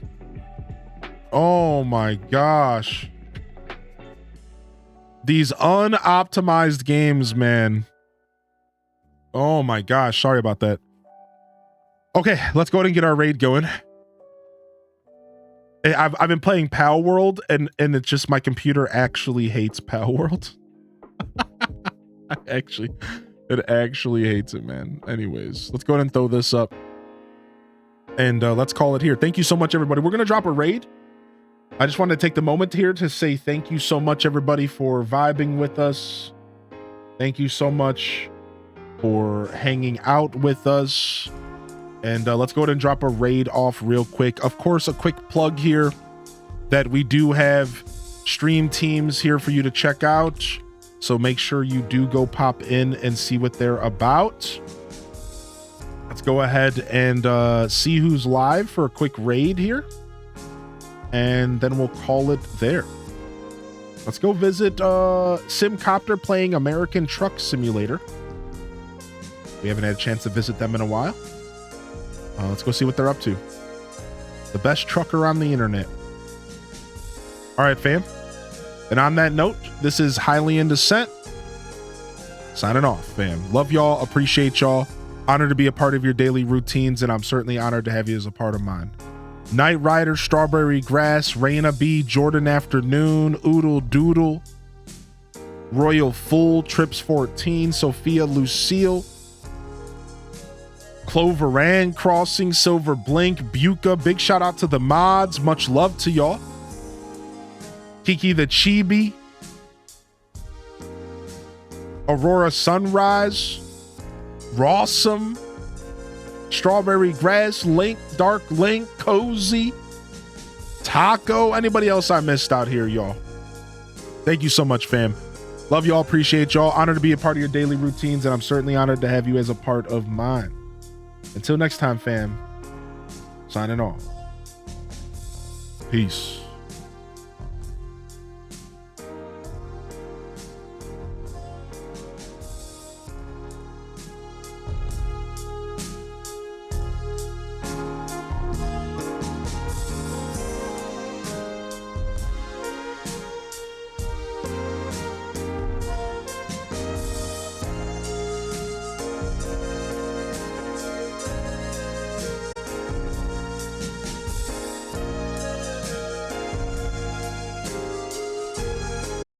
Oh my gosh. These unoptimized games, man. Oh my gosh. Sorry about that. Okay, let's go ahead and get our raid going. I've been playing Pal World, and it's just my computer actually hates Pal World. It actually hates it, man. Anyways, let's go ahead and throw this up. And let's call it here. Thank you so much, everybody. We're going to drop a raid. I just wanted to take the moment here to say thank you so much, everybody, for vibing with us. Thank you so much for hanging out with us. And let's go ahead and drop a raid off real quick. Of course, a quick plug here that we do have stream teams here for you to check out. So make sure you do go pop in and see what they're about. Let's go ahead and see who's live for a quick raid here. And then we'll call it there. Let's go visit Simcopter playing American Truck Simulator. We haven't had a chance to visit them in a while. Let's go see what they're up to. The best trucker on the internet. All right, fam. And on that note, this is Highly in Descent. Signing off, fam. Love y'all. Appreciate y'all. Honored to be a part of your daily routines, and I'm certainly honored to have you as a part of mine. Night Rider, Strawberry Grass, Raina B, Jordan Afternoon, Oodle Doodle, Royal Fool, Trips 14, Sophia Lucille, Cloveran Crossing, Silver Blink, Buka. Big shout out to the mods. Much love to y'all. Kiki the Chibi, Aurora Sunrise, Rawsome, Strawberry Grass, Link, Dark Link, Cozy, Taco. Anybody else I missed out here, y'all? Thank you so much, fam. Love y'all. Appreciate y'all. Honored to be a part of your daily routines, and I'm certainly honored to have you as a part of mine. Until next time, fam. Signing off. Peace.